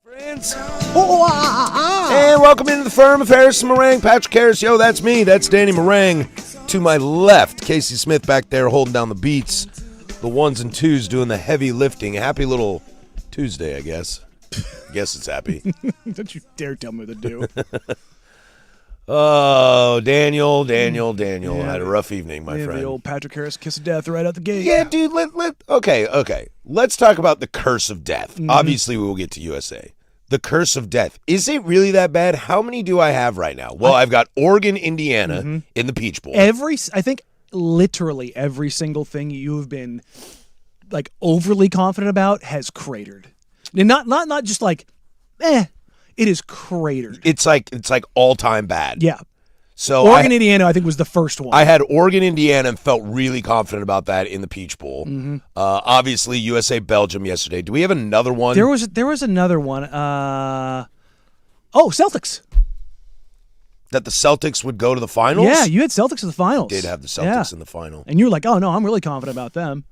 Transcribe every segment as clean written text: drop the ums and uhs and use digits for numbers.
Friends. And welcome into the firm of Harris and Marang. Patrick Harris, yo, that's me. That's Danny Marang. To my left, Casey Smith back there holding down the beats. The ones and twos doing the heavy lifting. Happy little Tuesday, I guess. I guess it's happy. Don't you dare tell me what to do. Oh, Daniel. Yeah, had a rough evening, my friend. The old Patrick Harris kiss of death right out the gate. Yeah, dude, okay. Let's talk about the curse of death. Mm-hmm. Obviously, we will get to USA. The curse of death. Is it really that bad? How many do I have right now? Well, I've got Oregon, Indiana in the Peach Bowl. I think literally every single thing you've been like overly confident about has cratered. And not just like, it is cratered. It's like all-time bad. Yeah. So Oregon, Indiana, I think was the first one. I had Oregon, Indiana, and felt really confident about that in the Peach Bowl. Mm-hmm. Obviously, USA, Belgium yesterday. Do we have another one? There was another one. Celtics. That the Celtics would go to the finals? Yeah, you had Celtics in the finals. Did have the Celtics in the final. And you were like, oh, no, I'm really confident about them.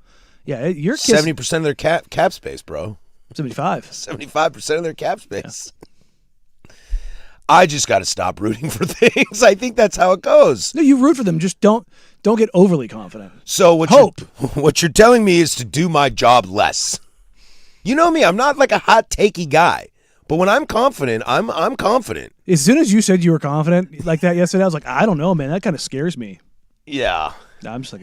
Yeah, you're 70% of their cap space, bro. 75. 75% of their cap space. Yeah. I just got to stop rooting for things. I think that's how it goes. No, you root for them. Just don't get overly confident. So what you're telling me is to do my job less. You know me. I'm not like a hot takey guy. But when I'm confident, I'm confident. As soon as you said you were confident like that yesterday, I was like, I don't know, man. That kind of scares me. Yeah. I'm just like,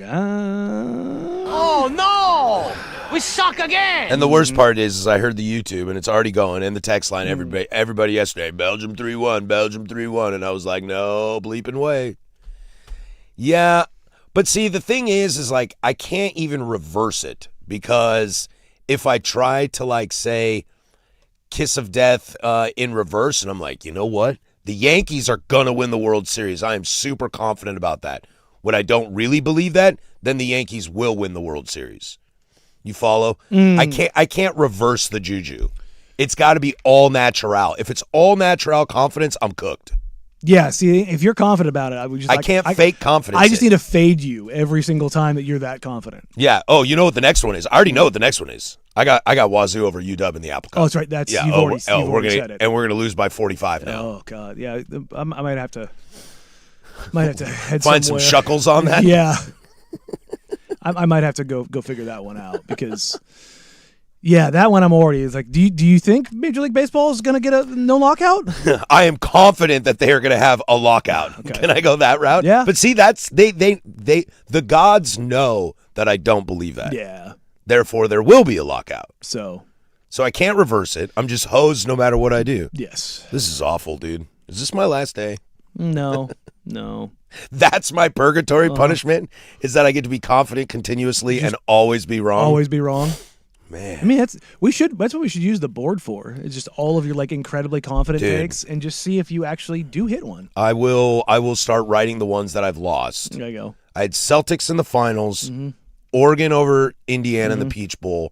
Oh, no! We suck again! And the worst part is I heard the YouTube, and it's already going, and the text line, everybody yesterday, Belgium 3-1, and I was like, no bleeping way. Yeah, but see, the thing is like, I can't even reverse it, because if I try to, like, say, kiss of death in reverse, and I'm like, you know what? The Yankees are going to win the World Series. I am super confident about that. When I don't really believe that, then the Yankees will win the World Series. You follow? I can't reverse the juju. It's got to be all natural. If it's all natural confidence, I'm cooked. Yeah, see, if you're confident about it, I can't fake confidence. I just need to fade you every single time that you're that confident. Yeah. Oh, you know what the next one is? I already know what the next one is. I got Wazoo over UW in the Apple Cup. Oh, that's right. You've already said it. And we're gonna lose by 45 now. Oh God, yeah. I might have to head find somewhere. some shuckles on that. Yeah. I might have to go figure that one out because, yeah, that one I'm already like. Do you think Major League Baseball is going to get a no lockout? I am confident that they are going to have a lockout. Okay. Can I go that route? Yeah. But see, that's the gods know that I don't believe that. Yeah. Therefore, there will be a lockout. So I can't reverse it. I'm just hosed no matter what I do. Yes. This is awful, dude. Is this my last day? No. That's my purgatory punishment, is that I get to be confident continuously and always be wrong. Always be wrong. Man. I mean, that's what we should use the board for. It's just all of your like incredibly confident takes and just see if you actually do hit one. I will start writing the ones that I've lost. There you go. I had Celtics in the finals, Oregon over Indiana in the Peach Bowl.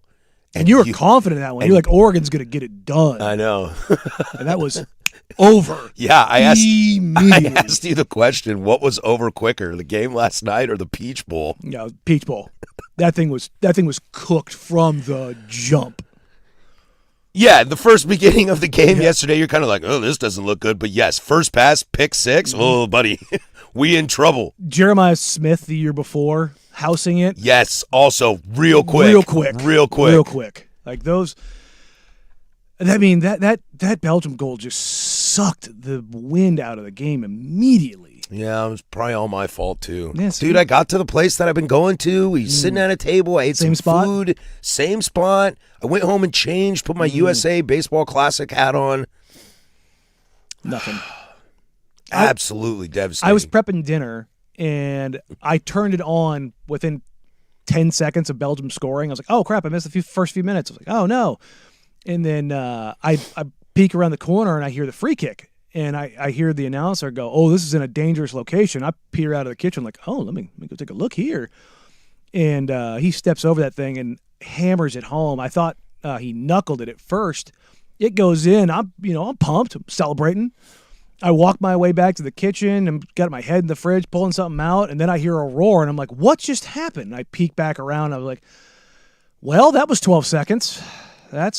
And you were confident in that one. You're like, Oregon's going to get it done. I know. And that was over. Yeah, I asked you the question, what was over quicker, the game last night or the Peach Bowl? Yeah, Peach Bowl. That thing was cooked from the jump. Yeah, the first beginning of the game yesterday, you're kind of like, oh, this doesn't look good. But yes, first pass, pick six. Oh, buddy, we in trouble. Jeremiah Smith the year before, housing it. Yes, also real quick. Like those. I mean, that Belgium goal just sucked the wind out of the game immediately. Yeah, it was probably all my fault, too. Yes, dude, I got to the place that I've been going to. We sitting at a table. I ate some food. Same spot. I went home and changed, put my USA Baseball Classic hat on. Nothing. Absolutely devastating. I was prepping dinner, and I turned it on within 10 seconds of Belgium scoring. I was like, oh, crap, I missed the first few minutes. I was like, oh, no. And then I peek around the corner, and I hear the free kick. And I hear the announcer go, oh, this is in a dangerous location. I peer out of the kitchen like, oh, let me go take a look here. And he steps over that thing and hammers it home. I thought he knuckled it at first. It goes in. I'm pumped. I'm celebrating. I walk my way back to the kitchen and got my head in the fridge pulling something out. And then I hear a roar, and I'm like, what just happened? And I peek back around. I was like, well, that was 12 seconds. That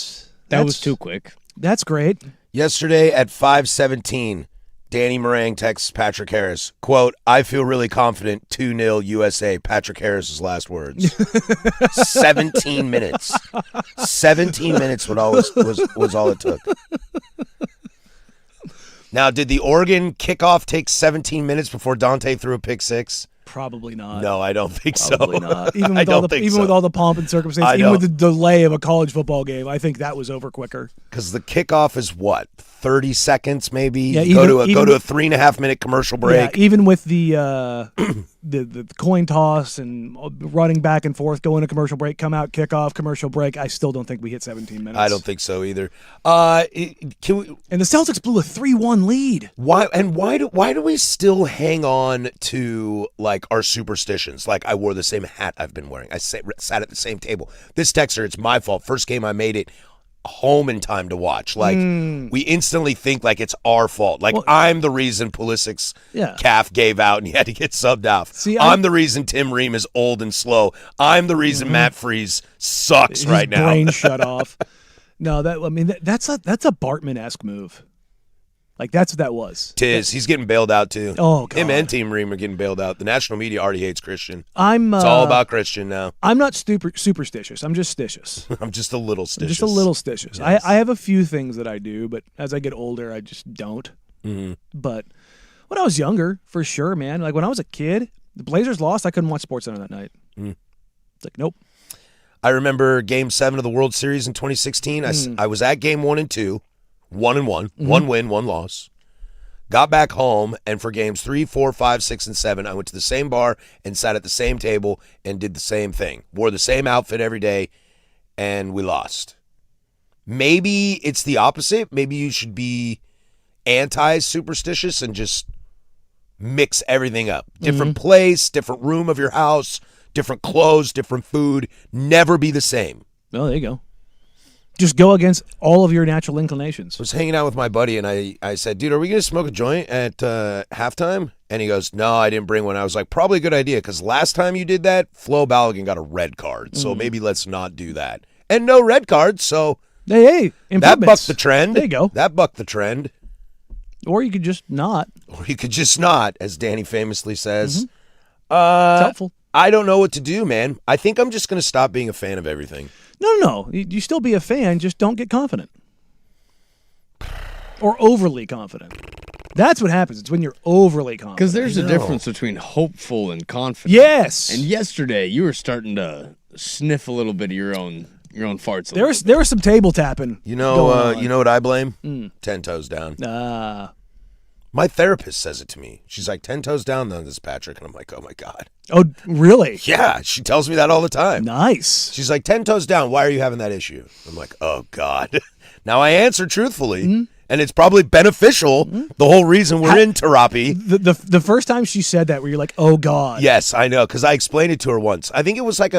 was too quick. That's great. Yesterday at 5:17, Danny Marang texts Patrick Harris, quote, "I feel really confident, 2-0 USA." Patrick Harris's last words. 17 minutes. 17 minutes was all it took. Now, did the Oregon kickoff take 17 minutes before Dante threw a pick six? Probably not. No, I don't think Probably so. not. Even I with all don't the think even so. with all the pomp and circumstance, even with the delay of a college football game, I think that was over quicker. Because the kickoff is what, 30 seconds maybe? Yeah, go to a 3.5 minute commercial break. Yeah, even with the the coin toss and running back and forth, going to commercial break, come out, kickoff, commercial break, I still don't think we hit 17 minutes. I don't think so either. Can we? And the Celtics blew a 3-1 lead. Why do we still hang on to like our superstitions? Like I wore the same hat I've been wearing. I sat at the same table. This texter, it's my fault. First game I made it home in time to watch. Like we instantly think like it's our fault. Like I'm the reason Pulisic's calf gave out and he had to get subbed off. See, I'm the reason Tim Ream is old and slow. I'm the reason Matt Freese sucks His right now. brain shut off. No, that's a Bartman-esque move. Like that's what that was. Tiz, he's getting bailed out too. Oh, God. Him and Team Ream are getting bailed out. The national media already hates Christian. It's I'm all about Christian now. I'm not superstitious. I'm just stitious. I'm just a little stitious. Just a little stitious. Yes. I have a few things that I do, but as I get older, I just don't. Mm-hmm. But when I was younger, for sure, man. Like when I was a kid, the Blazers lost. I couldn't watch SportsCenter that night. It's like, nope. I remember Game 7 of the World Series in 2016. I was at Game 1 and 2, 1-1, one win, one loss. Got back home, and for games 3, 4, 5, 6, and 7, I went to the same bar and sat at the same table and did the same thing. Wore the same outfit every day, and we lost. Maybe it's the opposite. Maybe you should be anti-superstitious and just mix everything up. Different place, different room of your house, different clothes, different food. Never be the same. Well, there you go. Just go against all of your natural inclinations. I was hanging out with my buddy, and I said, dude, are we going to smoke a joint at halftime? And he goes, no, I didn't bring one. I was like, probably a good idea, because last time you did that, Flo Balogun got a red card, so maybe let's not do that. And no red cards, so hey, that bucked the trend. There you go. That bucked the trend. Or you could just not. Or you could just not, as Danny famously says. It's helpful. I don't know what to do, man. I think I'm just going to stop being a fan of everything. No. You still be a fan, just don't get confident. Or overly confident. That's what happens. It's when you're overly confident. Because there's a difference between hopeful and confident. Yes. And yesterday, you were starting to sniff a little bit of your own farts. There was some table tapping. You know what I blame? 10 toes down. My therapist says it to me. She's like, 10 toes down on this, Patrick. And I'm like, oh, my God. Oh, really? Yeah, she tells me that all the time. Nice. She's like, 10 toes down. Why are you having that issue? I'm like, oh, God. Now, I answer truthfully, and it's probably beneficial, the whole reason we're in therapy. The first time she said that, where you're like, oh, God. Yes, I know, because I explained it to her once. I think it was like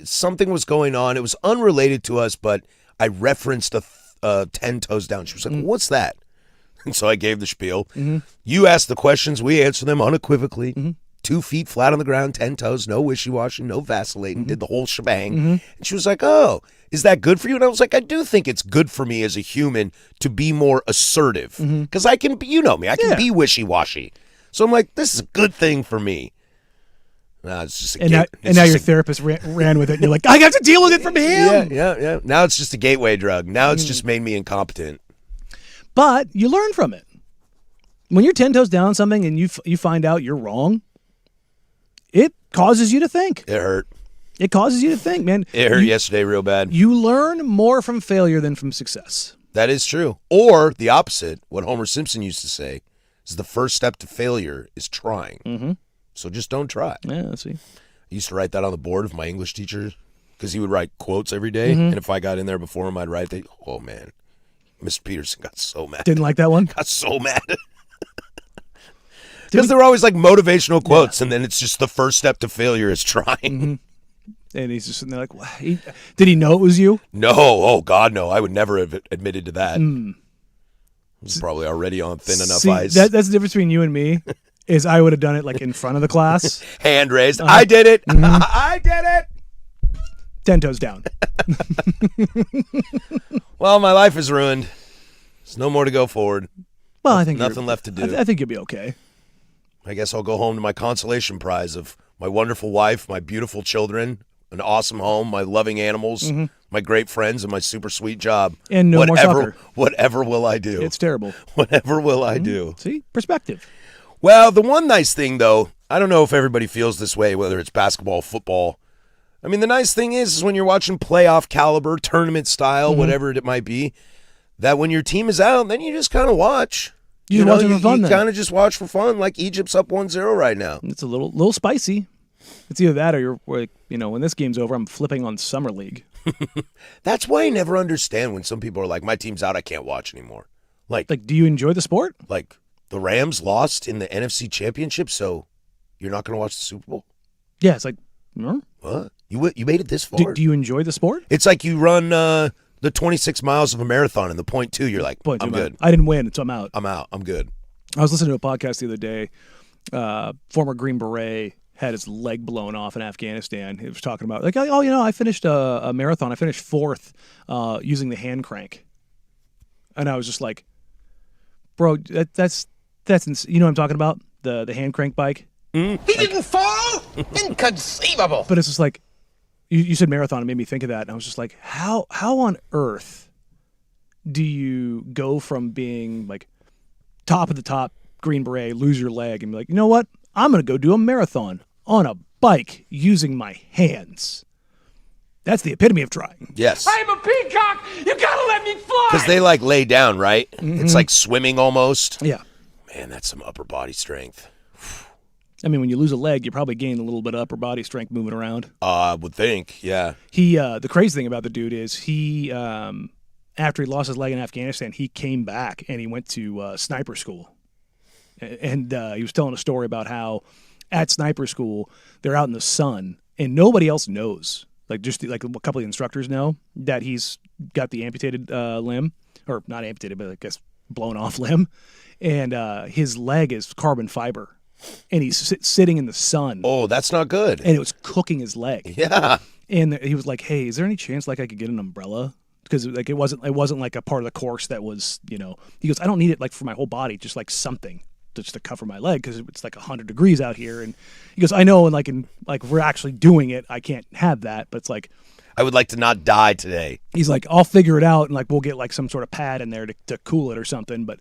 something was going on. It was unrelated to us, but I referenced a 10 toes down. She was like, what's that? And so I gave the spiel. You ask the questions, we answer them unequivocally. 2 feet flat on the ground, 10 toes, no wishy-washy, no vacillating, did the whole shebang. And she was like, oh, is that good for you? And I was like, I do think it's good for me as a human to be more assertive. Because I can, you know me, I can be wishy-washy. So I'm like, this is a good thing for me. No, it's just and now your therapist ran with it, and you're like, I got to deal with it from him. Yeah. Now it's just a gateway drug. Now it's just made me incompetent. But you learn from it. When you're 10 toes down on something and you find out you're wrong, it causes you to think. It hurt. It causes you to think, man. It hurt yesterday real bad. You learn more from failure than from success. That is true. Or the opposite, what Homer Simpson used to say, is the first step to failure is trying. So just don't try. Yeah, let's see. I used to write that on the board of my English teacher because he would write quotes every day. And if I got in there before him, I'd write, oh, man. Mr. Peterson got so mad. Didn't like that one? Got so mad. Because they were always like motivational quotes, and then it's just the first step to failure is trying. And he's just sitting there like, what? Did he know it was you? No. Oh, God, no. I would never have admitted to that. I was probably already on thin enough ice. That's the difference between you and me, is I would have done it like in front of the class. Hand raised. I did it. I did it. 10 toes down. Well, my life is ruined. There's no more to go forward. Well, I think Nothing left to do. I think you'll be okay. I guess I'll go home to my consolation prize of my wonderful wife, my beautiful children, an awesome home, my loving animals, my great friends, and my super sweet job. And no more soccer. Whatever will I do? It's terrible. Whatever will I do? See? Perspective. Well, the one nice thing, though, I don't know if everybody feels this way, whether it's basketball, football. I mean, the nice thing is when you're watching playoff caliber, tournament style, whatever it might be, that when your team is out, then you just kind of watch. You watch it for fun, then. You kind of just watch for fun, like Egypt's up 1-0 right now. It's a little spicy. It's either that or you're like, when this game's over, I'm flipping on Summer League. That's why I never understand when some people are like, my team's out, I can't watch anymore. Like, do you enjoy the sport? Like, the Rams lost in the NFC Championship, so you're not going to watch the Super Bowl? Yeah, it's like, no. What? You made it this far? Do you enjoy the sport? It's like you run the 26 miles of a marathon, and the point two, you're like, I'm good. I didn't win, so I'm out. I'm out. I'm good. I was listening to a podcast the other day. Former Green Beret had his leg blown off in Afghanistan. He was talking about, like, I finished a marathon. I finished fourth using the hand crank. And I was just like, bro, that's you know what I'm talking about? The hand crank bike? He didn't fall? Inconceivable. But it's just like, you said marathon, it made me think of that. And I was just like, how on earth do you go from being like top of the top Green Beret, lose your leg, and be like, you know what? I'm going to go do a marathon on a bike using my hands. That's the epitome of trying. Yes. I'm a peacock. You gotta let me fly. Because they like lay down, right? It's like swimming almost. Yeah. Man, that's some upper body strength. I mean, when you lose a leg, you probably gain a little bit of upper body strength moving around. I would think, yeah. He, the crazy thing about the dude is he, after he lost his leg in Afghanistan, he came back and he went to sniper school. And he was telling a story about how at sniper school, they're out in the sun and nobody else knows. Like just like a couple of instructors know that he's got the amputated limb, or not amputated, but I guess blown off limb. And his leg is carbon fiber. And he's sitting in the sun. Oh, that's not good. And it was cooking his leg. Yeah. And he was like, "Hey, is there any chance like I could get an umbrella?" Because like it wasn't like a part of the course that was, He goes, "I don't need it like for my whole body, just like something just to cover my leg because it's like 100 degrees out here." And he goes, "I know, and like we're actually doing it. I can't have that, but it's like I would like to not die today." He's like, "I'll figure it out, and like we'll get like some sort of pad in there to cool it or something." But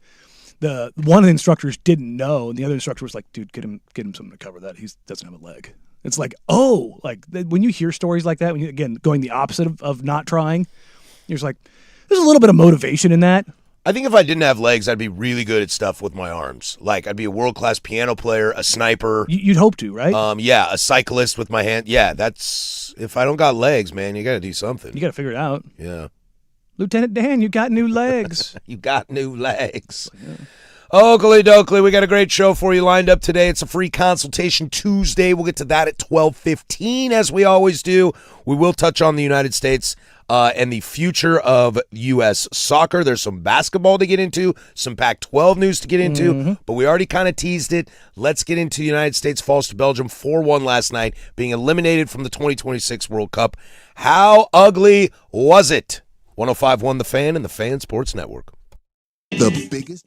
one of the instructors didn't know, and the other instructor was like, "Dude, get him something to cover that. He doesn't have a leg." It's like, oh, like when you hear stories like that, when you, again, going the opposite of not trying, you're just like, there's a little bit of motivation in that. I think if I didn't have legs, I'd be really good at stuff with my arms. Like I'd be a world-class piano player, a sniper. You'd hope to, right? Yeah, a cyclist with my hand. Yeah, that's if I don't got legs, man, you got to do something. You got to figure it out. Yeah. Lieutenant Dan, you got new legs. You got new legs. Yeah. Oakley Dokley, we got a great show for you lined up today. It's a free consultation Tuesday. We'll get to that at 12:15, as we always do. We will touch on the United States and the future of U.S. soccer. There's some basketball to get into, some Pac-12 news to get into, but we already kind of teased it. Let's get into the United States falls to Belgium 4-1 last night, being eliminated from the 2026 World Cup. How ugly was it? 105.1 The Fan and the Fan Sports Network. The biggest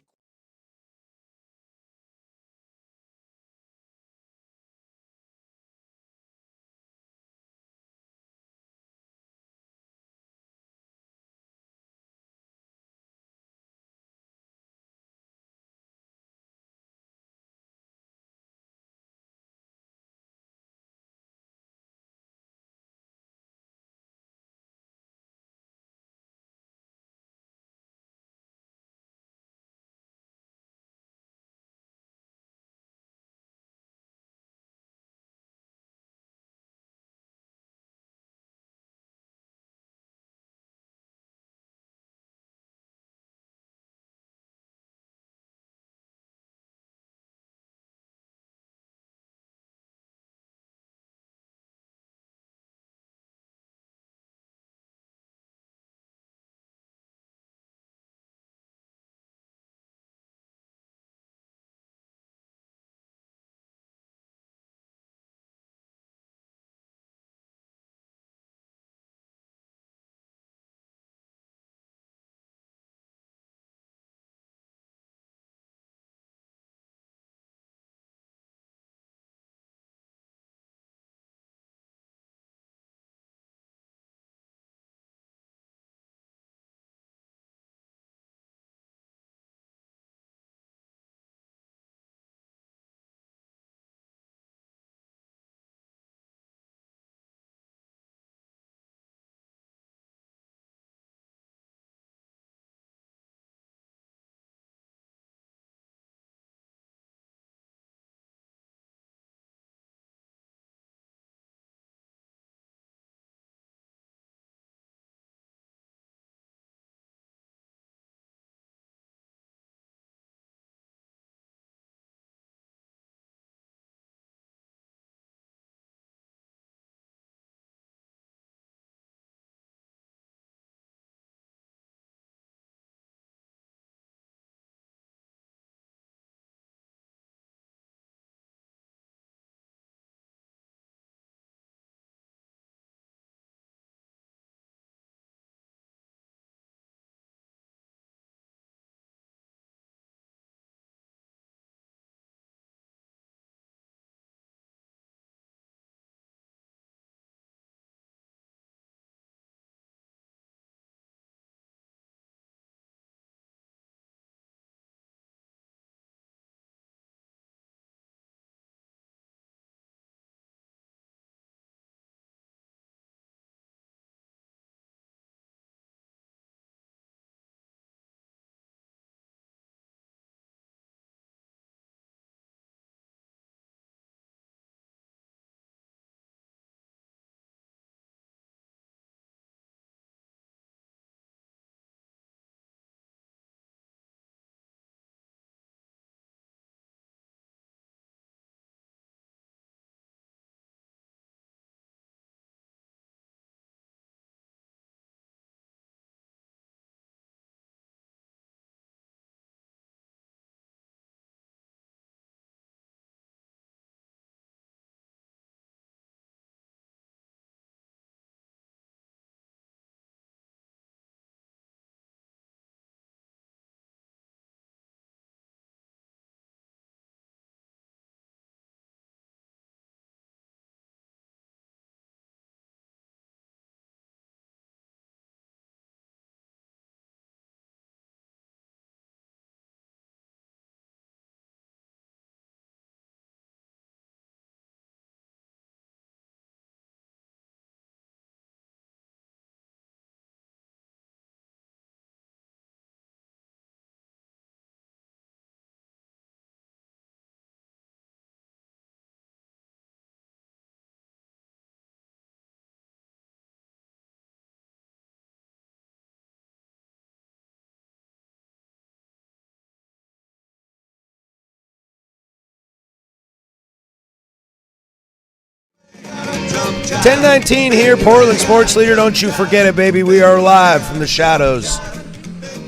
10:19 here, Portland Sports Leader. Don't you forget it, baby. We are live from the shadows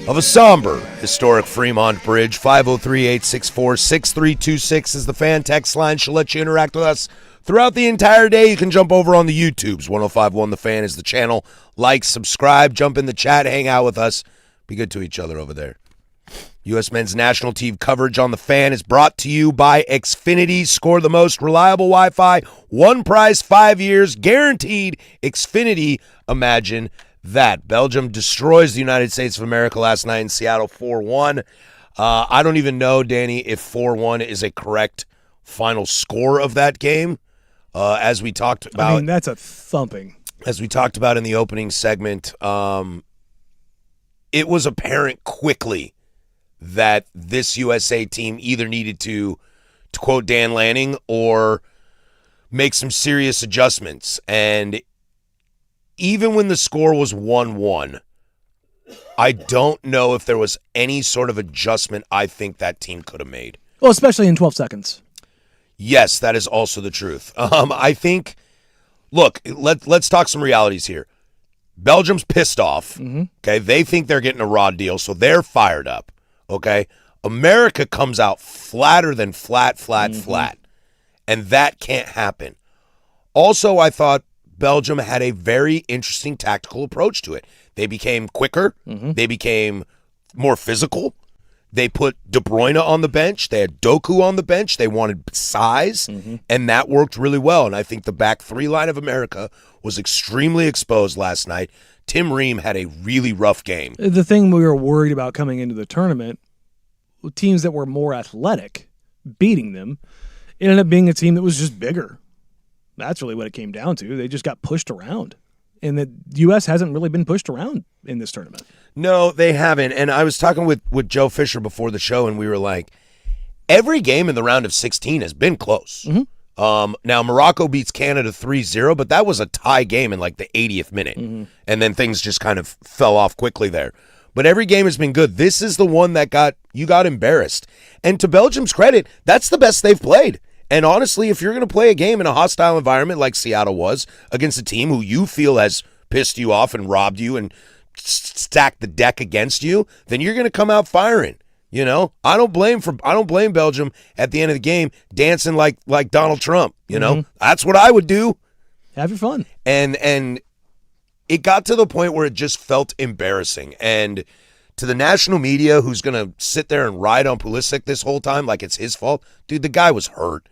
of a somber, historic Fremont Bridge. 503-864-6326 is the fan text line. She'll let you interact with us throughout the entire day. You can jump over on the YouTubes. 105.1 The Fan is the channel. Like, subscribe, jump in the chat, hang out with us. Be good to each other over there. U.S. men's national team coverage on The Fan is brought to you by Xfinity. Score the most reliable Wi-Fi. One price, 5 years, guaranteed. Xfinity, imagine that. Belgium destroys the United States of America last night in Seattle 4-1. I don't even know, Danny, if 4-1 is a correct final score of that game. As we talked about. I mean, that's a thumping. As we talked about in the opening segment, it was apparent quickly that this USA team either needed to quote Dan Lanning, or make some serious adjustments. And even when the score was 1-1, I don't know if there was any sort of adjustment I think that team could have made. Well, especially in 12 seconds. Yes, that is also the truth. I think, look, let's talk some realities here. Belgium's pissed off. Okay, they think they're getting a raw deal, so they're fired up. Okay, America comes out flatter than flat. And that can't happen. Also, I thought Belgium had a very interesting tactical approach to it. They became quicker. They became more physical. They put De Bruyne on the bench. They had Doku on the bench. They wanted size, and that worked really well. And I think the back three line of America was extremely exposed last night. Tim Ream had a really rough game. The thing we were worried about coming into the tournament, teams that were more athletic, beating them, it ended up being a team that was just bigger. That's really what it came down to. They just got pushed around. And the U.S. hasn't really been pushed around in this tournament. No, they haven't. And I was talking with Joe Fisher before the show, and we were like, every game in the round of 16 has been close. Now, Morocco beats Canada 3-0, but that was a tie game in like the 80th minute. And then things just kind of fell off quickly there. But every game has been good. This is the one that got embarrassed. And to Belgium's credit, that's the best they've played. And honestly, if you're going to play a game in a hostile environment like Seattle was against a team who you feel has pissed you off and robbed you and stacked the deck against you, then you're going to come out firing. You know, I don't blame Belgium at the end of the game dancing like Donald Trump. You know, that's what I would do. Have your fun. And it got to the point where it just felt embarrassing. And to the national media who's going to sit there and ride on Pulisic this whole time like it's his fault, dude, the guy was hurt.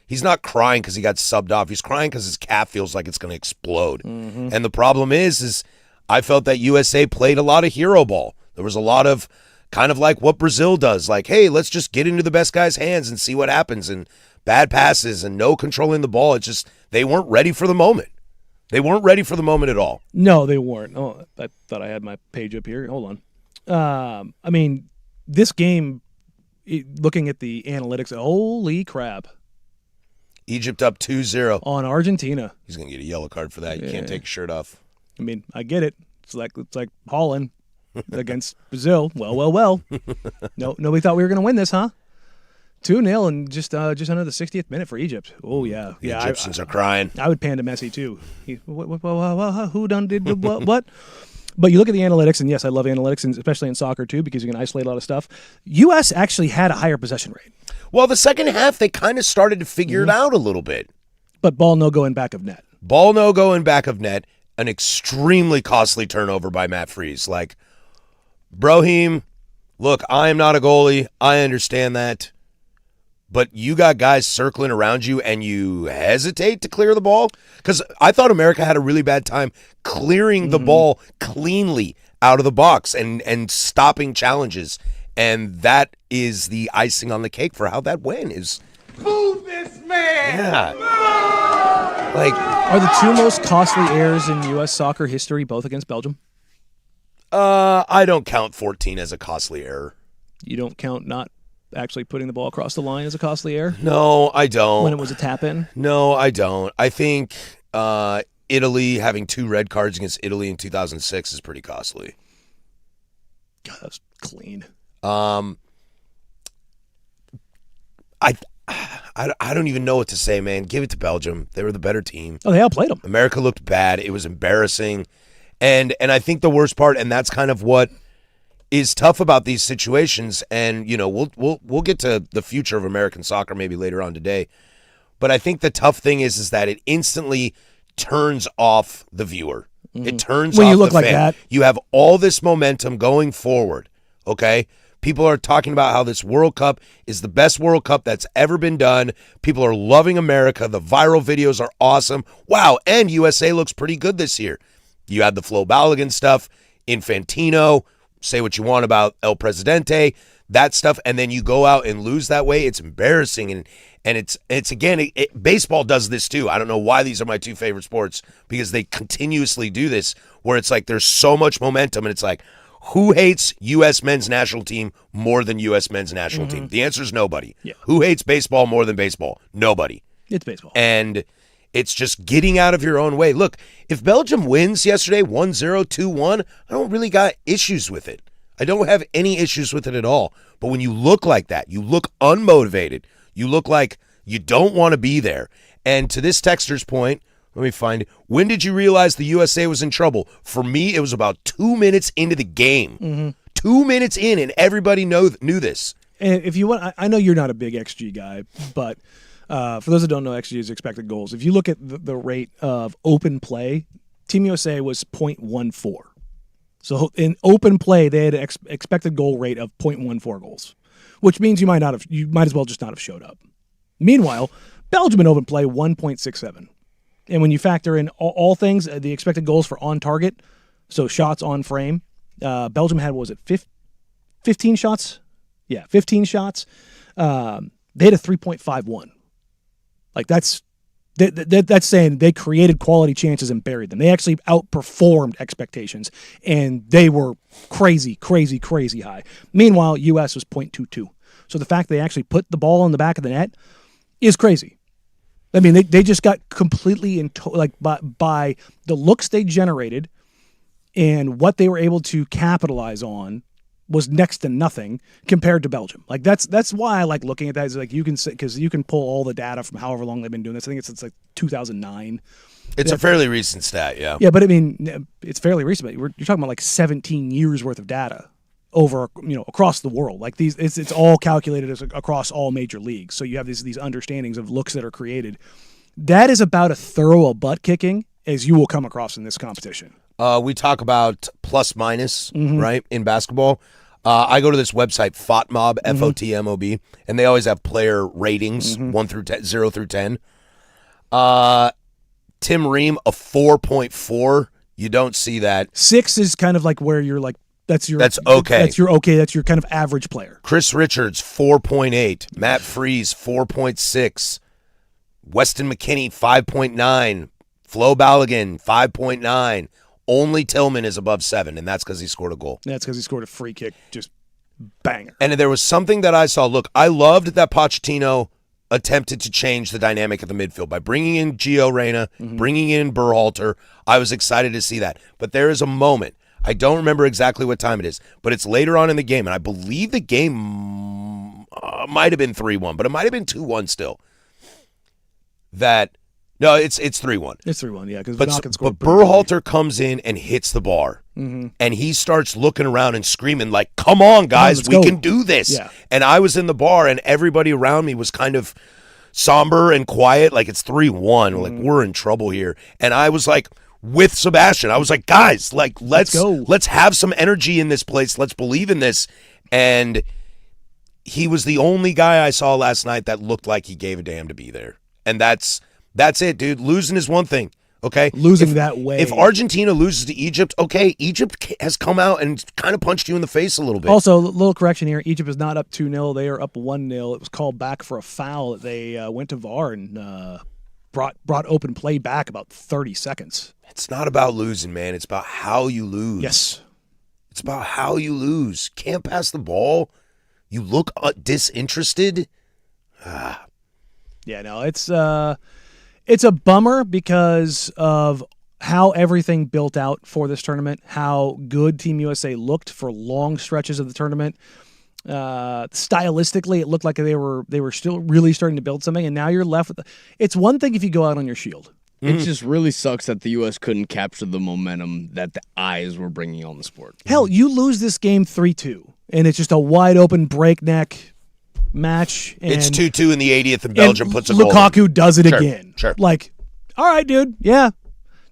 He's not crying because he got subbed off. He's crying because his calf feels like it's going to explode. And the problem is I felt that USA played a lot of hero ball. There was a lot of kind of like what Brazil does. Like, hey, let's just get into the best guy's hands and see what happens. And bad passes and no controlling the ball. It's just they weren't ready for the moment. They weren't ready for the moment at all. No, they weren't. Oh, I thought I had my page up here. Hold on. I mean, this game, looking at the analytics, holy crap. Egypt up 2-0. On Argentina. He's going to get a yellow card for that. You can't take your shirt off. I mean, I get it. It's like Holland against Brazil. Well. No, nobody thought we were going to win this, huh? 2-0 and just under the 60th minute for Egypt. Oh, yeah. The Egyptians are crying. I would pan to Messi, too. Who done did what? But you look at the analytics, and yes, I love analytics, and especially in soccer, too, because you can isolate a lot of stuff. U.S. actually had a higher possession rate. Well, the second half, they kind of started to figure it out a little bit. But ball no-go in back of net. Ball no-go in back of net. An extremely costly turnover by Matt Freese. Like, Brohim, look, I am not a goalie. I understand that. But you got guys circling around you and you hesitate to clear the ball? Because I thought America had a really bad time clearing the ball cleanly out of the box and stopping challenges. And that is the icing on the cake for how that win is. Move this man! Yeah. Like, are the two most costly errors in U.S. soccer history both against Belgium? I don't count 14 as a costly error. You don't count not actually putting the ball across the line as a costly error? No, I don't. When it was a tap-in? No, I don't. I think Italy having 2 red cards against Italy in 2006 is pretty costly. God, that was clean. I don't even know what to say, man. Give it to Belgium. They were the better team. Oh, they outplayed them. America looked bad. It was embarrassing. And I think the worst part, and that's kind of what is tough about these situations, and we'll get to the future of American soccer maybe later on today. But I think the tough thing is that it instantly turns off the viewer. It turns When off you look the like fan. that. You have all this momentum going forward, okay? People are talking about how this World Cup is the best World Cup that's ever been done. People are loving America. The viral videos are awesome. Wow, and USA looks pretty good this year. You had the Flo Balogun stuff, Infantino, say what you want about El Presidente, that stuff, and then you go out and lose that way. It's embarrassing, and it's again, baseball does this too. I don't know why these are my two favorite sports, because they continuously do this, where it's like there's so much momentum, and it's like, who hates U.S. men's national team more than U.S. men's national team? The answer is nobody. Yeah. Who hates baseball more than baseball? Nobody. It's baseball. And it's just getting out of your own way. Look, if Belgium wins yesterday 1-0, 2-1, I don't really got issues with it. I don't have any issues with it at all. But when you look like that, you look unmotivated, you look like you don't want to be there. And to this texter's point, let me find it. When did you realize the USA was in trouble? For me, it was about 2 minutes into the game. 2 minutes in, and everybody knew this. And if you want, I know you're not a big XG guy, but for those that don't know, XG is expected goals. If you look at the rate of open play, Team USA was 0.14. So in open play, they had an expected goal rate of 0.14 goals, which means you might as well just not have showed up. Meanwhile, Belgium in open play 1.67. And when you factor in all things, the expected goals for on target, so shots on frame, Belgium had, what was it, 15 shots? Yeah, 15 shots. They had a 3.51. Like that's saying they created quality chances and buried them. They actually outperformed expectations, and they were crazy, crazy, crazy high. Meanwhile, U.S. was 0.22. So the fact they actually put the ball in the back of the net is crazy. I mean, they just got completely by the looks they generated and what they were able to capitalize on was next to nothing compared to Belgium. Like that's why I like looking at that. Is like you can, because you can pull all the data from however long they've been doing this. I think it's like 2009. It's a fairly recent stat, yeah. Yeah, but I mean, it's fairly recent. But you're talking about like 17 years worth of data over, across the world. Like these, it's all calculated across all major leagues. So you have these understandings of looks that are created. That is about as thorough a butt kicking as you will come across in this competition. We talk about plus minus, right, in basketball. I go to this website, FOTMob, FOTMOB, and they always have player ratings, 1 through 10, 0 through 10. Tim Ream, a 4.4. You don't see that. 6 is kind of like where you're like, that's okay. That's your kind of average player. Chris Richards, 4.8. Matt Freese, 4.6. Weston McKinney, 5.9. Flo Balogun, 5.9. Only Tillman is above 7, and that's because he scored a goal. That's because he scored a free kick, just banger. And there was something that I saw. Look, I loved that Pochettino attempted to change the dynamic of the midfield by bringing in Gio Reyna, bringing in Berhalter. I was excited to see that. But there is a moment. I don't remember exactly what time it is, but it's later on in the game, and I believe the game might have been 3-1, but it might have been 2-1 still. No, it's 3-1. It's 3-1, yeah. Because But Berhalter comes in and hits the bar, and he starts looking around and screaming like, "Come on, guys, we can do this!" Yeah. And I was in the bar, and everybody around me was kind of somber and quiet, like it's 3-1, like we're in trouble here. And I was like, with Sebastian, I was like, guys, like let's go. Let's have some energy in this place. Let's believe in this. And he was the only guy I saw last night that looked like he gave a damn to be there. And that's it, dude. Losing is one thing, okay? Losing that way. If Argentina loses to Egypt, okay, Egypt has come out and kind of punched you in the face a little bit. Also, a little correction here. Egypt is not up 2-0. They are up 1-0. It was called back for a foul. They went to VAR and brought open play back about 30 seconds. It's not about losing, man. It's about how you lose. Yes. It's about how you lose. Can't pass the ball. You look disinterested. Yeah, no, it's a bummer because of how everything built out for this tournament, how good Team USA looked for long stretches of the tournament. stylistically, it looked like they were still really starting to build something, and now you're left with. It's one thing if you go out on your shield. It just really sucks that the U.S. couldn't capture the momentum that the eyes were bringing on the sport. Hell, you lose this game 3-2, and it's just a wide open breakneck match. And, It's 2-2 in the 80th, and Belgium puts a goal in. Lukaku does it again. Sure. Like, all right, dude. Yeah.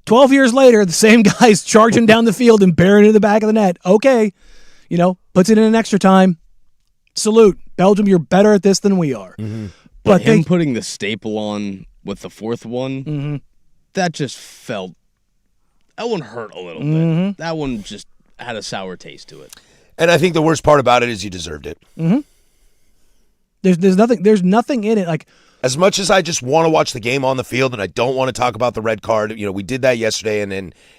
12 years later, the same guy's charging down the field and bearing it in the back of the net. Okay. Puts it in an extra time. Salute. Belgium, you're better at this than we are. Mm-hmm. But him putting the staple on with the fourth one, that just felt... That one hurt a little bit. That one just had a sour taste to it. And I think the worst part about it is you deserved it. There's nothing in it. Like, as much as I just want to watch the game on the field and I don't want to talk about the red card, we did that yesterday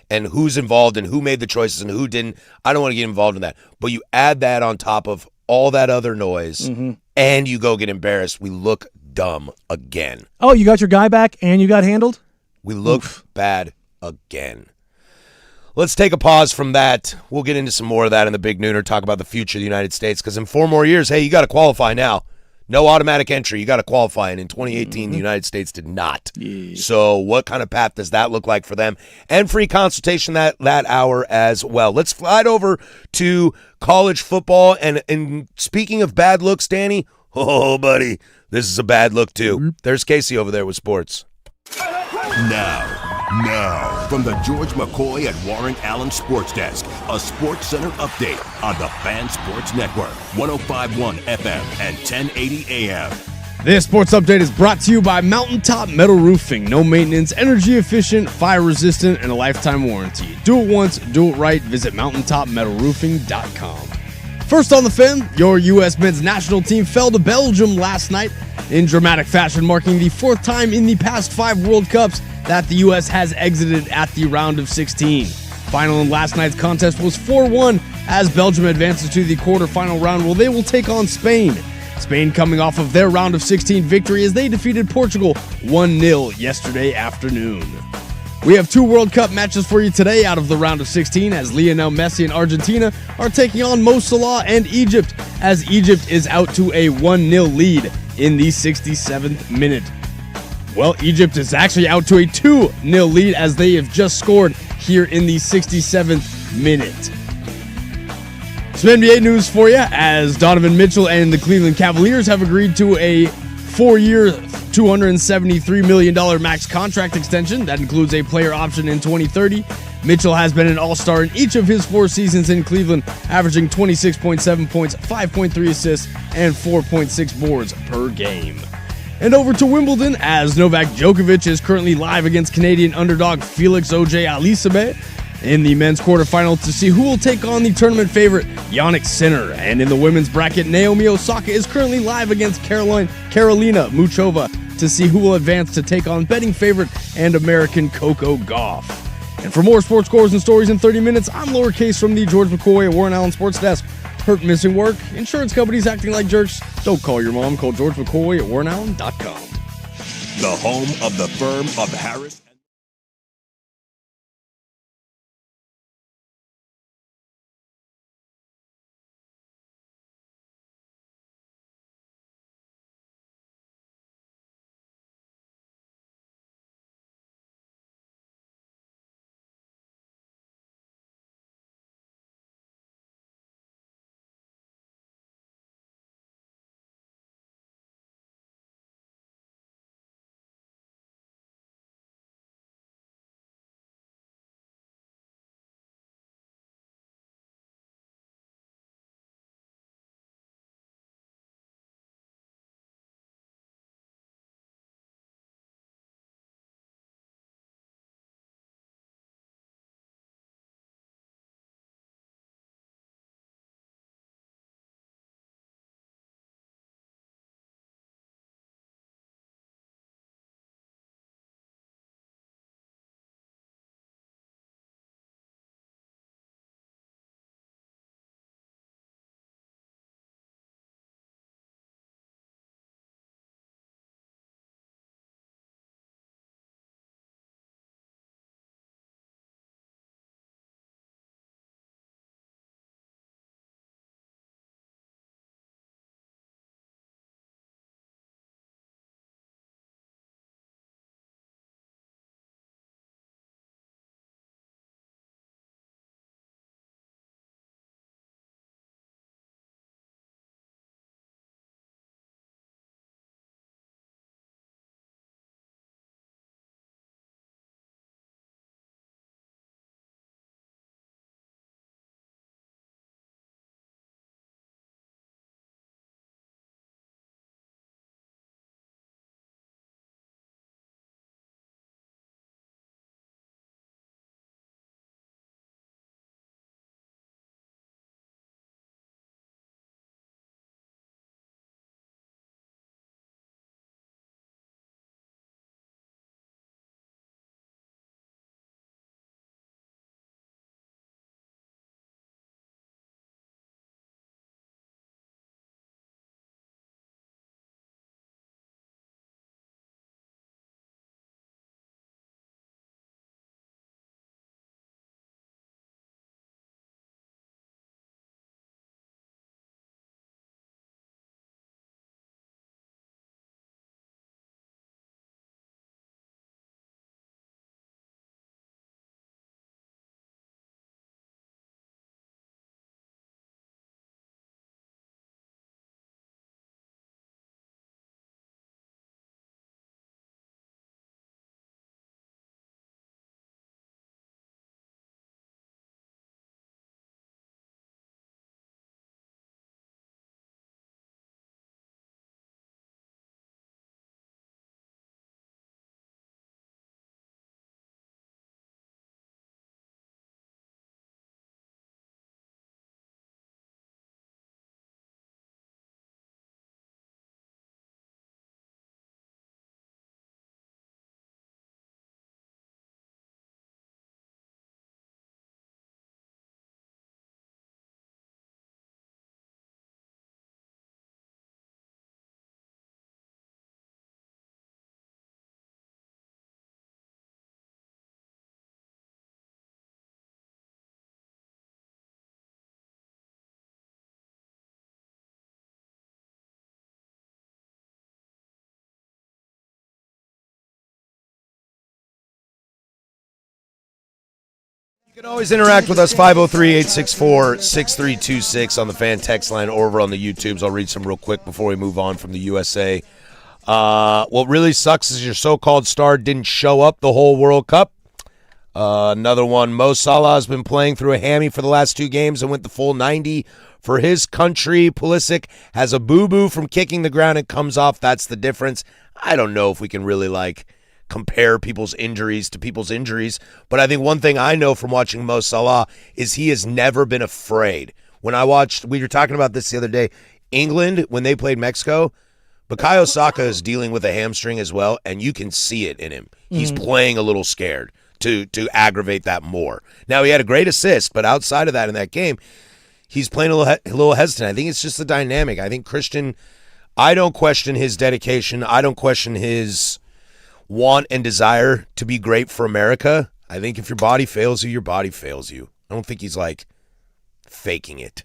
and who's involved and who made the choices and who didn't. I don't want to get involved in that. But you add that on top of all that other noise and you go get embarrassed. We look dumb again. Oh, you got your guy back and you got handled? We look bad again. Let's take a pause from that. We'll get into some more of that in the Big Nooner, talk about the future of the United States, because in 4 more years, hey, you got to qualify now. No automatic entry. You got to qualify. And in 2018, the United States did not. Yeah. So what kind of path does that look like for them? And free consultation that hour as well. Let's slide over to college football. And speaking of bad looks, Danny, oh, buddy, this is a bad look too. There's Casey over there with sports. Now, from the George McCoy at Warren Allen Sports Desk, a Sports Center update on the Fan Sports Network, 105.1 FM and 1080 AM. This sports update is brought to you by Mountaintop Metal Roofing. No maintenance, energy efficient, fire resistant, and a lifetime warranty. Do it once, do it right. Visit mountaintopmetalroofing.com. First on the Fan, your U.S. men's national team fell to Belgium last night in dramatic fashion, marking the 4th time in the past 5 World Cups that the U.S. has exited at the round of 16. Final in last night's contest was 4-1 as Belgium advances to the quarterfinal round where they will take on Spain. Spain coming off of their round of 16 victory as they defeated Portugal 1-0 yesterday afternoon. We have 2 World Cup matches for you today out of the round of 16 as Lionel Messi and Argentina are taking on Mo Salah and Egypt as Egypt is out to a 1-0 lead in the 67th minute. Well, Egypt is actually out to a 2-0 lead as they have just scored here in the 67th minute. Some NBA news for you as Donovan Mitchell and the Cleveland Cavaliers have agreed to a 4-year, $273 million max contract extension that includes a player option in 2030. Mitchell has been an all-star in each of his 4 seasons in Cleveland, averaging 26.7 points, 5.3 assists, and 4.6 boards per game. And over to Wimbledon, as Novak Djokovic is currently live against Canadian underdog Felix Auger-Aliassime in the men's quarterfinal to see who will take on the tournament favorite Jannik Sinner. And in the women's bracket, Naomi Osaka is currently live against Karolina Muchova to see who will advance to take on betting favorite and American Coco Gauff. And for more sports scores and stories in 30 minutes, I'm Lowercase from the George McCoy at Warren Allen Sports Desk. Hurt, missing work, insurance companies acting like jerks. Don't call your mom. Call George McCoy at WarrenAllen.com. The home of the firm of Harris You can always interact with us, 503-864-6326 on the fan text line or over on the YouTubes. I'll read some real quick before we move on from the USA. What really sucks is your so-called star didn't show up the whole World Cup. Another one, Mo Salah has been playing through a hammy for the last 2 games and went the full 90 for his country. Pulisic has a boo-boo from kicking the ground and comes off. That's the difference. I don't know if we can really, compare people's injuries to people's injuries. But I think one thing I know from watching Mo Salah is he has never been afraid. When we were talking about this the other day, England, when they played Mexico, Bukayo Saka is dealing with a hamstring as well, and you can see it in him. He's playing a little scared to aggravate that more. Now, he had a great assist, but outside of that in that game, he's playing a little hesitant. I think it's just the dynamic. I think Christian, I don't question his dedication. I don't question his want and desire to be great for America. I think if your body fails you, your body fails you. I don't think he's faking it.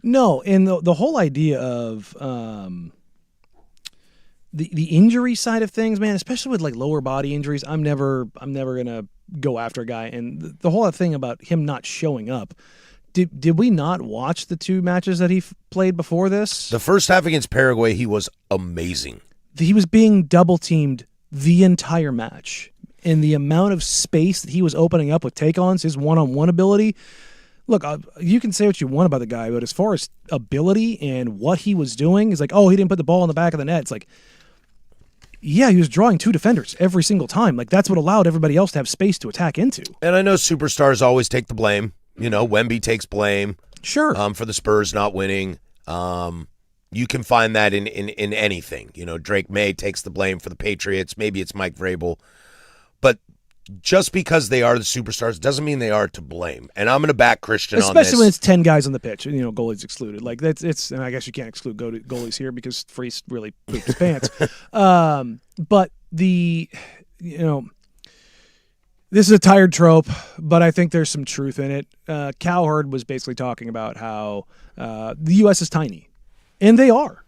No, and the whole idea of the injury side of things, man, especially with lower body injuries, I'm never gonna go after a guy. And the whole thing about him not showing up. Did we not watch the 2 matches that he played before this? The first half against Paraguay, he was amazing. He was being double-teamed the entire match. And the amount of space that he was opening up with take-ons, his one-on-one ability. Look, you can say what you want about the guy, but as far as ability and what he was doing, it's he didn't put the ball in the back of the net. It's yeah, he was drawing 2 defenders every single time. That's what allowed everybody else to have space to attack into. And I know superstars always take the blame. Wemby takes blame. Sure. For the Spurs not winning. You can find that in anything. Drake May takes the blame for the Patriots. Maybe it's Mike Vrabel. But just because they are the superstars doesn't mean they are to blame. And I'm going to back Christian on this. Especially when it's 10 guys on the pitch, goalies excluded. It's and I guess you can't exclude goalies here because Freese really pooped his pants. But this is a tired trope, but I think there's some truth in it. Cowherd was basically talking about how the U.S. is tiny. And they are.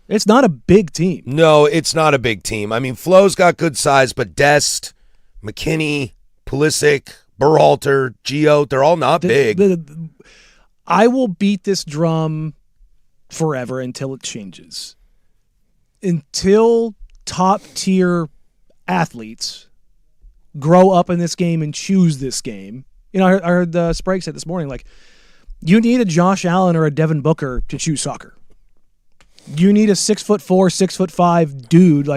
It's not a big team. No, it's not a big team. I mean, Flo's got good size, but Dest, McKinney, Pulisic, Berhalter, Gio, they're all not big. I will beat this drum forever until it changes. Until top-tier athletes grow up in this game and choose this game. I heard Sprague say this morning, you need a Josh Allen or a Devin Booker to choose soccer. You need a 6'4", 6'5" dude.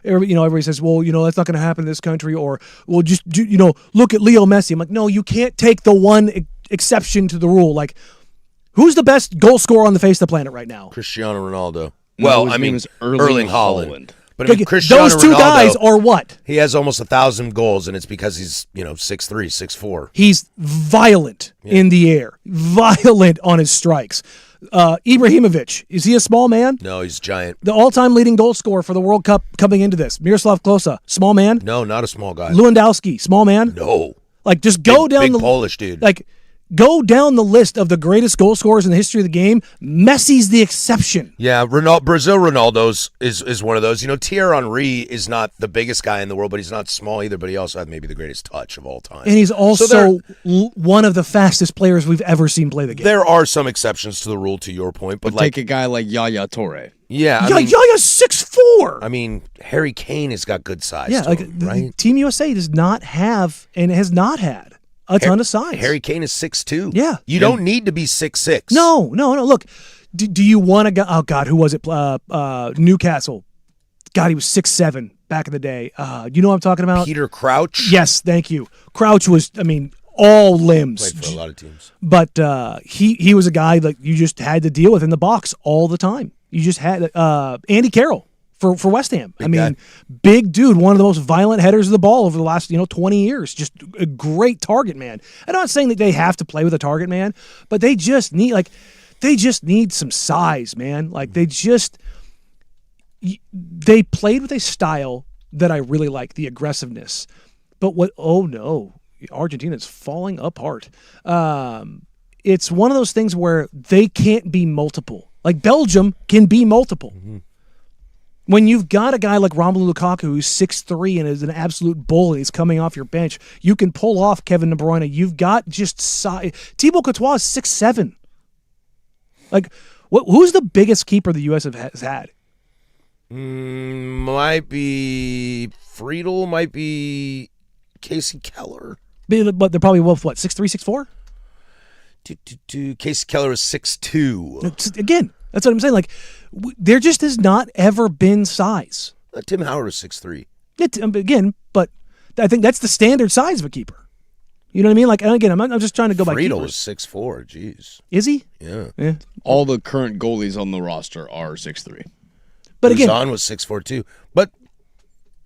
Everybody says, well, that's not going to happen in this country. Or, well, just, look at Leo Messi. I'm no, you can't take the one exception to the rule. Who's the best goal scorer on the face of the planet right now? Cristiano Ronaldo. Well, his name is Erling Haaland. But Cristiano those 2 Ronaldo, guys are what? He has almost 1,000 goals, and it's because he's 6'3", 6'4". He's violent in the air, violent on his strikes. Ibrahimovic, is he a small man? No, he's giant. The all-time leading goal scorer for the World Cup coming into this. Miroslav Klose, small man? No, not a small guy. Lewandowski, small man? No. Just go down big the Polish dude. Go down the list of the greatest goal scorers in the history of the game. Messi's the exception. Yeah, Brazil Ronaldo's is one of those. Thierry Henry is not the biggest guy in the world, but he's not small either, but he also has maybe the greatest touch of all time. And he's also one of the fastest players we've ever seen play the game. There are some exceptions to the rule, to your point, but take a guy like Yaya Toure. Yeah, Yaya's 6'4". I mean, Harry Kane has got good size. Yeah, to him, right? Team USA does not have and has not had a ton of size. Harry Kane is 6'2". Yeah. You don't need to be 6'6". No. Look, do you want to go? Oh, God, who was it? Newcastle. God, he was 6'7" back in the day. You know what I'm talking about? Peter Crouch? Yes, thank you. Crouch was, all limbs. Played for a lot of teams. But he was a guy that you just had to deal with in the box all the time. You just had Andy Carroll. For West Ham. Big dude, one of the most violent headers of the ball over the last 20 years. Just a great target man. I'm not saying that they have to play with a target man, but they just need some size, man. They played with a style that I really like, the aggressiveness. But Argentina's falling apart. It's one of those things where they can't be multiple. Belgium can be multiple. Mm-hmm. When you've got a guy like Romelu Lukaku who's 6'3" and is an absolute bull and he's coming off your bench, you can pull off Kevin De Bruyne. You've got just size. Thibaut Courtois is 6'7". Like, who's the biggest keeper the U.S. has had? Might be Friedel, might be Casey Keller. But they're probably, what, 6'3", 6'4"? Casey Keller is 6'2". Again, that's what I'm saying. Like, there just has not ever been size. Tim Howard is 6'3". Again, but I think that's the standard size of a keeper. You know what I mean? Like, and again, I'm just trying to go by Friedel keepers. is 6'4". Jeez. Is he? Yeah. All the current goalies on the roster are 6'3". But again, Luzon was 6'4" too. But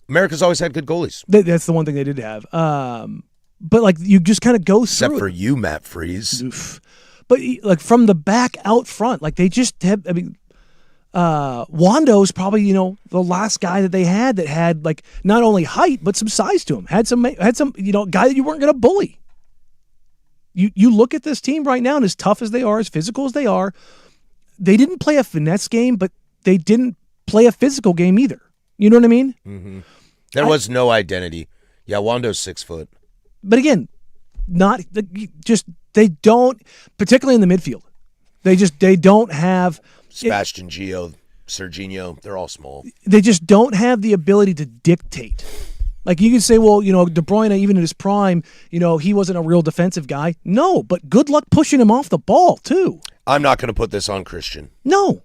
America's always had good goalies. That's the one thing they did have. But like, you just kind of go Except through for it. you, Matt Freeze. Oof. But like from the back out front, like they just have. I mean, Wando's probably the last guy that they had that had like not only height but some size to him. Had some guy that you weren't going to bully. You look at this team right now, and as tough as they are, as physical as they are, they didn't play a finesse game, but they didn't play a physical game either. You know what I mean? Mm-hmm. There was no identity. Yeah, Wando's 6 foot. But again, they don't, particularly in the midfield. They don't have Sebastian Gio, Serginho, they're all small. They just don't have the ability to dictate. Like you can say, well, De Bruyne, even in his prime, he wasn't a real defensive guy. No, but good luck pushing him off the ball too. I'm not going to put this on Christian. No.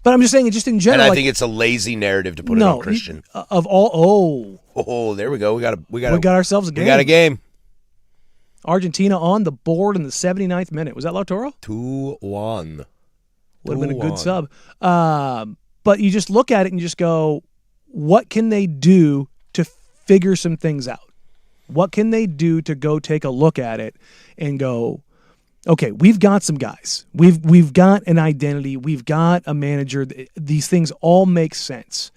But I'm just saying, just in general. And I think it's a lazy narrative to put it on Christian. There we go. We got ourselves a game. We got a game. Argentina on the board in the 79th minute. Was that Lautaro? 2-1. Would have been a good sub. But you just look at it and you just go, what can they do to figure some things out? What can they do to go take a look at it and go, okay, we've got some guys. We've got an identity. We've got a manager. These things all make sense.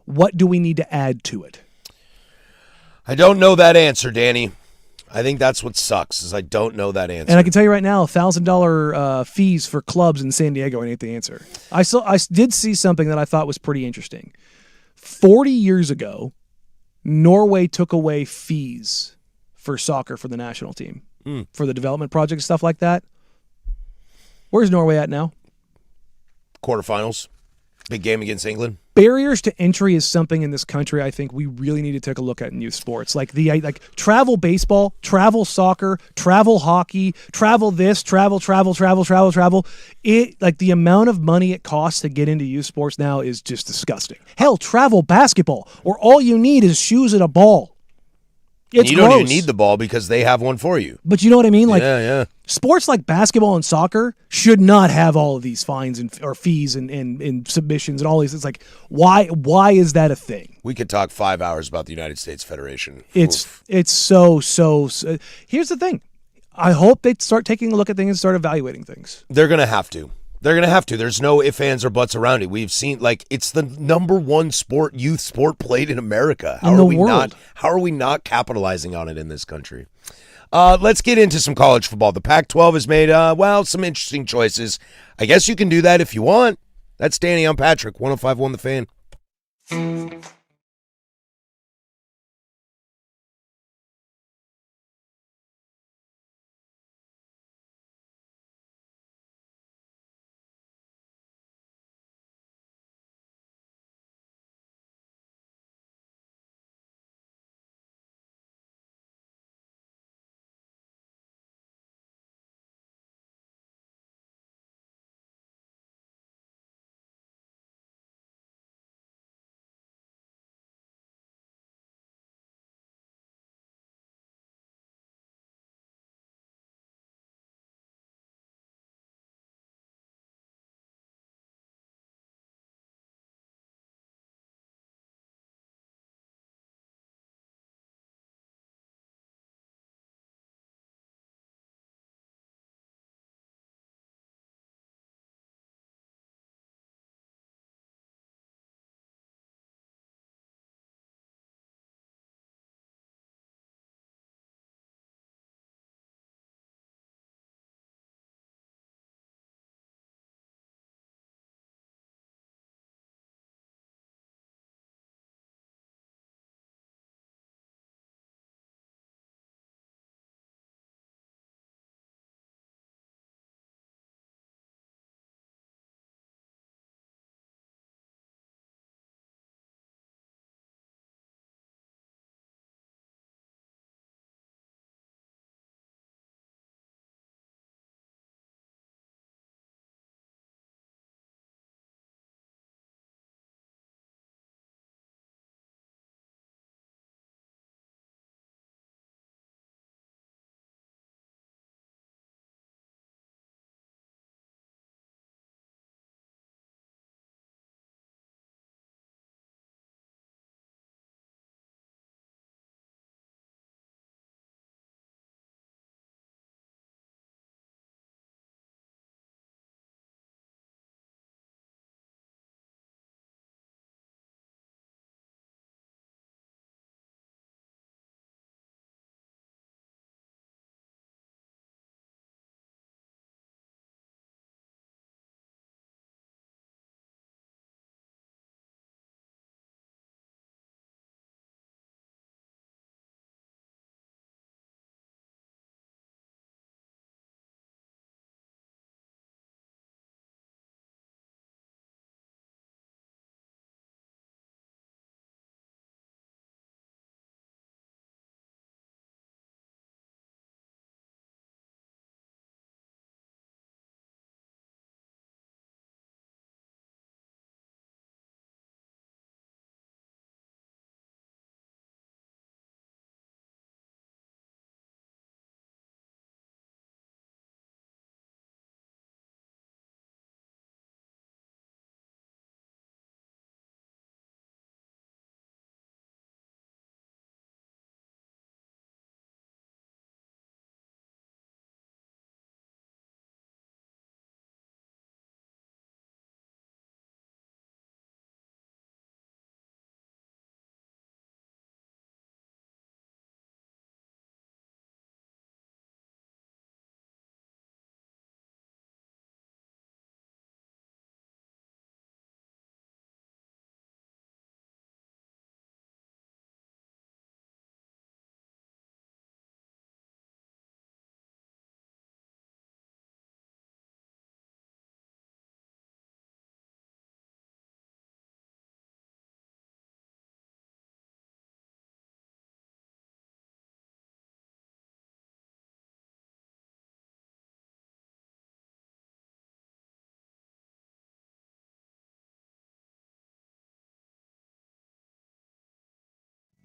What do we need to add to it? I don't know that answer, Danny. I think that's what sucks is I don't know that answer. And I can tell you right now, $1,000 fees for clubs in San Diego ain't the answer. I did see something that I thought was pretty interesting. 40 years ago, Norway took away fees for soccer for the national team, for the development project and stuff like that. Where's Norway at now? Quarterfinals. Big game against England. Barriers to entry is something in this country I think we really need to take a look at in youth sports. Like travel baseball, travel soccer, travel hockey, travel this, travel. It the amount of money it costs to get into youth sports now is just disgusting. Hell, travel basketball, where all you need is shoes and a ball. It's you don't gross. even need the ball because they have one for you. But you know what I mean? Like, yeah. Sports like basketball and soccer should not have all of these fines or fees and submissions and all these. It's like, why is that a thing? We could talk 5 hours about the United States Federation. It's so. Here's the thing. I hope they start taking a look at things and start evaluating things. They're going to have to. There's no ifs, ands, or buts around it. We've seen, it's the number one youth sport played in America. How are we not capitalizing on it in this country? Let's get into some college football. The Pac-12 has made, some interesting choices. I guess you can do that if you want. That's Danny. I'm Patrick. 105.1 The Fan.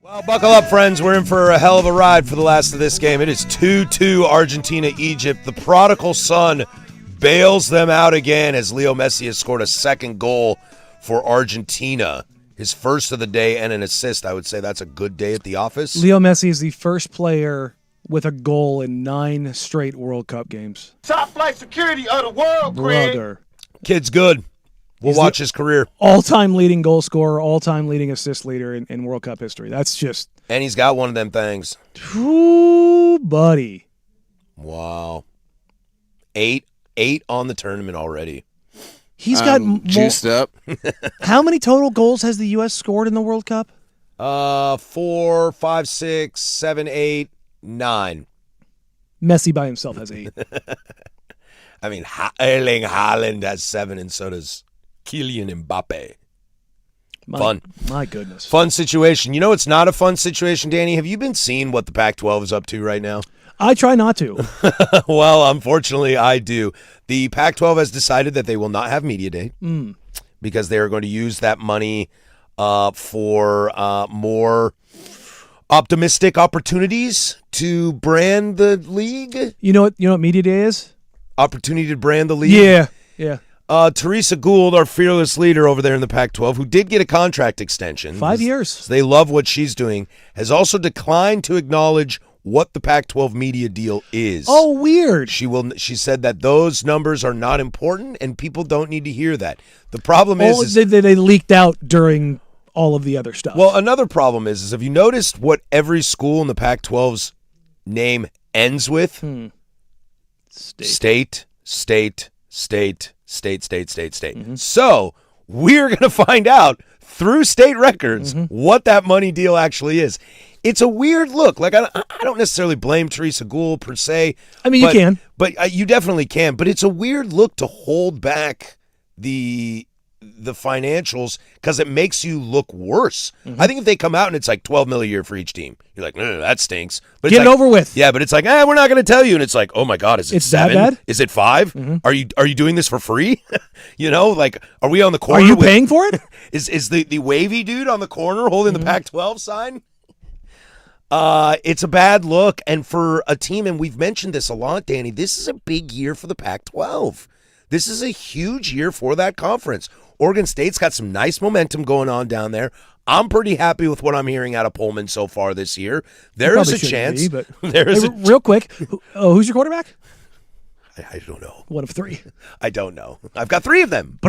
Well, buckle up, friends. We're in for a hell of a ride for the last of this game. It is 2-2 Argentina-Egypt. The prodigal son bails them out again as Leo Messi has scored a second goal for Argentina. His first of the day and an assist. I would say that's a good day at the office. Leo Messi is the first player with a goal in 9 straight World Cup games. Top flight security of the world, Craig. Brother. Kid's good. We'll watch his career. All-time leading goal scorer, all-time leading assist leader in World Cup history. That's just... And he's got one of them things. Ooh, buddy. Wow. 8 on the tournament already. He's got... Juiced up. How many total goals has the U.S. scored in the World Cup? 4, 5, 6, 7, 8, 9. Messi by himself has 8. I mean, Erling Haaland has 7, and so does Kylian Mbappe. Fun. My goodness. Fun situation. You know it's not a fun situation, Danny? Have you been seeing what the Pac-12 is up to right now? I try not to. Well, unfortunately, I do. The Pac-12 has decided that they will not have Media Day because they are going to use that money for more optimistic opportunities to brand the league. You know what Media Day is? Opportunity to brand the league. Yeah. Teresa Gould, our fearless leader over there in the Pac-12, who did get a contract extension. 5 years. So they love what she's doing, has also declined to acknowledge what the Pac-12 media deal is. Oh, weird. She said that those numbers are not important and people don't need to hear that. The problem is they leaked out during all of the other stuff. well, another problem is have you noticed what every school in the Pac-12's name ends with? State. So we're going to find out through state records what that money deal actually is. It's a weird look. Like I don't necessarily blame Teresa Gould per se. I mean, you can. But you definitely can. But it's a weird look to hold back the financials because it makes you look worse. I think if they come out and it's like $12 million a year for each team, you're like, no, that stinks. But Get it's it like, over with. Yeah, but it's like, we're not going to tell you. And it's like, oh my God, is it It's that 7? bad? Is it 5? Are you doing this for free? Like, are we on the corner? Are you paying for it? Is the wavy dude on the corner holding the Pac-12 sign? It's a bad look, and for a team, and we've mentioned this a lot, Danny, this is a big year for the Pac-12. This is a huge year for that conference. Oregon State's got some nice momentum going on down there. I'm pretty happy with what I'm hearing out of Pullman so far this year. There is a chance. Real quick, who's your quarterback? I don't know. 1 of 3. I don't know. I've got 3 of them.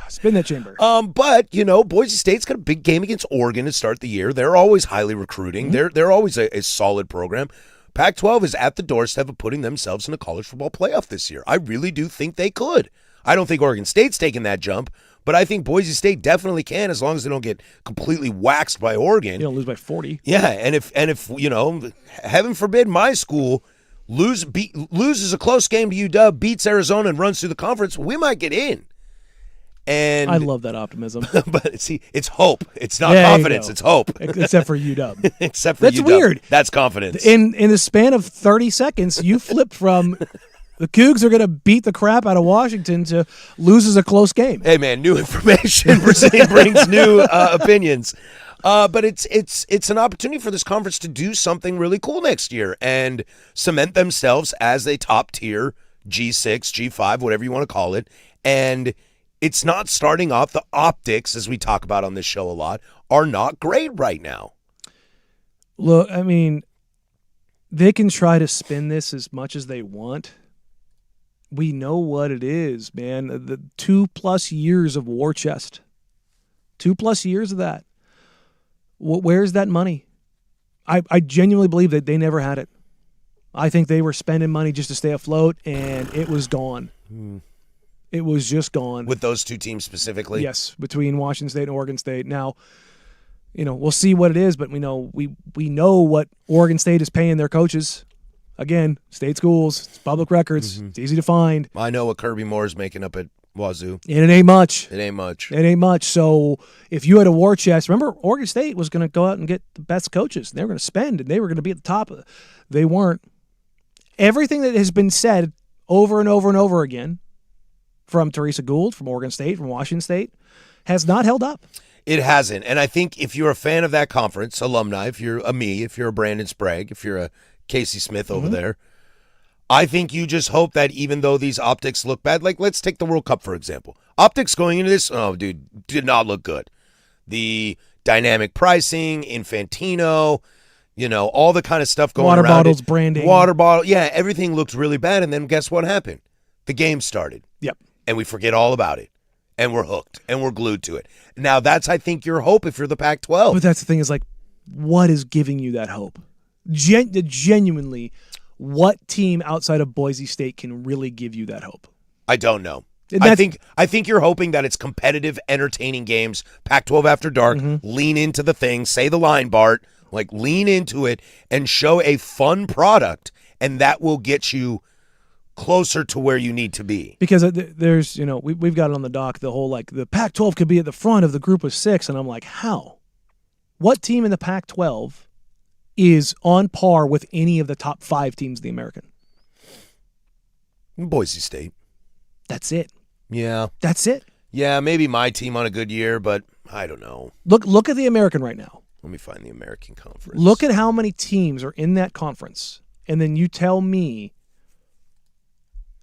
Spin that chamber. But Boise State's got a big game against Oregon to start the year. They're always highly recruiting. They're always a solid program. Pac-12 is at the doorstep of putting themselves in a college football playoff this year. I really do think they could. I don't think Oregon State's taking that jump, but I think Boise State definitely can as long as they don't get completely waxed by Oregon. You don't lose by 40. Yeah, and if heaven forbid my school loses a close game to UW, beats Arizona, and runs through the conference, we might get in. And I love that optimism. But see, it's hope. It's not Yeah, confidence. It's hope. Except for UW. Except for That's UW. weird. That's confidence. In the span of 30 seconds, you flipped from the Cougs are going to beat the crap out of Washington to loses a close game. Hey, man, new information brings new opinions. But it's an opportunity for this conference to do something really cool next year and cement themselves as a top tier G6, G5, whatever you want to call it. And it's not starting off. The optics, as we talk about on this show a lot, are not great right now. Look, I mean, they can try to spin this as much as they want. We know what it is, man. The 2+ years of war chest. 2+ years of that. Where's that money? I genuinely believe that they never had it. I think they were spending money just to stay afloat, and it was gone. It was just gone. With those two teams specifically? Yes, between Washington State and Oregon State. Now, we'll see what it is, but we know what Oregon State is paying their coaches. Again, state schools, it's public records. It's easy to find. I know what Kirby Moore is making up at Wazoo. And it ain't much. It ain't much. It ain't much. So if you had a war chest, remember Oregon State was going to go out and get the best coaches. They were going to spend, and they were going to be at the top. They weren't. Everything that has been said over and over and over again from Teresa Gould, from Oregon State, from Washington State, has not held up. It hasn't. And I think if you're a fan of that conference, alumni, if you're a me, if you're a Brandon Sprague, if you're a Casey Smith over there, I think you just hope that even though these optics look bad, like let's take the World Cup, for example. Optics going into this, oh, dude, did not look good. The dynamic pricing, Infantino, all the kind of stuff going Water around bottles, it. branding. Water bottle. Yeah, everything looked really bad. And then guess what happened? The game started. Yep. And we forget all about it. And we're hooked. And we're glued to it. Now, that's, I think, your hope if you're the Pac-12. But that's the thing is like, what is giving you that hope? Genuinely, what team outside of Boise State can really give you that hope? I don't know. I think you're hoping that it's competitive, entertaining games. Pac-12 after dark. Lean into the thing. Say the line, Bart. Like lean into it and show a fun product, and that will get you closer to where you need to be. Because there's we've got it on the dock the whole like the Pac-12 could be at the front of the group of 6, and I'm like, how? What team in the Pac-12 is on par with any of the top 5 teams in the American? Boise State. That's it. Yeah. That's it. Yeah, maybe my team on a good year, but I don't know. Look at the American right now. Let me find the American Conference. Look at how many teams are in that conference, and then you tell me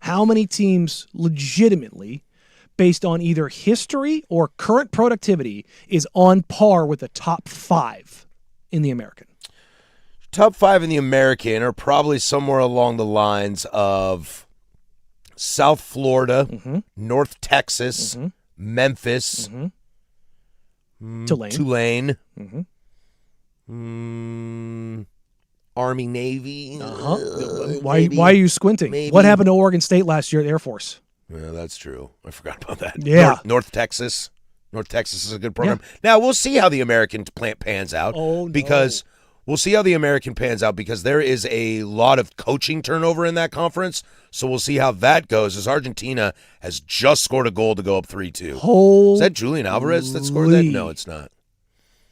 how many teams legitimately, based on either history or current productivity, is on par with the top 5 in the American. Top 5 in the American are probably somewhere along the lines of South Florida, North Texas, Memphis, Tulane, Army, Navy. Why are you squinting? Maybe. What happened to Oregon State last year at Air Force? Yeah, that's true. I forgot about that. Yeah. North Texas. North Texas is a good program. Yeah. Now, we'll see how the American plant pans out. Oh, no. Because we'll see how the American pans out because there is a lot of coaching turnover in that conference. So we'll see how that goes as Argentina has just scored a goal to go up 3-2. Is that Julian Alvarez that scored that? No, it's not.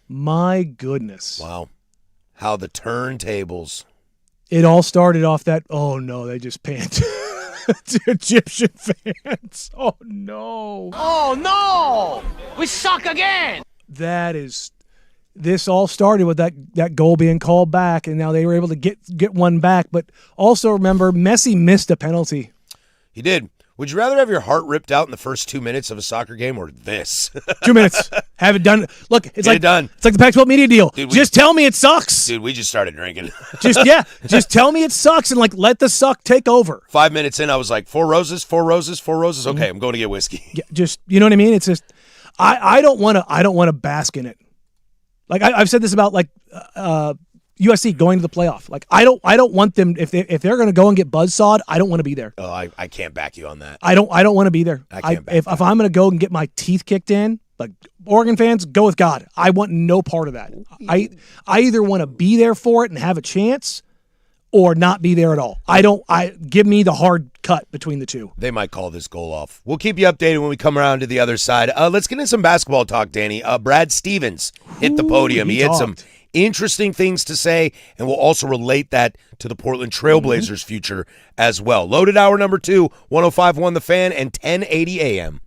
My goodness. Wow. How the turntables. It all started off that, oh no, they just panned to Egyptian fans. Oh no. Oh no! We suck again! This all started with that goal being called back, and now they were able to get one back. But also remember, Messi missed a penalty. He did. Would you rather have your heart ripped out in the first 2 minutes of a soccer game or this? 2 minutes. Have it done. Look, it's like done. It's like the Pac-12 media deal. Dude, just tell me it sucks. Dude, we just started drinking. Just tell me it sucks and let the suck take over. 5 minutes in, I was like, 4 roses, 4 roses, 4 roses. Okay, I'm going to get whiskey. Yeah, just you know what I mean? It's just I don't want to bask in it. Like I've said this about USC going to the playoff. Like I don't want them if they're going to go and get buzzsawed. I don't want to be there. Oh, I can't back you on that. I don't want to be there. If I'm going to go and get my teeth kicked in, like Oregon fans, go with God. I want no part of that. I either want to be there for it and have a chance, or not be there at all. Give me the hard cut between the two. They might call this goal off. We'll keep you updated when we come around to the other side. Let's get into some basketball talk, Danny. Brad Stevens hit the podium. He had some interesting things to say, and we'll also relate that to the Portland Trailblazers' future as well. Loaded hour number 2, 105.1 The Fan and 1080 AM.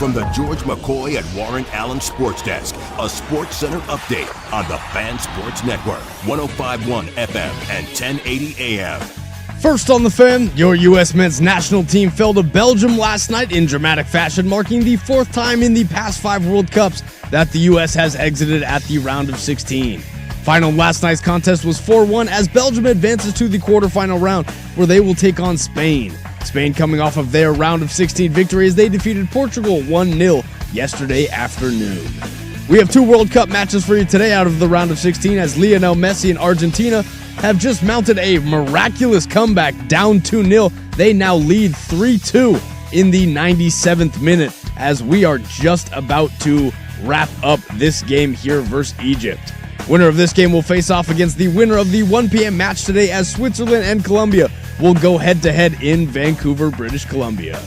From the George McCoy at Warren Allen Sports Desk, a Sports Center update on the Fan Sports Network, 105.1 FM and 1080 AM. First on the Fan, your U.S. men's national team fell to Belgium last night in dramatic fashion, marking the fourth time in the past 5 World Cups that the U.S. has exited at the round of 16. Final last night's contest was 4-1 as Belgium advances to the quarterfinal round where they will take on Spain. Spain coming off of their round of 16 victory as they defeated Portugal 1-0 yesterday afternoon. We have 2 World Cup matches for you today out of the round of 16 as Lionel Messi and Argentina have just mounted a miraculous comeback down 2-0. They now lead 3-2 in the 97th minute as we are just about to wrap up this game here versus Egypt. Winner of this game will face off against the winner of the 1 p.m. match today as Switzerland and Colombia will go head-to-head in Vancouver, British Columbia.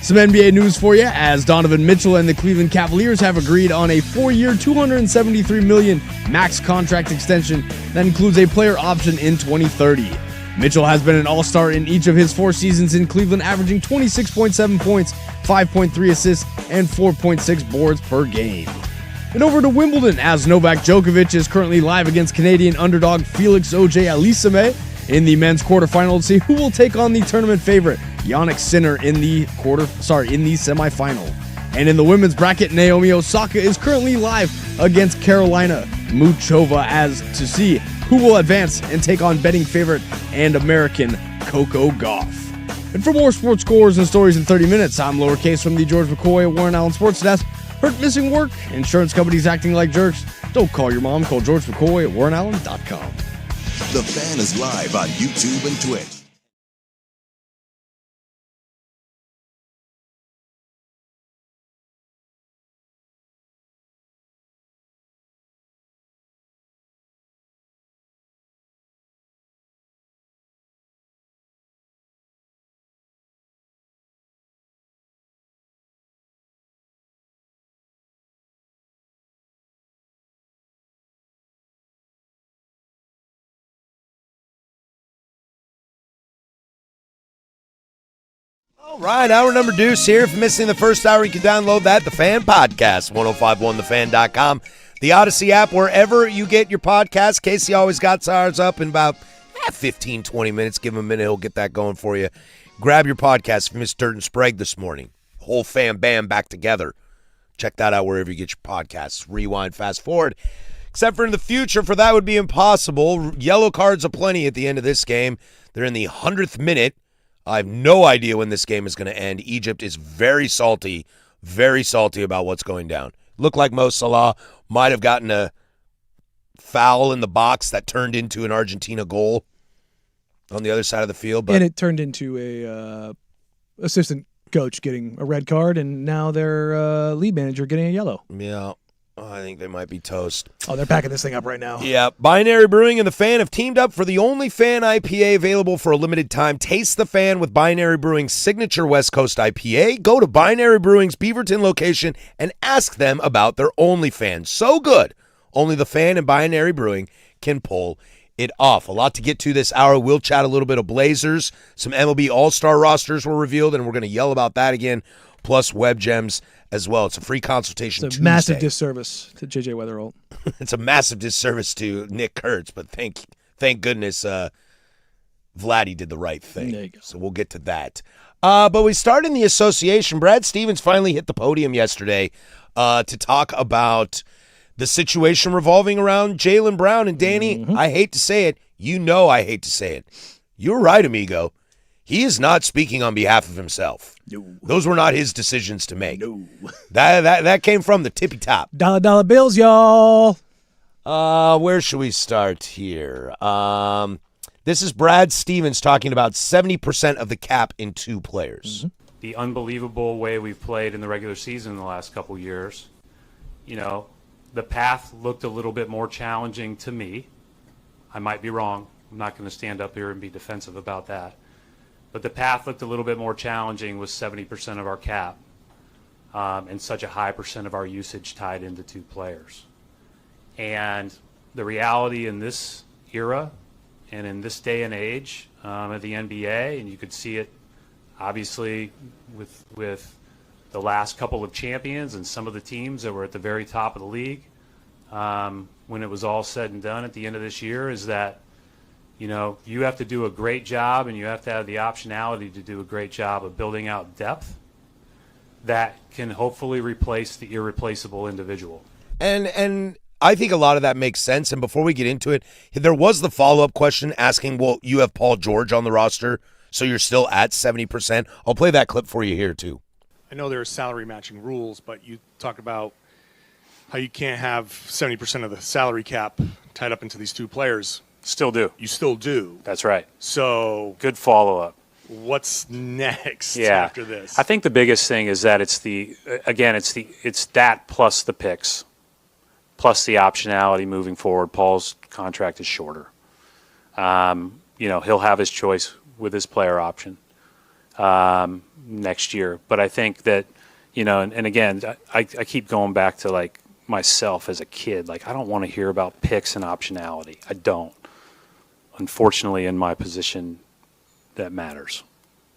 Some NBA news for you as Donovan Mitchell and the Cleveland Cavaliers have agreed on a 4-year, $273 million max contract extension that includes a player option in 2030. Mitchell has been an all-star in each of his 4 seasons in Cleveland, averaging 26.7 points, 5.3 assists, and 4.6 boards per game. And over to Wimbledon as Novak Djokovic is currently live against Canadian underdog Felix Auger-Aliassime in the men's quarterfinal to see who will take on the tournament favorite Jannik Sinner in the semifinal. And in the women's bracket, Naomi Osaka is currently live against Carolina Muchova as to see who will advance and take on betting favorite and American Coco Gauff. And for more sports scores and stories in 30 minutes, I'm Lowercase from the George McCoy at Warren Allen Sports Desk. Hurt missing work? Insurance companies acting like jerks? Don't call your mom. Call George McCoy at WarrenAllen.com. The Fan is live on YouTube and Twitch. All right, hour number deuce here. If you're missing the first hour, you can download that, The Fan Podcast, 1051thefan.com. The Odyssey app, wherever you get your podcast. Casey always got ours up in about 15, 20 minutes. Give him a minute, he'll get that going for you. Grab your podcast if you missed Dirt and Sprague this morning. Whole fan band back together. Check that out wherever you get your podcasts. Rewind, fast forward. Except for in the future, for that would be impossible. Yellow cards aplenty at the end of this game. They're in the 100th minute. I have no idea when this game is going to end. Egypt is very salty about what's going down. Looked like Mo Salah might have gotten a foul in the box that turned into an Argentina goal on the other side of the field. But and it turned into a assistant coach getting a red card, and now their lead manager getting a yellow. Yeah, I think they might be toast. Oh, they're packing this thing up right now. Yeah, Binary Brewing and The Fan have teamed up for the only Fan IPA available for a limited time. Taste The Fan with Binary Brewing's signature West Coast IPA. Go to Binary Brewing's Beaverton location and ask them about their only Fan. So good, only The Fan and Binary Brewing can pull it off. A lot to get to this hour. We'll chat a little bit of Blazers. Some MLB All-Star rosters were revealed, and we're going to yell about that again, plus Web Gems as well. It's a free consultation It's a Tuesday. massive disservice to J.J. Weatherholt. It's a massive disservice to Nick Kurtz, but thank goodness Vladdy did the right thing. There you go. So we'll get to that. But we start in the association. Brad Stevens finally hit the podium yesterday to talk about the situation revolving around Jaylen Brown. And Danny, I hate to say it. You know I hate to say it. You're right, amigo. He is not speaking on behalf of himself. No. Those were not his decisions to make. No. That came from the tippy top. Dollar bills, y'all. Where should we start here? This is Brad Stevens talking about 70% of the cap in 2 players. The unbelievable way we've played in the regular season in the last couple years. You know, the path looked a little bit more challenging to me. I might be wrong. I'm not going to stand up here and be defensive about that. But the path looked a little bit more challenging with 70% of our cap and such a high percent of our usage tied into 2 players. And the reality in this era and in this day and age of the NBA, and you could see it obviously with the last couple of champions and some of the teams that were at the very top of the league, when it was all said and done at the end of this year, is that, you know, you have to do a great job and you have to have the optionality to do a great job of building out depth that can hopefully replace the irreplaceable individual. And I think a lot of that makes sense. And before we get into it, there was the follow-up question asking, well, you have Paul George on the roster, so you're still at 70%. I'll play that clip for you here, too. I know there are salary matching rules, but you talk about how you can't have 70% of the salary cap tied up into these two players. Still do. You still do. That's right. So Good follow-up. what's next after this? I think the biggest thing is that it's that plus the picks, plus the optionality moving forward. Paul's contract is shorter. You know, he'll have his choice with his player option next year. But I think that, you know, and again, I keep going back to like myself as a kid. Like, I don't want to hear about picks and optionality. I don't. Unfortunately, in my position, that matters.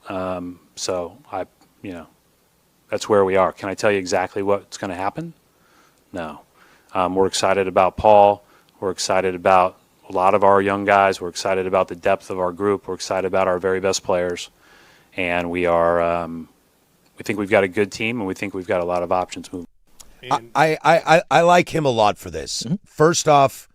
So you know, that's where we are. Can I tell you exactly what's going to happen? No. We're excited about Paul. We're excited about a lot of our young guys. We're excited about the depth of our group. We're excited about our very best players. And we are, we think we've got a good team, and we think we've got a lot of options moving. I like him a lot for this. Mm-hmm. First off,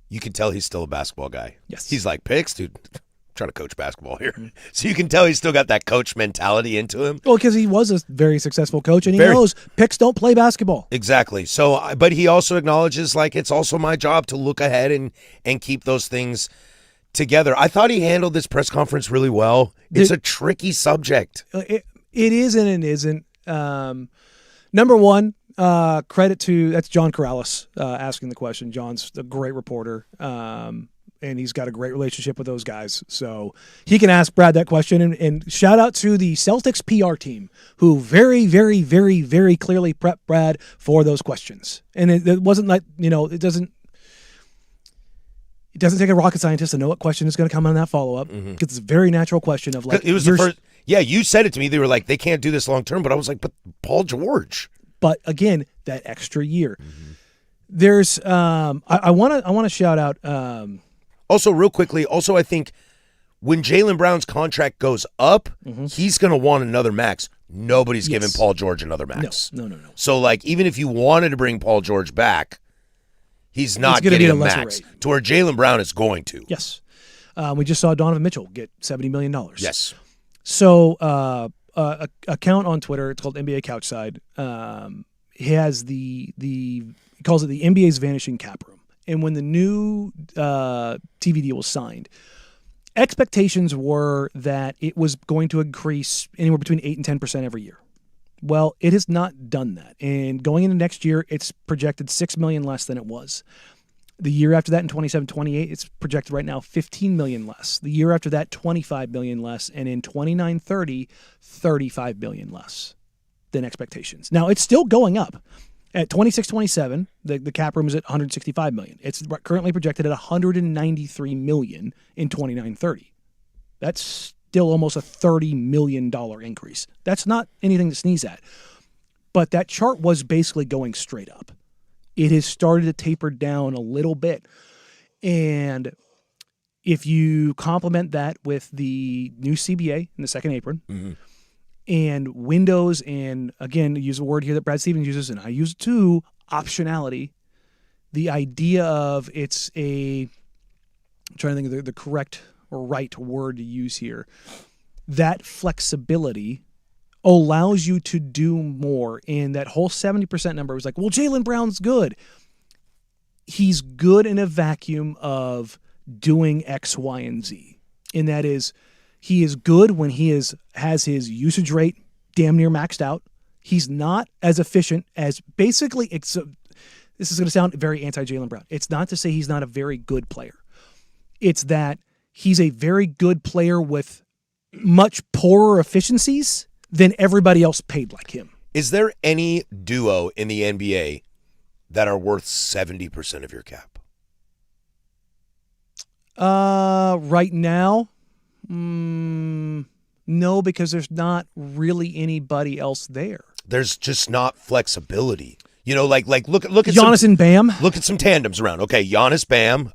you can tell he's still a basketball guy. Yes. He's like, picks, dude. I'm trying to coach basketball here. So you can tell he's still got that coach mentality into him. Well, because he was a very successful coach, and he Very. knows picks don't play basketball. Exactly. So, but he also acknowledges, like, it's also my job to look ahead and keep those things together. I thought he handled this press conference really well. It's a tricky subject. It is and it isn't. Number one, credit to that's John Corrales asking the question. John's a great reporter, and he's got a great relationship with those guys, so he can ask Brad that question. And shout out to the Celtics PR team, who very, very, very, very clearly prepped Brad for those questions. And it wasn't like, you know, it doesn't take a rocket scientist to know what question is going to come on that follow-up, because it's a very natural question of like, It was the first. Yeah, you said it to me. They were like, they can't do this long term, but I was like, but Paul George. But again, that extra year. There's I want to shout out Also, real quickly, I think when Jaylen Brown's contract goes up, he's going to want another max. Nobody's giving Paul George another max. No. So, like, even if you wanted to bring Paul George back, he's not gonna getting be a a lesser max. rate. To where Jaylen Brown is going to. Yes. We just saw Donovan Mitchell get $70 million. Yes. So a account on Twitter, it's called NBA Couchside. He has he calls it the NBA's vanishing cap room. And when the new TV deal was signed, expectations were that it was going to increase anywhere between 8 and 10% every year. Well, it has not done that. And going into next year, it's projected $6 million less than it was. The year after that, in 27-28, it's projected right now $15 million less. The year after that, $25 million less. And in 29-30, $35 million less than expectations. Now, it's still going up. At 26-27, the cap room is at $165 million. It's currently projected at $193 million in 29-30. That's still almost a $30 million increase. That's not anything to sneeze at. But that chart was basically going straight up. It has started to taper down a little bit. And if you complement that with the new CBA in the second apron, and windows, and again, use a word here that Brad Stevens uses, and I use it too, optionality, the idea of I'm trying to think of the correct or right word to use here, that flexibility allows you to do more. And that whole 70% number was like, well, Jaylen Brown's good. He's good in a vacuum of doing X, Y, and Z. And that is, he is good when he has his usage rate damn near maxed out. He's not as efficient as basically, this is going to sound very anti-Jaylen Brown. It's not to say he's not a very good player. It's that he's a very good player with much poorer efficiencies than everybody else paid like him. Is there any duo in the NBA that are worth 70% of your cap? Right now, no, because there's not really anybody else there. there's just not flexibility. You know, like look at Giannis and Bam. Look at some tandems around. Okay, Giannis, Bam.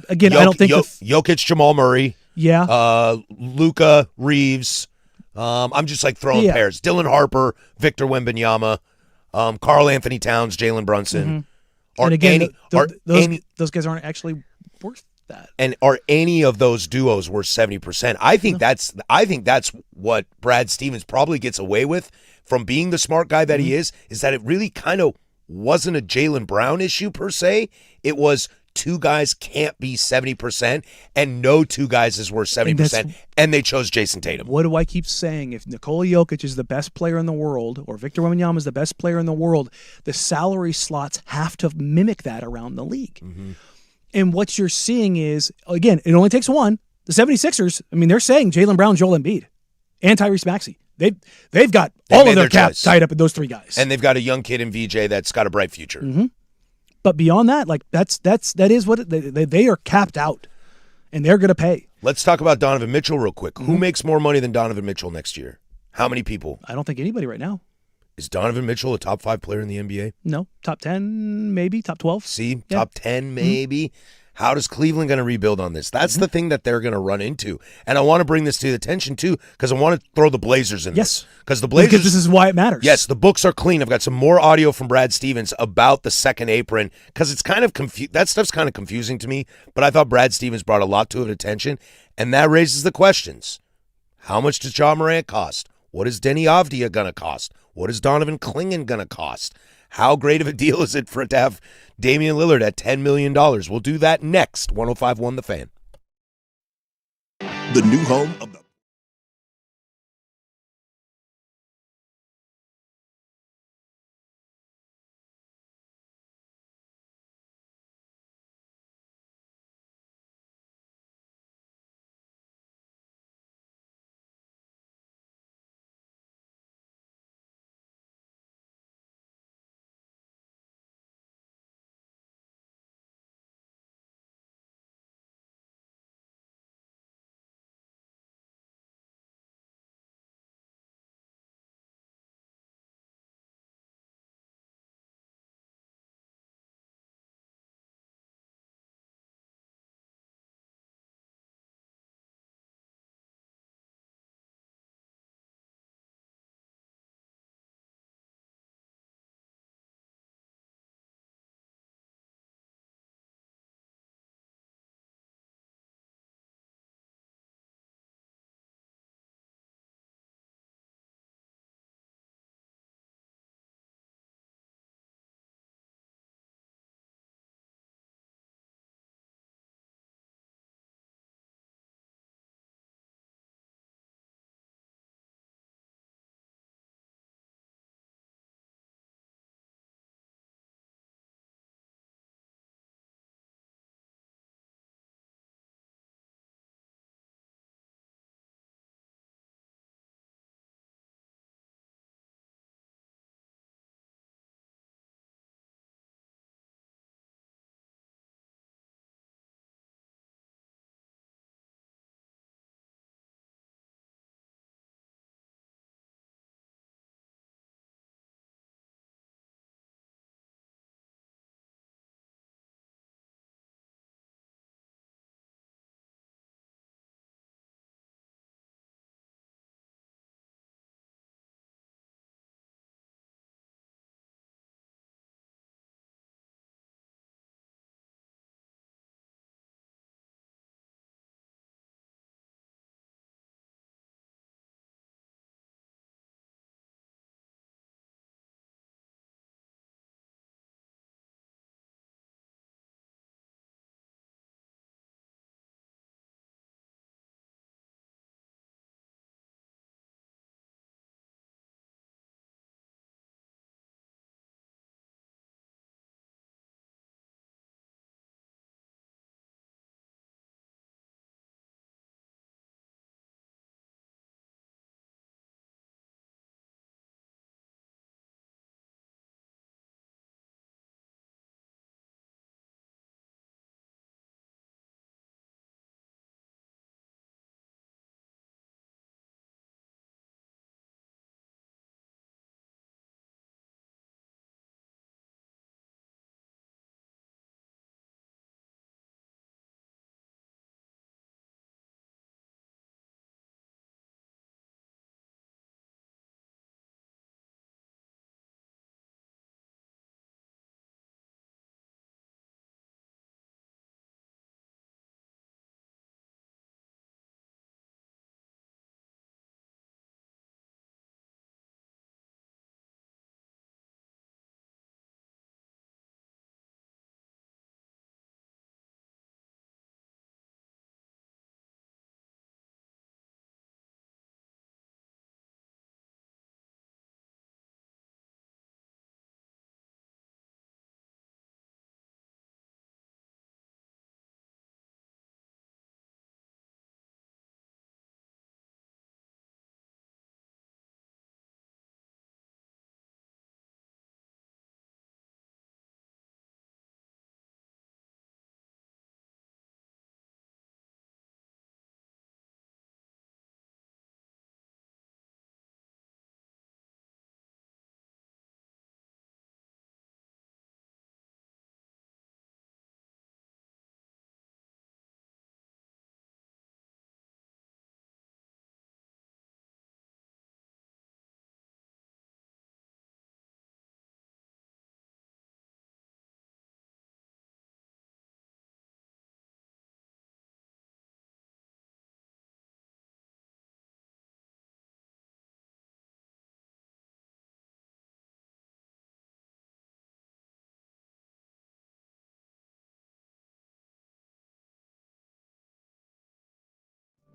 Again, I don't think Jokic, Jamal Murray. Yeah. Luka, Reeves. I'm just like throwing pairs. Dylan Harper, Victor Wembanyama, Karl Anthony Towns, Jalen Brunson. And again, those guys aren't actually worth that. And are any of those duos worth 70%? I think that's what Brad Stevens probably gets away with from being the smart guy that he is that it really kind of wasn't a Jaylen Brown issue per se. It was two guys can't be 70%, and no two guys is worth 70%, and they chose Jason Tatum. What do I keep saying? If Nikola Jokic is the best player in the world, or Victor Wembanyama is the best player in the world, the salary slots have to mimic that around the league. Mm-hmm. And what you're seeing is, again, it only takes one. The 76ers, I mean, they're saying Jaylen Brown, Joel Embiid, and Tyrese Maxey. They've got all of their cap tied up in those three guys. And they've got a young kid in VJ that's got a bright future. Mm-hmm. But beyond that, like that is what they are capped out, and they're going to pay. Let's talk about Donovan Mitchell real quick. Who makes more money than Donovan Mitchell next year? How many people? I don't think anybody right now. Is Donovan Mitchell a top 5 player in the NBA? No, top 10 maybe, top 12. See, top 10 maybe. Mm-hmm. How does Cleveland going to rebuild on this? That's the thing that they're going to run into. And I want to bring this to the attention, too, because I want to throw the Blazers in this. Because the Blazers... Because this is why it matters. Yes, the books are clean. I've got some more audio from Brad Stevens about the second apron, because it's kind of that stuff's kind of confusing to me, but I thought Brad Stevens brought a lot to it attention, and that raises the questions. How much does Ja Morant cost? What is Denny Avdia going to cost? What is Donovan Clingan going to cost? How great of a deal is it for it to have Damian Lillard at $10 million? We'll do that next. 105.1 The Fan. The new home of the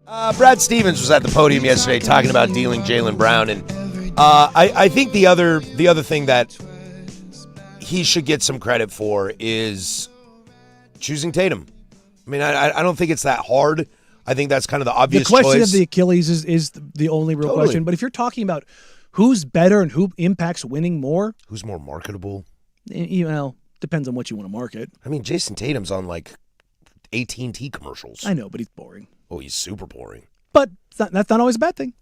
Brad Stevens was at the podium yesterday talking about dealing Jaylen Brown, and I think the other thing that he should get some credit for is choosing Tatum. I mean, I don't think it's that hard. I think that's kind of the obvious choice. The question of the Achilles is the only real question. But if you're talking about who's better and who impacts winning more, who's more marketable, depends on what you want to market. I mean, Jason Tatum's on like AT&T commercials. I know, but he's boring. Oh, he's super boring. But that's not always a bad thing.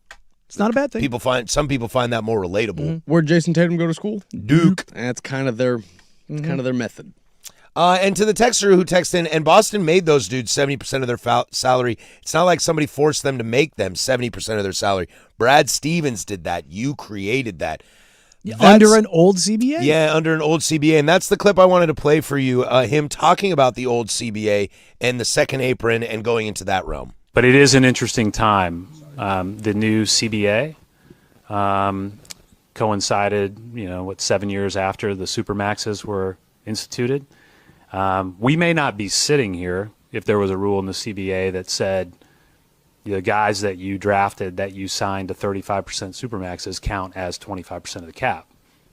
It's not a bad thing. Some people find that more relatable. Mm-hmm. Where'd Jason Tatum go to school? Duke. That's kind of their method. And to the texter who texted in, and Boston made those dudes 70% of their salary. It's not like somebody forced them to make them 70% of their salary. Brad Stevens did that. You created that. Under an old CBA? Yeah, under an old CBA. And that's the clip I wanted to play for you, him talking about the old CBA and the second apron and going into that realm. But it is an interesting time. The new CBA coincided, 7 years after the Supermaxes were instituted. We may not be sitting here if there was a rule in the CBA that said the guys that you drafted that you signed to 35% Supermaxes count as 25% of the cap,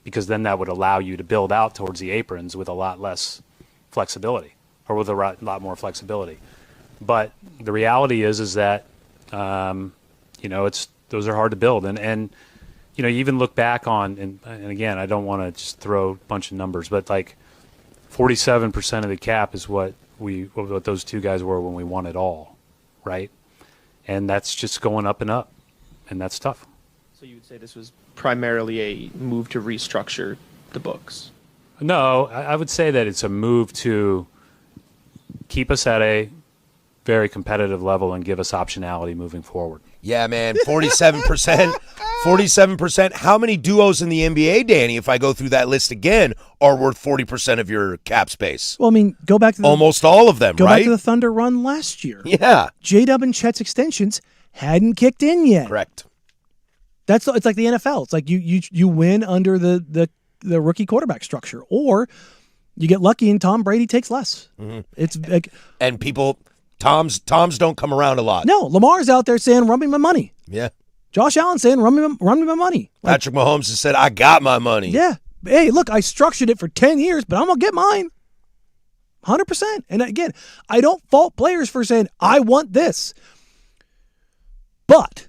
because then that would allow you to build out towards the aprons with a lot less flexibility, or with a lot more flexibility. But the reality is that those are hard to build, and you even look back on, and again, I don't want to just throw a bunch of numbers, but like 47% of the cap is what those two guys were when we won it all, right? And that's just going up and up, and that's tough. So you would say this was primarily a move to restructure the books? No, I would say that it's a move to keep us at a very competitive level and give us optionality moving forward. Yeah, man, 47%. 47%. How many duos in the NBA, Danny, if I go through that list again, are worth 40% of your cap space? Well, I mean, go back to almost all of them, go right? Go back to the Thunder run last year. Yeah. J-Dub and Chet's extensions hadn't kicked in yet. Correct. It's like the NFL. It's like you win under the rookie quarterback structure, or you get lucky and Tom Brady takes less. Mm-hmm. It's like, and people, Toms don't come around a lot. No, Lamar's out there saying, "Run me my money." Yeah. Josh Allen saying, "Run me my money." Like, Patrick Mahomes has said, "I got my money." Yeah. Hey, look, I structured it for 10 years, but I'm gonna get mine. 100%. And again, I don't fault players for saying, "I want this," but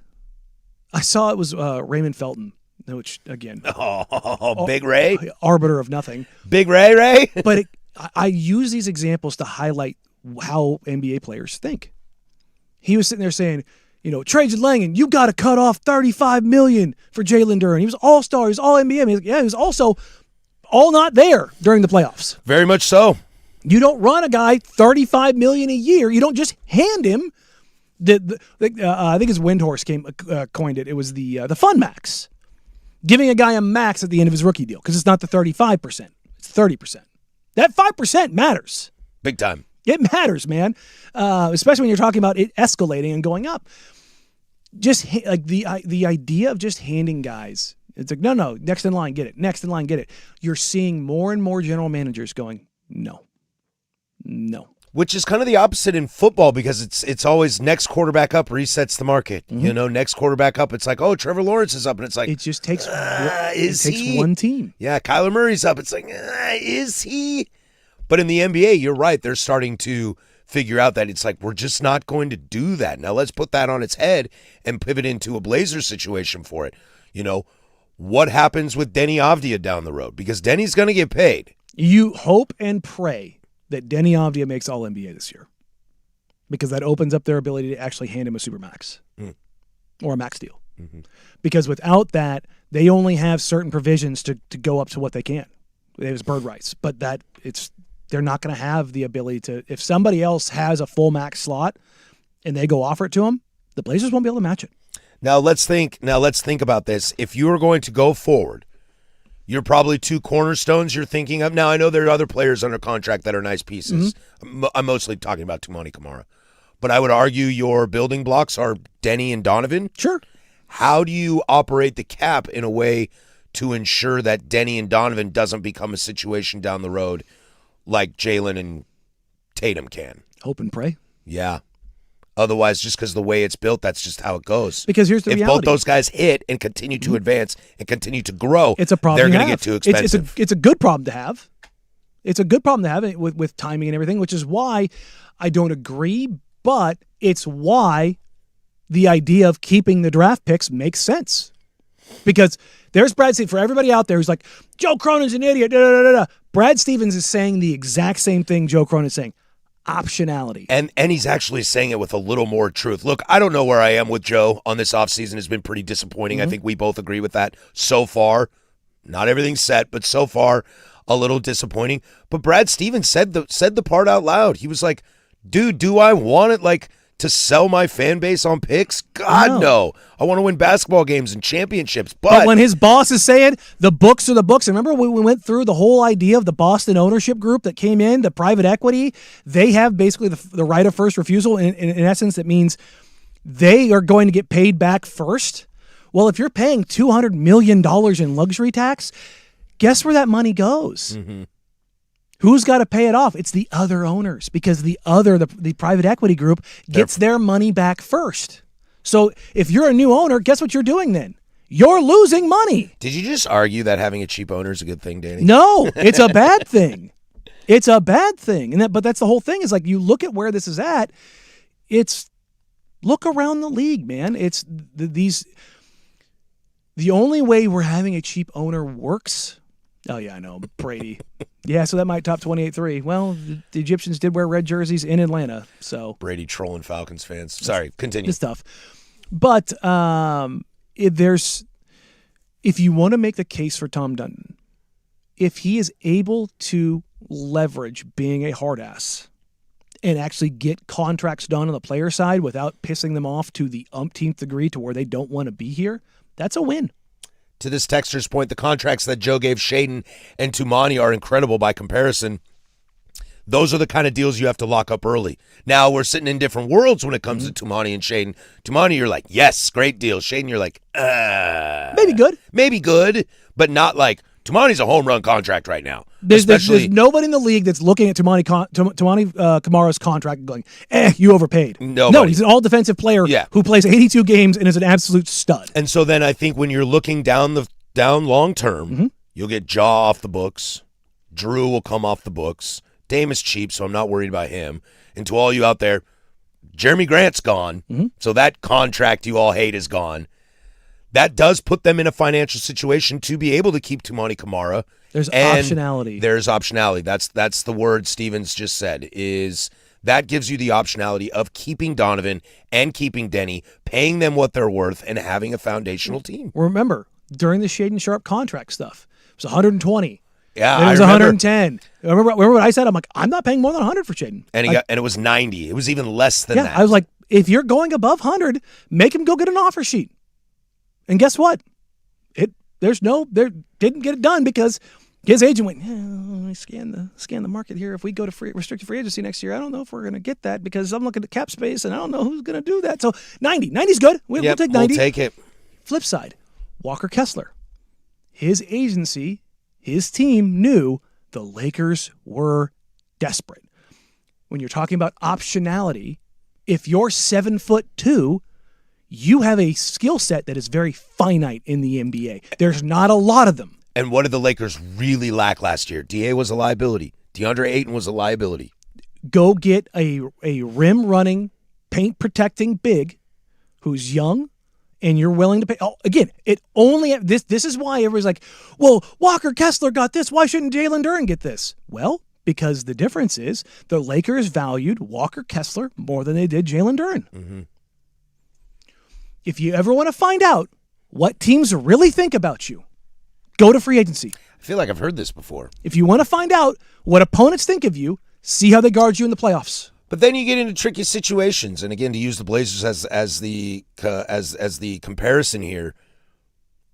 I saw it was Raymond Felton, which again, Big Ray, arbiter of nothing. Big Ray. But I use these examples to highlight how NBA players think. He was sitting there saying, Trajan Langan, you got to cut off $35 million for Jalen Duren. He was all-star. He was all-NBA. I mean, he was also all not there during the playoffs. Very much so. You don't run a guy $35 million a year. You don't just hand him I think his Windhorse coined it. It was the fun max, giving a guy a max at the end of his rookie deal, because it's not the 35%, it's 30%. That 5% matters. Big time. It matters, man. Especially when you're talking about it escalating and going up. Just like the idea of just handing guys, it's like, no, next in line, get it. Next in line, get it. You're seeing more and more general managers going, no. Which is kind of the opposite in football, because it's always next quarterback up resets the market. Mm-hmm. Next quarterback up, it's like, oh, Trevor Lawrence is up, and it's like, it just takes one team. Yeah, Kyler Murray's up. It's like, is he? But in the NBA, you're right. They're starting to figure out that it's like, we're just not going to do that. Now let's put that on its head and pivot into a Blazers situation for it. What happens with Denny Avdia down the road? Because Denny's going to get paid. You hope and pray that Denny Avdia makes All-NBA this year, because that opens up their ability to actually hand him a Supermax or a max deal. Mm-hmm. Because without that, they only have certain provisions to go up to what they can. It was bird rights, but they're not going to have the ability to. If somebody else has a full max slot and they go offer it to them, the Blazers won't be able to match it. Now let's think about this. If you are going to go forward, you're probably two cornerstones you're thinking of. Now, I know there are other players under contract that are nice pieces. Mm-hmm. I'm mostly talking about Tumani Kamara. But I would argue your building blocks are Denny and Donovan. Sure. How do you operate the cap in a way to ensure that Denny and Donovan doesn't become a situation down the road like Jalen and Tatum can? Hope and pray. Yeah. Otherwise, just because of the way it's built, that's just how it goes. Because here's the if reality. both those guys hit and continue to advance and continue to grow, it's a problem. They're going to get too expensive. It's a good problem to have. It's a good problem to have with timing and everything, which is why I don't agree, but it's why the idea of keeping the draft picks makes sense. Because there's Brad Stevens. For everybody out there who's like, Joe Cronin's an idiot, Brad Stevens is saying the exact same thing Joe Cronin's saying. Optionality. And he's actually saying it with a little more truth. Look, I don't know where I am with Joe on this offseason. Has been pretty disappointing. I think we both agree with that so far. Not everything's set, but so far a little disappointing. But Brad Stevens said the part out loud. He was like, dude, do I want it to sell my fan base on picks? God, no. I want to win basketball games and championships. But when his boss is saying the books are the books, and remember we went through the whole idea of the Boston ownership group that came in, the private equity, they have basically the right of first refusal. In essence, that means they are going to get paid back first. Well, if you're paying $200 million in luxury tax, guess where that money goes? Mm-hmm. Who's got to pay it off? It's the other owners, because the private equity group gets their money back first. So if you're a new owner, guess what you're doing then? You're losing money. Did you just argue that having a cheap owner is a good thing, Danny? No, it's a bad thing. It's a bad thing. But that's the whole thing, is like, you look at where this is at, look around the league, man. It's the only way we're having a cheap owner works. Oh, yeah, I know. Brady. Yeah, so that might top 28-3. Well, the Egyptians did wear red jerseys in Atlanta, so. Brady trolling Falcons fans. Sorry, continue. It's tough. But if you want to make the case for Tom Dundon, if he is able to leverage being a hard ass and actually get contracts done on the player side without pissing them off to the umpteenth degree to where they don't want to be here, that's a win. To this texter's point, the contracts that Joe gave Shaden and Tumani are incredible by comparison. Those are the kind of deals you have to lock up early. Now, we're sitting in different worlds when it comes to Tumani and Shaden. Tumani, you're like, yes, great deal. Shaden, you're like, Maybe good, but not like, Tumani's a home run contract right now. There's nobody in the league that's looking at Tumani Kamara's contract and going, you overpaid. Nobody. No, he's an all-defensive player who plays 82 games and is an absolute stud. And so then I think when you're looking down long term, you'll get Jaw off the books. Drew will come off the books. Dame is cheap, so I'm not worried about him. And to all you out there, Jeremy Grant's gone, so that contract you all hate is gone. That does put them in a financial situation to be able to keep Tumani Kamara. There's optionality. There's optionality. That's the word Stevens just said, is that gives you the optionality of keeping Donovan and keeping Denny, paying them what they're worth, and having a foundational team. Remember, during the Shaden Sharp contract stuff, it was 120. Yeah, then it was 110. Remember what I said? I'm like, I'm not paying more than 100 for Shaden. And it was 90. It was even less than that. I was like, if you're going above 100, make him go get an offer sheet. And guess what? There didn't get it done because his agent went, scan the market here. If we go to restricted free agency next year, I don't know if we're going to get that because I'm looking at cap space and I don't know who's going to do that. So 90's good. We'll take 90. We'll take it. Flip side, Walker Kessler, his agency, his team knew the Lakers were desperate. When you're talking about optionality, if you're 7'2", you have a skill set that is very finite in the NBA. There's not a lot of them. And what did the Lakers really lack last year? DA was a liability. DeAndre Ayton was a liability. Go get a rim-running, paint-protecting big who's young, and you're willing to pay. Oh, again, this is why everybody's like, well, Walker Kessler got this. Why shouldn't Jalen Duren get this? Well, because the difference is the Lakers valued Walker Kessler more than they did Jalen Duren. Mm-hmm. If you ever want to find out what teams really think about you, go to free agency. I feel like I've heard this before. If you want to find out what opponents think of you, see how they guard you in the playoffs. But then you get into tricky situations, and again, to use the Blazers as the comparison here,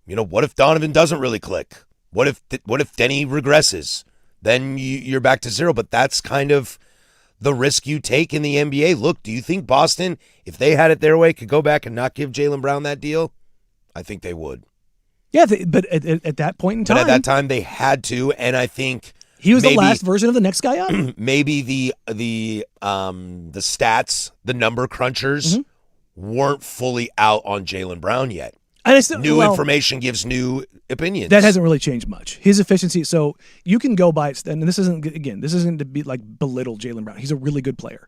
what if Donovan doesn't really click? What if Denny regresses? Then you're back to zero. But that's kind of the risk you take in the NBA. Look, do you think Boston, if they had it their way, could go back and not give Jaylen Brown that deal? I think they would. Yeah, but at that point in time. But at that time, they had to, and I think He was the last version of the next guy up. Maybe the stats, the number crunchers weren't fully out on Jaylen Brown yet. And new information gives new opinions. That hasn't really changed much. His efficiency, so you can go by, and this isn't to be like belittle Jaylen Brown. He's a really good player.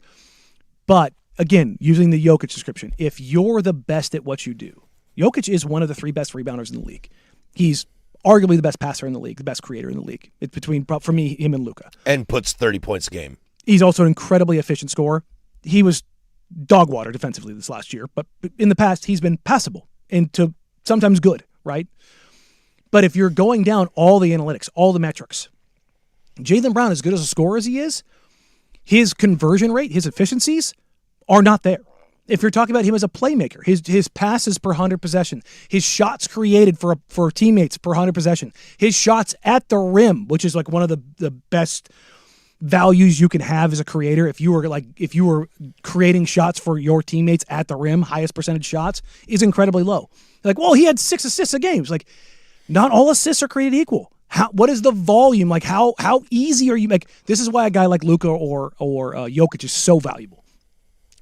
But again, using the Jokic description, if you're the best at what you do, Jokic is one of the 3 best rebounders in the league. He's arguably the best passer in the league, the best creator in the league. It's between, for me, him and Luka. And puts 30 points a game. He's also an incredibly efficient scorer. He was dog water defensively this last year, but in the past, he's been passable and to sometimes good, right? But if you're going down all the analytics, all the metrics, Jaylen Brown, as good as a scorer as he is, his conversion rate, his efficiencies are not there. If you're talking about him as a playmaker, his passes per 100 possession, his shots created for teammates per 100 possession, his shots at the rim, which is like one of the best values you can have as a creator. If you were creating shots for your teammates at the rim, highest percentage shots, is incredibly low. Like, well, he had 6 assists a game. It's like, not all assists are created equal. What is the volume? Like, how easy are you? Like, this is why a guy like Luka or Jokic is so valuable.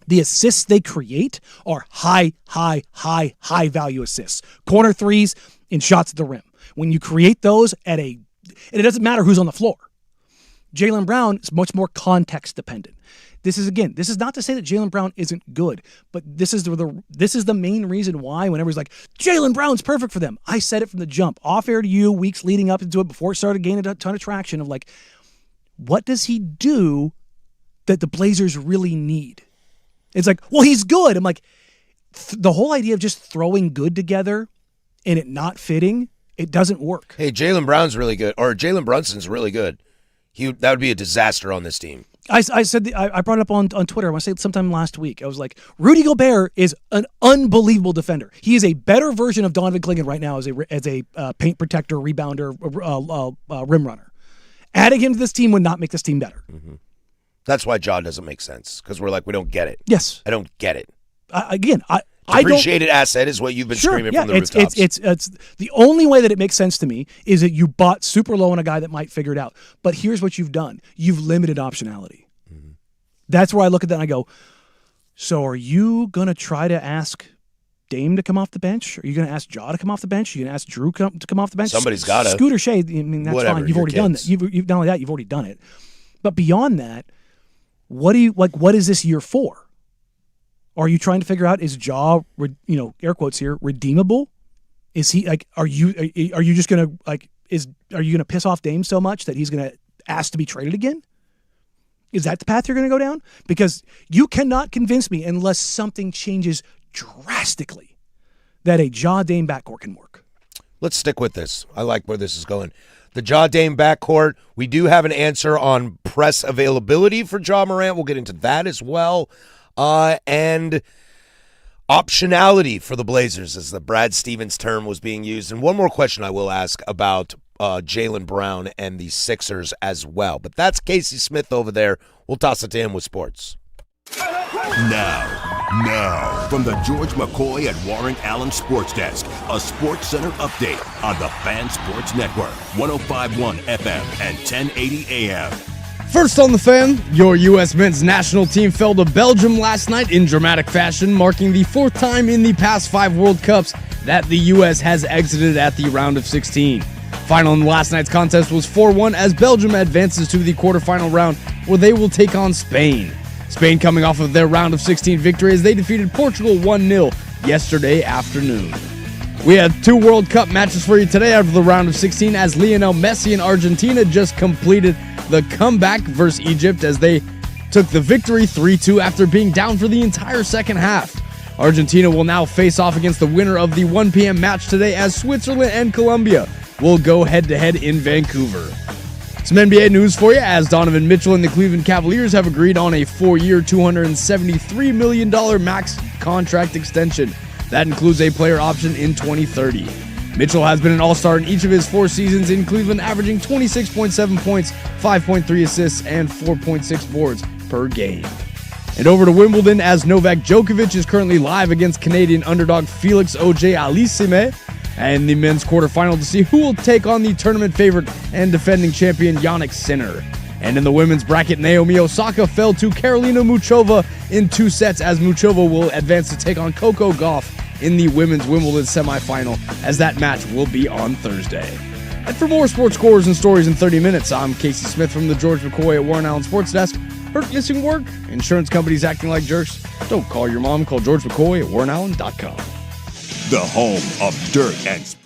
The assists they create are high value assists. Corner threes and shots at the rim. When you create those and it doesn't matter who's on the floor. Jaylen Brown is much more context dependent. This is not to say that Jaylen Brown isn't good, but this is the main reason why whenever he's like, Jaylen Brown's perfect for them. I said it from the jump, off air to you, weeks leading up into it, before it started gaining a ton of traction, of like, what does he do that the Blazers really need? It's like, well, he's good. I'm like, the whole idea of just throwing good together and it not fitting, it doesn't work. Hey, Jaylen Brown's really good, or Jalen Brunson's really good. That would be a disaster on this team. I said I brought it up on Twitter. I want to say it sometime last week. I was like, Rudy Gobert is an unbelievable defender. He is a better version of Donovan Clingan right now as a paint protector, rebounder, rim runner. Adding him to this team would not make this team better. Mm-hmm. That's why Ja doesn't make sense, because we're like, we don't get it. Yes. I don't get it. Depreciated asset is what you've been screaming from the rooftops. It's the only way that it makes sense to me is that you bought super low on a guy that might figure it out. But here's what you've done. You've limited optionality. Mm-hmm. That's where I look at that and I go, so are you going to try to ask Dame to come off the bench? Are you going to ask Ja to come off the bench? Are you going to ask Drew to come off the bench? Somebody's got to. Scooter Shea, I mean, that's fine. You've already done that. Not only that, you've already done it. But beyond that, what is this year for? Are you trying to figure out, is Ja, air quotes here, redeemable? Is he like, are you just going to are you going to piss off Dame so much that he's going to ask to be traded again? Is that the path you're going to go down? Because you cannot convince me unless something changes drastically that a Ja Dame backcourt can work. Let's stick with this. I like where this is going. The Ja Dame backcourt, we do have an answer on press availability for Ja Morant. We'll get into that as well. And optionality for the Blazers, as the Brad Stevens term was being used. And one more question I will ask about Jaylen Brown and the Sixers as well. But that's Casey Smith over there. We'll toss it to him with sports. Now, from the George McCoy at Warren Allen Sports Desk, a Sports Center update on the Fan Sports Network, 105.1 FM and 1080 AM. First on the Fan, your U.S. men's national team fell to Belgium last night in dramatic fashion, marking the 4th time in the past 5 World Cups that the U.S. has exited at the round of 16. Final in last night's contest was 4-1 as Belgium advances to the quarterfinal round where they will take on Spain. Spain coming off of their round of 16 victory as they defeated Portugal 1-0 yesterday afternoon. We have 2 World Cup matches for you today out of the round of 16 as Lionel Messi and Argentina just completed the comeback versus Egypt as they took the victory 3-2 after being down for the entire second half. Argentina will now face off against the winner of the 1 p.m. match today as Switzerland and Colombia will go head-to-head in Vancouver. Some NBA news for you as Donovan Mitchell and the Cleveland Cavaliers have agreed on a 4-year, $273 million max contract extension. That includes a player option in 2030. Mitchell has been an all-star in each of his 4 seasons in Cleveland, averaging 26.7 points, 5.3 assists, and 4.6 boards per game. And over to Wimbledon as Novak Djokovic is currently live against Canadian underdog Felix Auger-Aliassime And the men's quarterfinal to see who will take on the tournament favorite and defending champion Yannick Sinner. And in the women's bracket, Naomi Osaka fell to Karolina Muchova in 2 sets as Muchova will advance to take on Coco Gauff in the women's Wimbledon semifinal, as that match will be on Thursday. And for more sports scores and stories in 30 minutes, I'm Casey Smith from the George McCoy at Warren Allen Sports Desk. Hurt missing work? Insurance companies acting like jerks? Don't call your mom. Call George McCoy at WarrenAllen.com. The home of dirt and spray.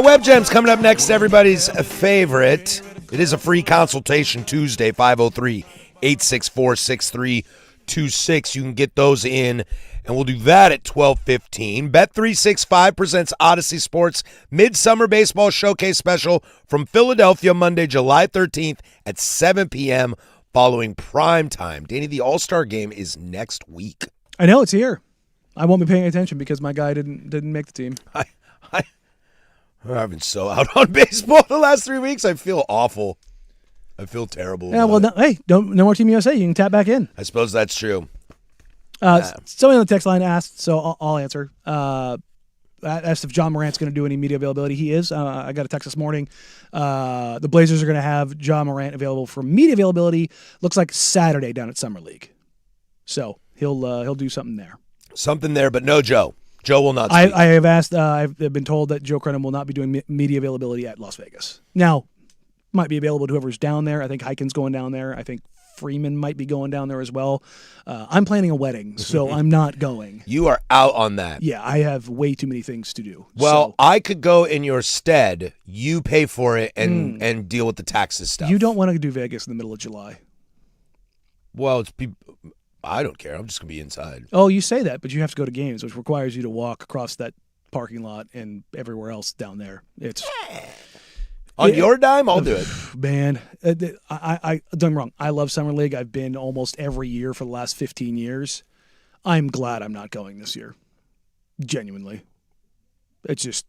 Web Gem's coming up next, everybody's favorite. It is a free consultation Tuesday, 503-864-6320. 888-203-1026. You can get those in, and we'll do that at 12:15. Bet365 presents Odyssey Sports Midsummer Baseball Showcase Special from Philadelphia, Monday, July 13th at 7 p.m. following prime time. Danny, the All-Star Game is next week. I know, it's here. I won't be paying attention because my guy didn't make the team. I've been so out on baseball the last 3 weeks. I feel awful. I feel terrible. Yeah, well, no more Team USA. You can tap back in. I suppose that's true. Somebody on the text line asked, so I'll answer. Asked if John Morant's going to do any media availability. He is. I got a text this morning. The Blazers are going to have John Morant available for media availability. Looks like Saturday down at Summer League. So he'll do something there. Something there, but no Joe. Joe will not speak. I have asked. I've been told that Joe Cronin will not be doing media availability at Las Vegas. Now, might be available to whoever's down there. I think Hyken's going down there. I think Freeman might be going down there as well. I'm planning a wedding, so I'm not going. You are out on that. Yeah, I have way too many things to do. Well, I could go in your stead. You pay for it and deal with the taxes stuff. You don't want to do Vegas in the middle of July. Well, I don't care. I'm just going to be inside. Oh, you say that, but you have to go to games, which requires you to walk across that parking lot and everywhere else down there. It's on your dime, I'll do it. Man, I don't get me wrong. I love Summer League. I've been almost every year for the last 15 years. I'm glad I'm not going this year. Genuinely. It's just,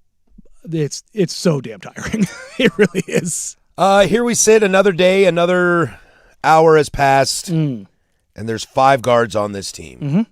it's so damn tiring. It really is. Here we sit, another day, another hour has passed. And there's 5 guards on this team.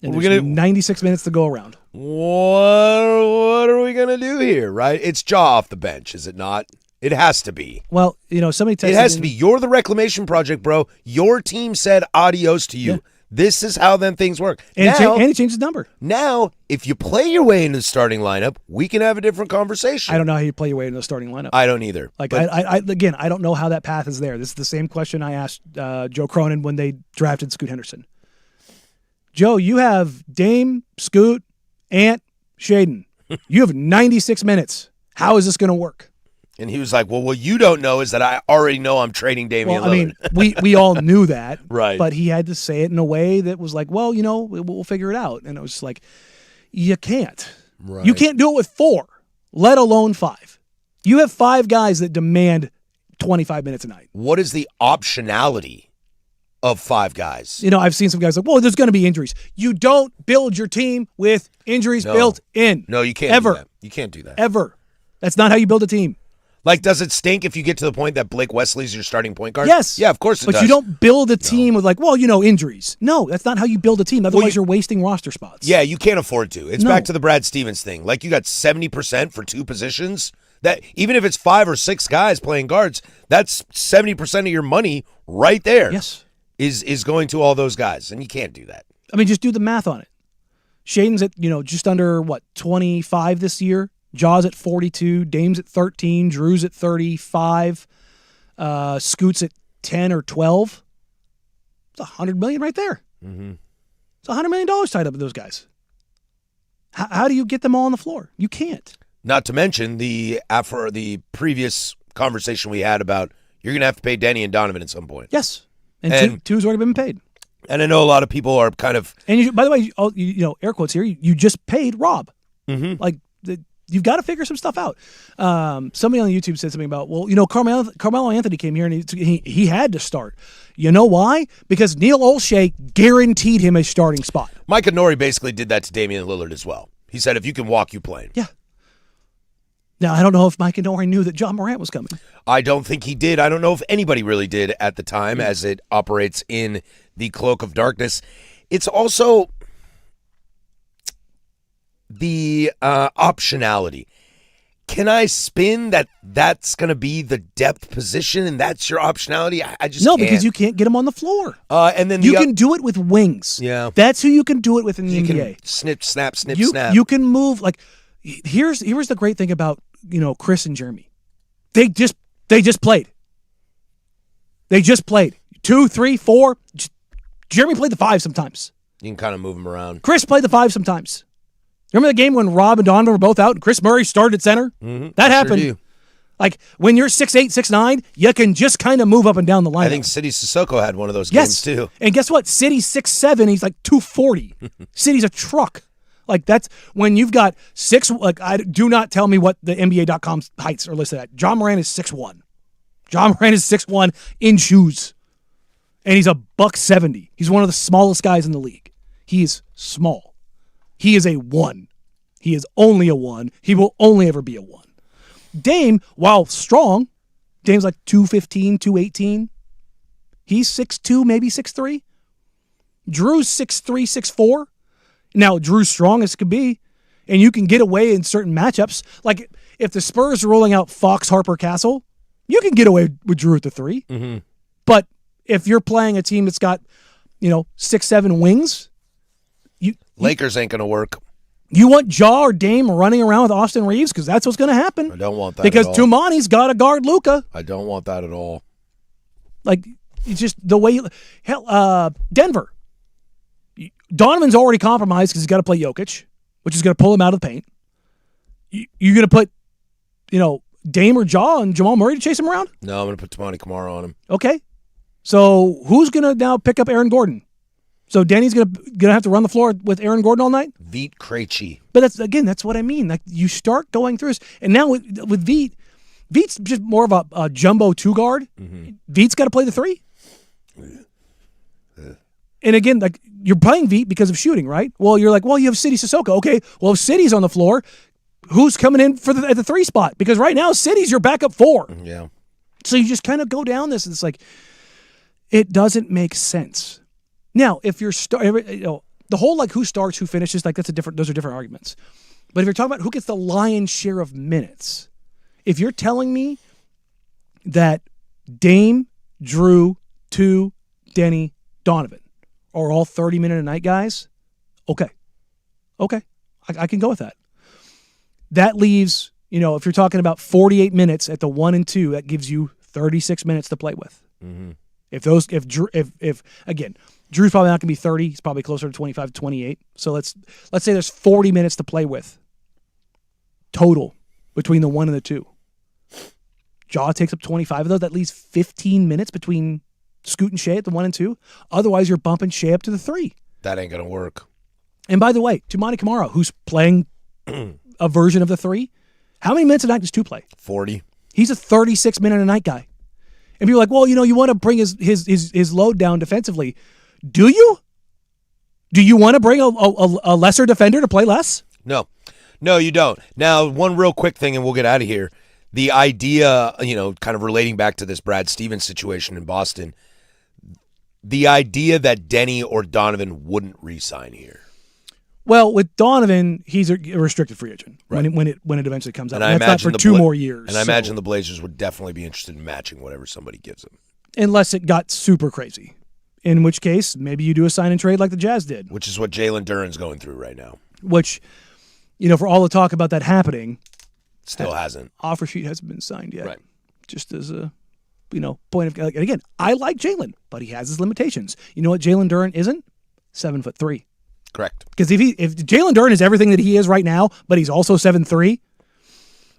And there's 96 minutes to go around. What are we going to do here, right? It's Jaw off the bench, is it not? It has to be. Well, somebody texted. It has to be. You're the reclamation project, bro. Your team said adios to you. Yeah. This is how then things work. And he changed his number. Now, if you play your way into the starting lineup, we can have a different conversation. I don't know how you play your way into the starting lineup. I don't either. Like, again, I don't know how that path is there. This is the same question I asked Joe Cronin when they drafted Scoot Henderson. Joe, you have Dame, Scoot, Ant, Shaden. You have 96 minutes. How is this going to work? And he was like, well, what you don't know is that I already know I'm trading Damian Lillard. I mean, we all knew that. Right. But he had to say it in a way that was like, well, we'll figure it out. And it was just like, you can't. Right. You can't do it with 4, let alone 5. You have 5 guys that demand 25 minutes a night. What is the optionality of 5 guys? I've seen some guys like, well, there's going to be injuries. You don't build your team with injuries built in. No, you can't Ever. do that. You can't do that. Ever. That's not how you build a team. Like, does it stink if you get to the point that Blake Wesley's your starting point guard? Yes. Yeah, of course it does. But you don't build a team with injuries. No, that's not how you build a team. Otherwise, you're wasting roster spots. Yeah, you can't afford to. It's back to the Brad Stevens thing. Like, you got 70% for 2 positions. That even if it's 5 or 6 guys playing guards, that's 70% of your money right there. Yes. Is going to all those guys, and you can't do that. I mean, just do the math on it. Shaden's at, just under, 25 this year. Jaw's at 42, Dame's at 13, Drew's at 35, Scoot's at 10 or 12. It's $100 million right there. Mm-hmm. It's $100 million tied up with those guys. How do you get them all on the floor? You can't. Not to mention after the previous conversation we had about you're going to have to pay Denny and Donovan at some point. Yes, and two's already been paid. And I know a lot of people are kind of. And by the way, air quotes here. You just paid Rob. Mm-hmm. You've got to figure some stuff out. Somebody on YouTube said something about, Carmelo Anthony came here and he had to start. You know why? Because Neil Olshey guaranteed him a starting spot. Micah Nori basically did that to Damian Lillard as well. He said, if you can walk, you play. Yeah. Now, I don't know if Micah Nori knew that John Morant was coming. I don't think he did. I don't know if anybody really did at the time as it operates in the cloak of darkness. It's also the optionality. Can I spin that's going to be the depth position and that's your optionality? I just can't. Because you can't get them on the floor. And then you can do it with wings. Yeah. That's who you can do it with in the NBA. Can snip, snap. You can move. Here's the great thing about, Chris and Jeremy. They just played. They just played. 2, 3, 4. Jeremy played the 5 sometimes. You can kind of move them around. Chris played the 5 sometimes. Remember the game when Rob and Donovan were both out and Chris Murray started at center? Mm-hmm. That happened. Sure Like when you're 6'8", 6'9", you can just kind of move up and down the line. I think City Sissoko had one of those games too. And guess what? City's 6'7", he's like 240. City's a truck. Like that's when you've got I do not tell me what the NBA.com heights are listed at. John Moran is 6'1". John Moran is 6'1" in shoes. And he's a $170. He's one of the smallest guys in the league. He is small. He is a 1. He is only a 1. He will only ever be a 1. Dame, while strong, Dame's like 215, 218. He's 6'2", maybe 6'3". Drew's 6'3", 6'4". Now, Drew's strong as could be, and you can get away in certain matchups. Like if the Spurs are rolling out Fox, Harper, Castle, you can get away with Drew at the 3. Mm-hmm. But if you're playing a team that's got, 6'7" wings, Lakers ain't going to work. You want Ja or Dame running around with Austin Reeves? Because that's what's going to happen. I don't want that because at all. Tumani's got to guard Luka. I don't want that at all. Like, it's just the way Denver. Donovan's already compromised because he's got to play Jokic, which is going to pull him out of the paint. You're going to put, Dame or Ja and Jamal Murray to chase him around? No, I'm going to put Tamani Kamara on him. Okay. So who's going to now pick up Aaron Gordon? So Danny's gonna have to run the floor with Aaron Gordon all night? Veet Krejci. But that's what I mean. Like you start going through this, and now with Veet's just more of a jumbo 2-guard. Mm-hmm. Veet's got to play the 3. And again, like you're playing Veet because of shooting, right? Well, you're like, you have City Sissoko. Okay, well if City's on the floor, who's coming in at the 3 spot? Because right now City's your backup 4. Yeah. So you just kind of go down this, and it's like it doesn't make sense. Now, if you're the whole like who starts, who finishes, like those are different arguments. But if you're talking about who gets the lion's share of minutes, if you're telling me that Dame, Drew, Denny, Donovan are all 30-minute-a-night guys, okay, I can go with that. That leaves, if you're talking about 48 minutes at the 1 and 2, that gives you 36 minutes to play with. Mm-hmm. If again. Drew's probably not going to be 30. He's probably closer to 25 to 28. So let's say there's 40 minutes to play with total between the 1 and the 2. Ja takes up 25 of those. That leaves 15 minutes between Scoot and Shea at the 1 and 2. Otherwise, you're bumping Shea up to the 3. That ain't going to work. And by the way, Tumani Kamara, who's playing a version of the 3, how many minutes a night does 2 play? 40. He's a 36-minute-a-night guy. And people are like, well, you want to bring his load down defensively. Do you? Do you want to bring a lesser defender to play less? No, you don't. Now, one real quick thing, and we'll get out of here. The idea, kind of relating back to this Brad Stevens situation in Boston, the idea that Denny or Donovan wouldn't re-sign here. Well, with Donovan, he's a restricted free agent when it eventually comes out. And that's not for 2 more years. And I imagine the Blazers would definitely be interested in matching whatever somebody gives them. Unless it got super crazy. In which case, maybe you do a sign and trade like the Jazz did. Which is what Jalen Duren's going through right now. Which, for all the talk about that happening. Still hasn't. Offer sheet hasn't been signed yet. Right. Just as a, point of, and again, I like Jalen, but he has his limitations. You know what Jalen Duren isn't? 7'3". Correct. Because if Jalen Duren is everything that he is right now, but he's also 7'3",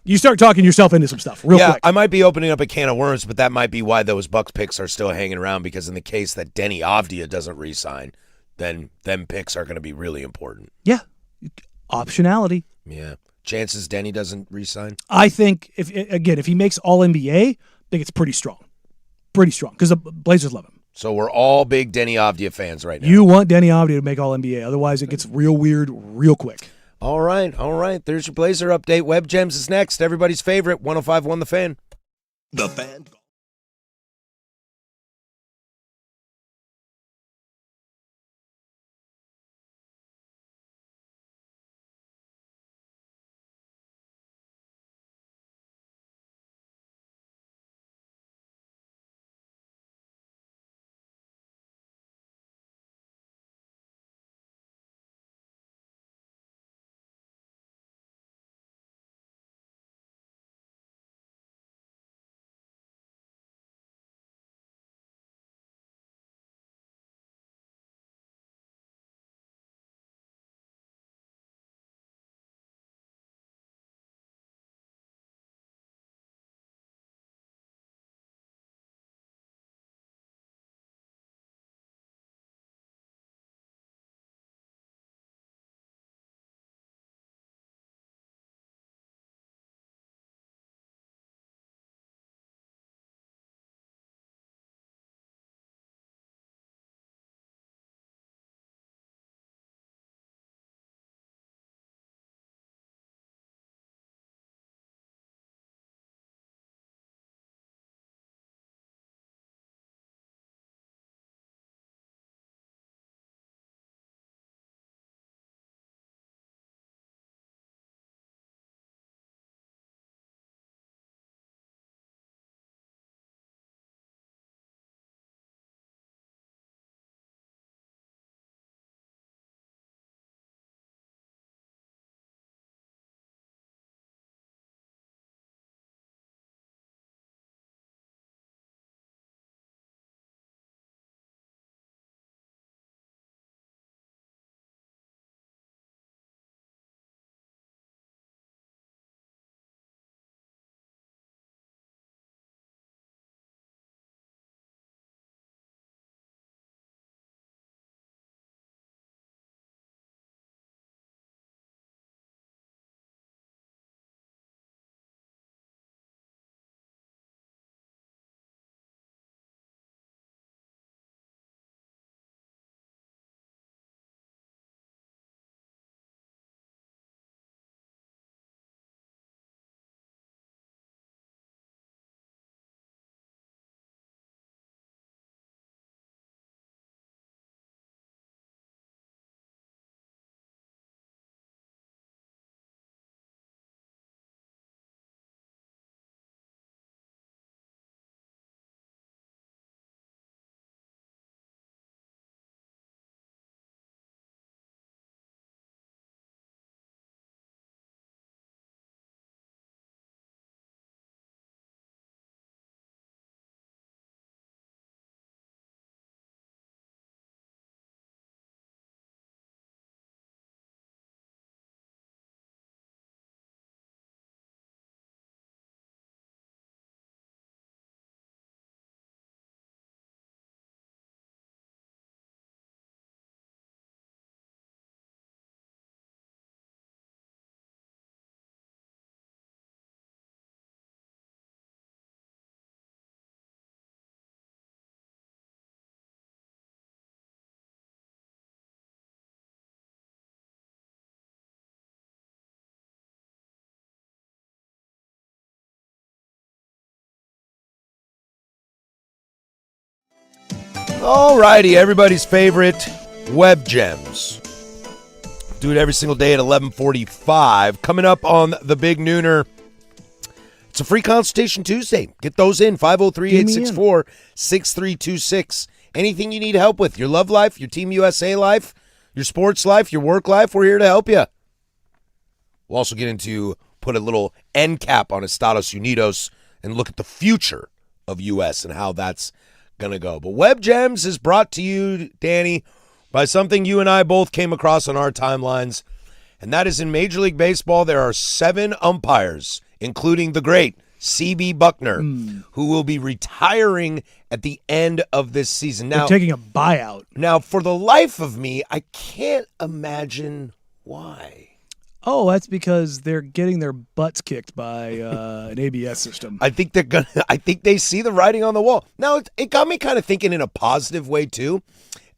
you start talking yourself into some stuff real quick. I might be opening up a can of worms, but that might be why those Bucks picks are still hanging around, because in the case that Denny Avdia doesn't re-sign, then them picks are going to be really important. Yeah. Optionality. Yeah. Chances Denny doesn't re-sign? I think, if he makes All-NBA, I think it's pretty strong. Pretty strong, because the Blazers love him. So we're all big Denny Avdia fans right now. You want Denny Avdia to make All-NBA. Otherwise, it gets real weird real quick. All right. There's your Blazer update. Web Gems is next. Everybody's favorite, 105.1 The Fan. The Fan. All righty, everybody's favorite Web Gems. Do it every single day at 11:45. Coming up on the Big Nooner, it's a free consultation Tuesday. Get those in, 503-864-6326. Anything you need help with, your love life, your Team USA life, your sports life, your work life, we're here to help you. We'll also get into, put a little end cap on Estados Unidos and look at the future of U.S. and how that's going to go. But Web Gems is brought to you, Danny, by something you and I both came across on our timelines, and that is in Major League Baseball, there are 7 umpires, including the great C.B. Buckner, who will be retiring at the end of this season. Now, they're taking a buyout. Now, for the life of me, I can't imagine why. Oh, that's because they're getting their butts kicked by an ABS system. I think they're gonna. I think they see the writing on the wall. Now, it got me kind of thinking in a positive way too,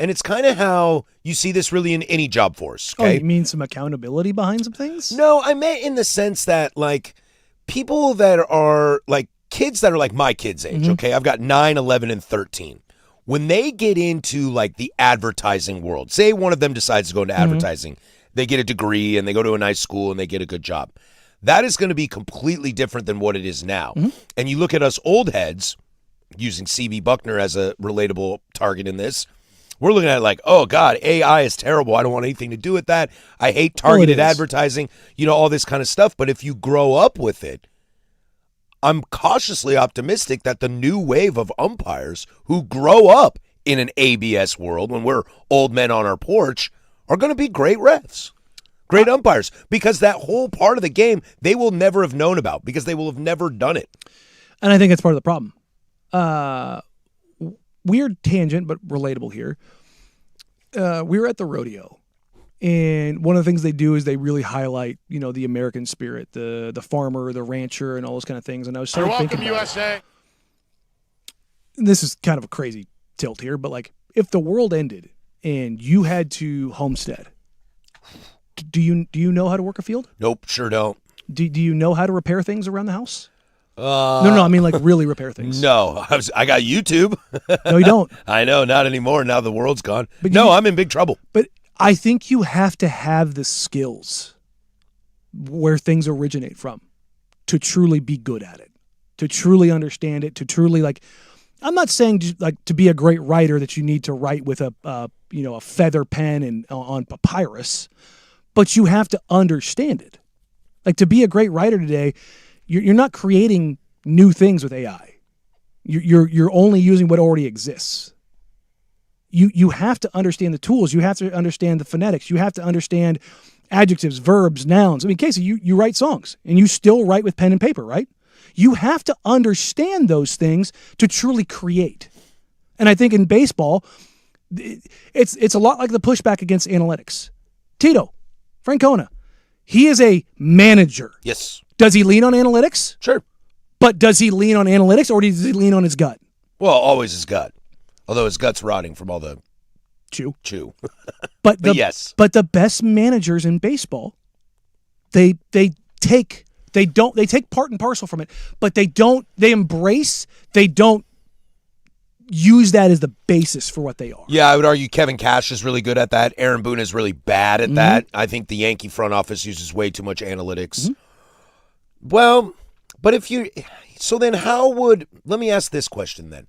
and it's kind of how you see this really in any job force. Okay? Oh, you mean some accountability behind some things? No, I meant in the sense that like people that are like kids that are like my kids' age. Okay, I've got 9, 11, and 13. When they get into like the advertising world, say one of them decides to go into advertising. They get a degree and they go to a nice school and they get a good job. That is going to be completely different than what it is now. And you look at us old heads, using C.B. Buckner as a relatable target in this, we're looking at it like, oh, God, AI is terrible. I don't want anything to do with that. I hate targeted advertising, all this kind of stuff. But if you grow up with it, I'm cautiously optimistic that the new wave of umpires who grow up in an ABS world when we're old men on our porch are going to be great refs, great umpires, because that whole part of the game they will never have known about because they will have never done it. And I think that's part of the problem. Weird tangent, but relatable here. We were at the rodeo, and one of the things they do is they really highlight, the American spirit, the farmer, the rancher, and all those kind of things. And I was starting thinking about USA. this is kind of a crazy tilt here, but like if the world ended and you had to homestead, do you know how to work a field? Nope, sure don't. Do you know how to repair things around the house? No, I mean like really repair things. No, I got YouTube. No, you don't. I know, not anymore. Now the world's gone. But I'm in big trouble. But I think you have to have the skills where things originate from to truly be good at it, to truly understand it, to truly like. I'm not saying like to be a great writer that you need to write with a feather pen and on papyrus, but you have to understand it. Like to be a great writer today, you're not creating new things with AI. You're only using what already exists. You have to understand the tools. You have to understand the phonetics. You have to understand adjectives, verbs, nouns. I mean, Casey, you write songs and you still write with pen and paper, right? You have to understand those things to truly create. And I think in baseball, it's a lot like the pushback against analytics. Tito, Francona, he is a manager. Yes. Does he lean on analytics? Sure. But does he lean on analytics or does he lean on his gut? Well, always his gut. Although his gut's rotting from all the chew. But yes. But the best managers in baseball, they take part and parcel from it, but they don't use that as the basis for what they are. Yeah, I would argue Kevin Cash is really good at that. Aaron Boone is really bad at that. I think the Yankee front office uses way too much analytics. Well, but let me ask this question then.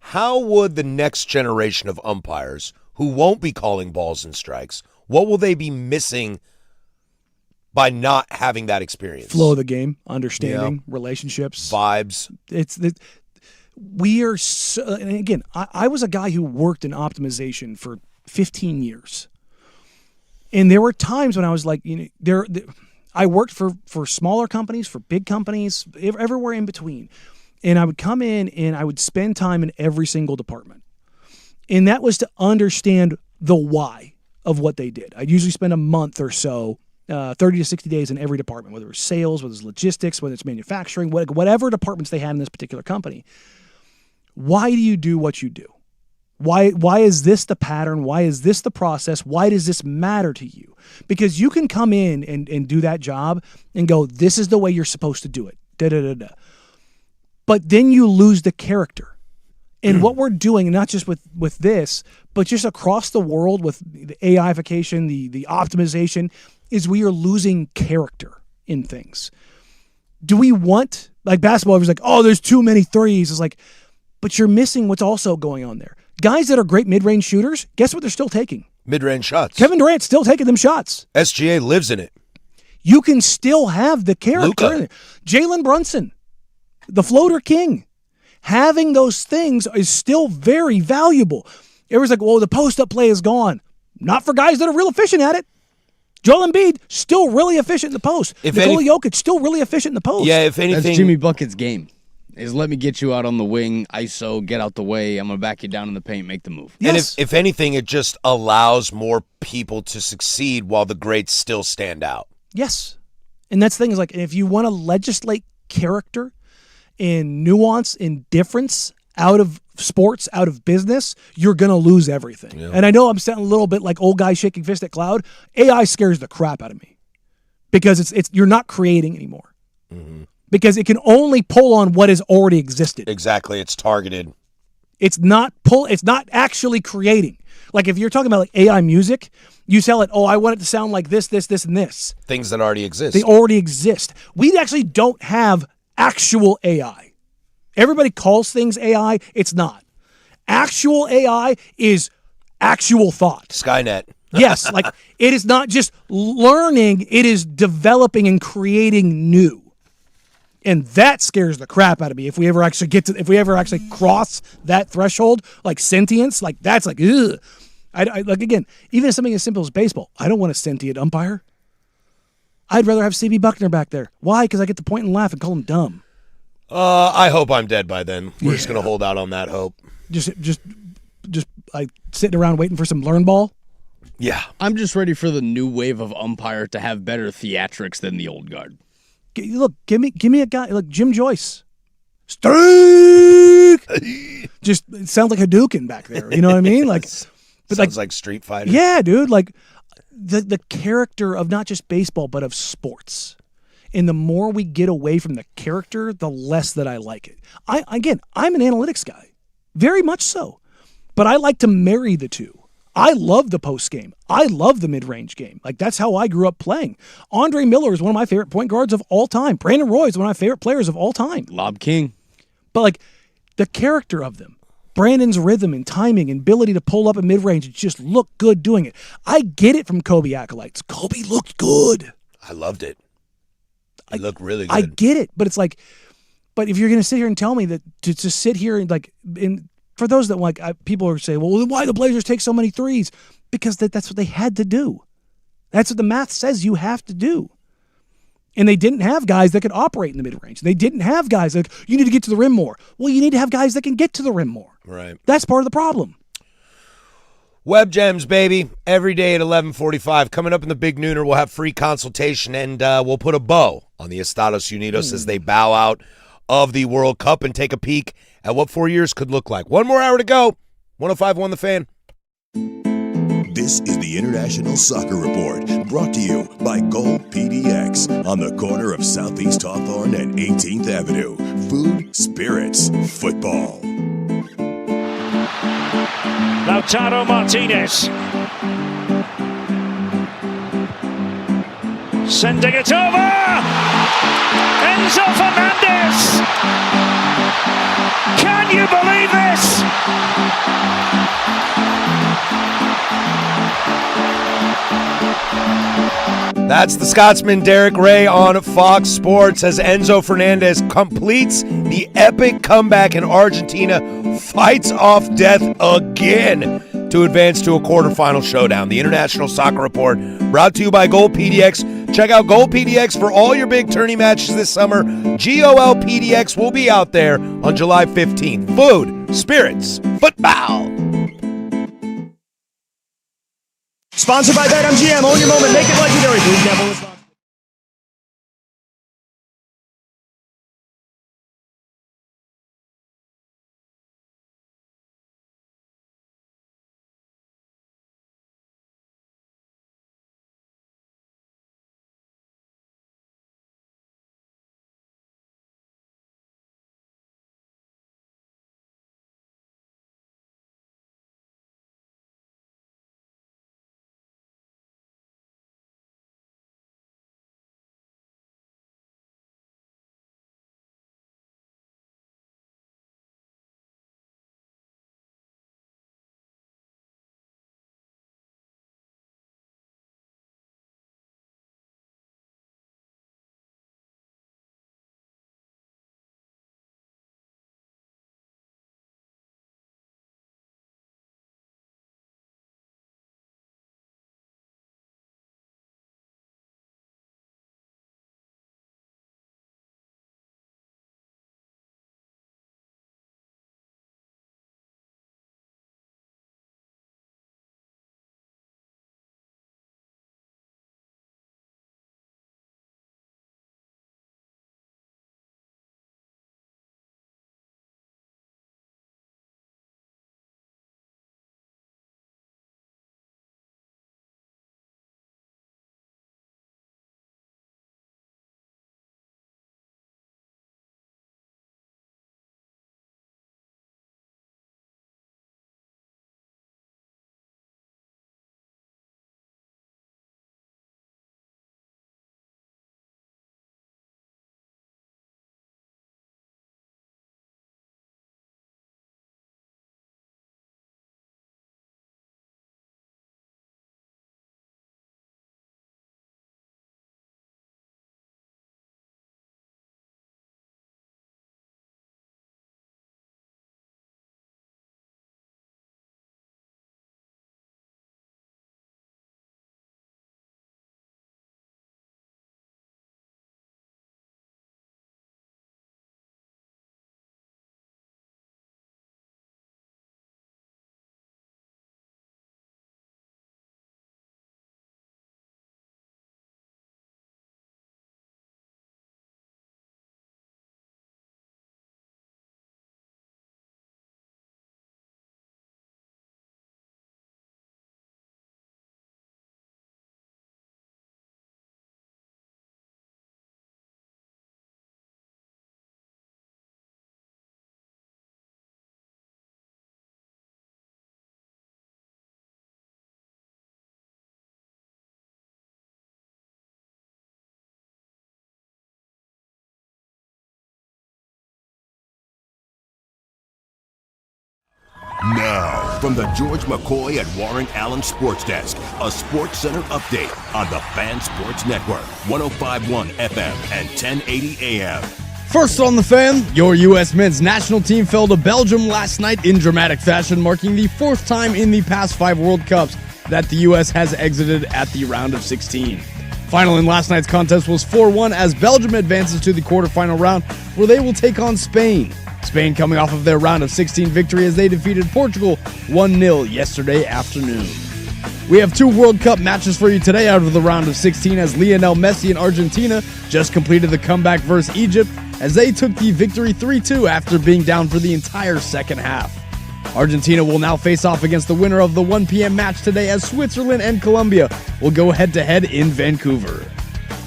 How would the next generation of umpires who won't be calling balls and strikes, what will they be missing by not having that experience? Flow of the game, understanding, relationships, vibes. And again, I was a guy who worked in optimization for 15 years. And there were times when I was like, I worked for smaller companies, for big companies, everywhere in between. And I would come in and I would spend time in every single department. And that was to understand the why of what they did. I'd usually spend a month or so, 30 to 60 days in every department, whether it's sales, whether it's logistics, whether it's manufacturing, whatever departments they had in this particular company. Why do you do what you do? Why is this the pattern? Why is this the process? Why does this matter to you? Because you can come in and do that job and go, this is the way you're supposed to do it. But then you lose the character. And what we're doing, not just with this, but just across the world with the AIification, the optimization, is we are losing character in things. Do we want, like basketball, everyone's like, oh, there's too many threes. It's like, but you're missing what's also going on there. Guys that are great mid-range shooters, guess what they're still taking? Mid-range shots. Kevin Durant's still taking them shots. SGA lives in it. You can still have the character. Luka. Jalen Brunson, the floater king. Having those things is still very valuable. Everyone's like, well, the post-up play is gone. Not for guys that are real efficient at it. Joel Embiid, still really efficient in the post. Nikola Jokic, still really efficient in the post. Yeah, if anything. That's Jimmy Bucket's game. Is let me get you out on the wing, ISO, get out the way. I'm going to back you down in the paint, make the move. Yes. And if anything, it just allows more people to succeed while the greats still stand out. Yes. And that's the thing is like, if you want to legislate character and nuance and difference out of sports, out of business, you're going to lose everything. Yeah. And I know I'm sounding a little bit like old guy shaking fist at cloud. AI scares the crap out of me because it's you're not creating anymore. Mm-hmm. Because it can only pull on what has already existed. Exactly. It's targeted. It's not actually creating. Like if you're talking about like AI music, you sell it, oh, I want it to sound like this, this, this, and this. Things that already exist. They already exist. We actually don't have actual AI. Everybody calls things AI. It's not. Actual AI is actual thought. Skynet. Yes, like it is not just learning, it is developing and creating new. And that scares the crap out of me. If we ever actually cross that threshold, like sentience, like that's like, ugh. I like again, even if something as simple as baseball, I don't want a sentient umpire. I'd rather have CB Buckner back there. Why? Because I get to point and laugh and call him dumb. I hope I'm dead by then. We're just gonna hold out on that hope. Just like sitting around waiting for some learn ball. Yeah, I'm just ready for the new wave of umpire to have better theatrics than the old guard. Look, give me a guy like Jim Joyce. Strike. Just it sounds like Hadouken back there. You know what I mean? Like, but sounds like Street Fighter. Yeah, dude. Like the character of not just baseball but of sports. And the more we get away from the character, the less that I like it. I'm an analytics guy, very much so, but I like to marry the two. I love the post game. I love the mid-range game. Like, that's how I grew up playing. Andre Miller is one of my favorite point guards of all time. Brandon Roy is one of my favorite players of all time. Lob King. But, like, the character of them, Brandon's rhythm and timing and ability to pull up in mid-range and just look good doing it. I get it from Kobe acolytes. Kobe looked good. I loved it. He looked really good. I get it. But it's like, but if you're going to sit here and tell me that to sit here and, like, for those that people are saying, well, why the Blazers take so many threes? Because that's what they had to do. That's what the math says you have to do. And they didn't have guys that could operate in the mid-range. They didn't have guys that you need to get to the rim more. Well, you need to have guys that can get to the rim more. Right. That's part of the problem. Web Gems, baby. Every day at 11:45. Coming up in the Big Nooner, we'll have free consultation, and we'll put a bow on the Estados Unidos as they bow out of the World Cup and take a peek at what 4 years could look like. One more hour to go. 105.1 The Fan. This is the International Soccer Report, brought to you by Gold PDX on the corner of Southeast Hawthorne and 18th Avenue. Food, spirits, football. Lautaro Martinez. Sending it over! Enzo Fernandez! Can you believe this? That's the Scotsman Derek Ray on Fox Sports as Enzo Fernandez completes the epic comeback and Argentina fights off death again to advance to a quarterfinal showdown. The International Soccer Report brought to you by Gold PDX. Check out Gold PDX for all your big tourney matches this summer. GOL PDX will be out there on July 15th. Food, spirits, football. Sponsored by BetMGM. Own your moment. Make it legendary. Please gamble responsibly. Now, from the George McCoy at Warren Allen Sports Desk, a Sports Center update on the Fan Sports Network, 105.1 FM and 1080 AM. First on the Fan, your U.S. men's national team fell to Belgium last night in dramatic fashion, marking the fourth time in the past 5 World Cups that the U.S. has exited at the round of 16. Final in last night's contest was 4-1 as Belgium advances to the quarterfinal round where they will take on Spain. Spain coming off of their round of 16 victory as they defeated Portugal 1-0 yesterday afternoon. We have 2 World Cup matches for you today out of the round of 16 as Lionel Messi and Argentina just completed the comeback versus Egypt as they took the victory 3-2 after being down for the entire second half. Argentina will now face off against the winner of the 1 p.m. match today as Switzerland and Colombia will go head-to-head in Vancouver.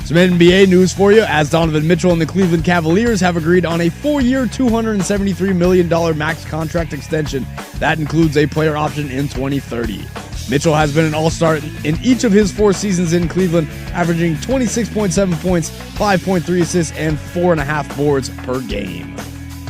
Some NBA news for you as Donovan Mitchell and the Cleveland Cavaliers have agreed on a 4-year, $273 million max contract extension. That includes a player option in 2030. Mitchell has been an all-star in each of his 4 seasons in Cleveland, averaging 26.7 points, 5.3 assists, and 4.5 boards per game.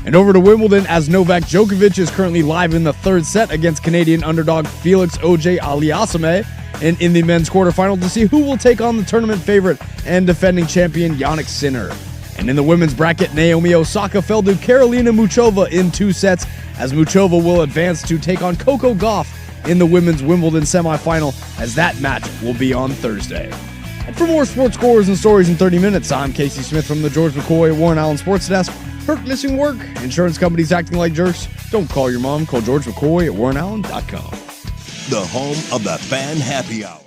And over to Wimbledon as Novak Djokovic is currently live in the 3rd set against Canadian underdog Felix Auger-Aliassime, and in the men's quarterfinal to see who will take on the tournament favorite and defending champion Jannik Sinner. And in the women's bracket, Naomi Osaka fell to Karolina Muchova in 2 sets as Muchova will advance to take on Coco Gauff in the women's Wimbledon semifinal as that match will be on Thursday. And for more sports scores and stories in 30 minutes, I'm Casey Smith from the George McCoy Warren Allen Sports Desk. Hurt, missing work, insurance companies acting like jerks? Don't call your mom. Call George McCoy at warrenallen.com. The home of the Fan Happy Hour.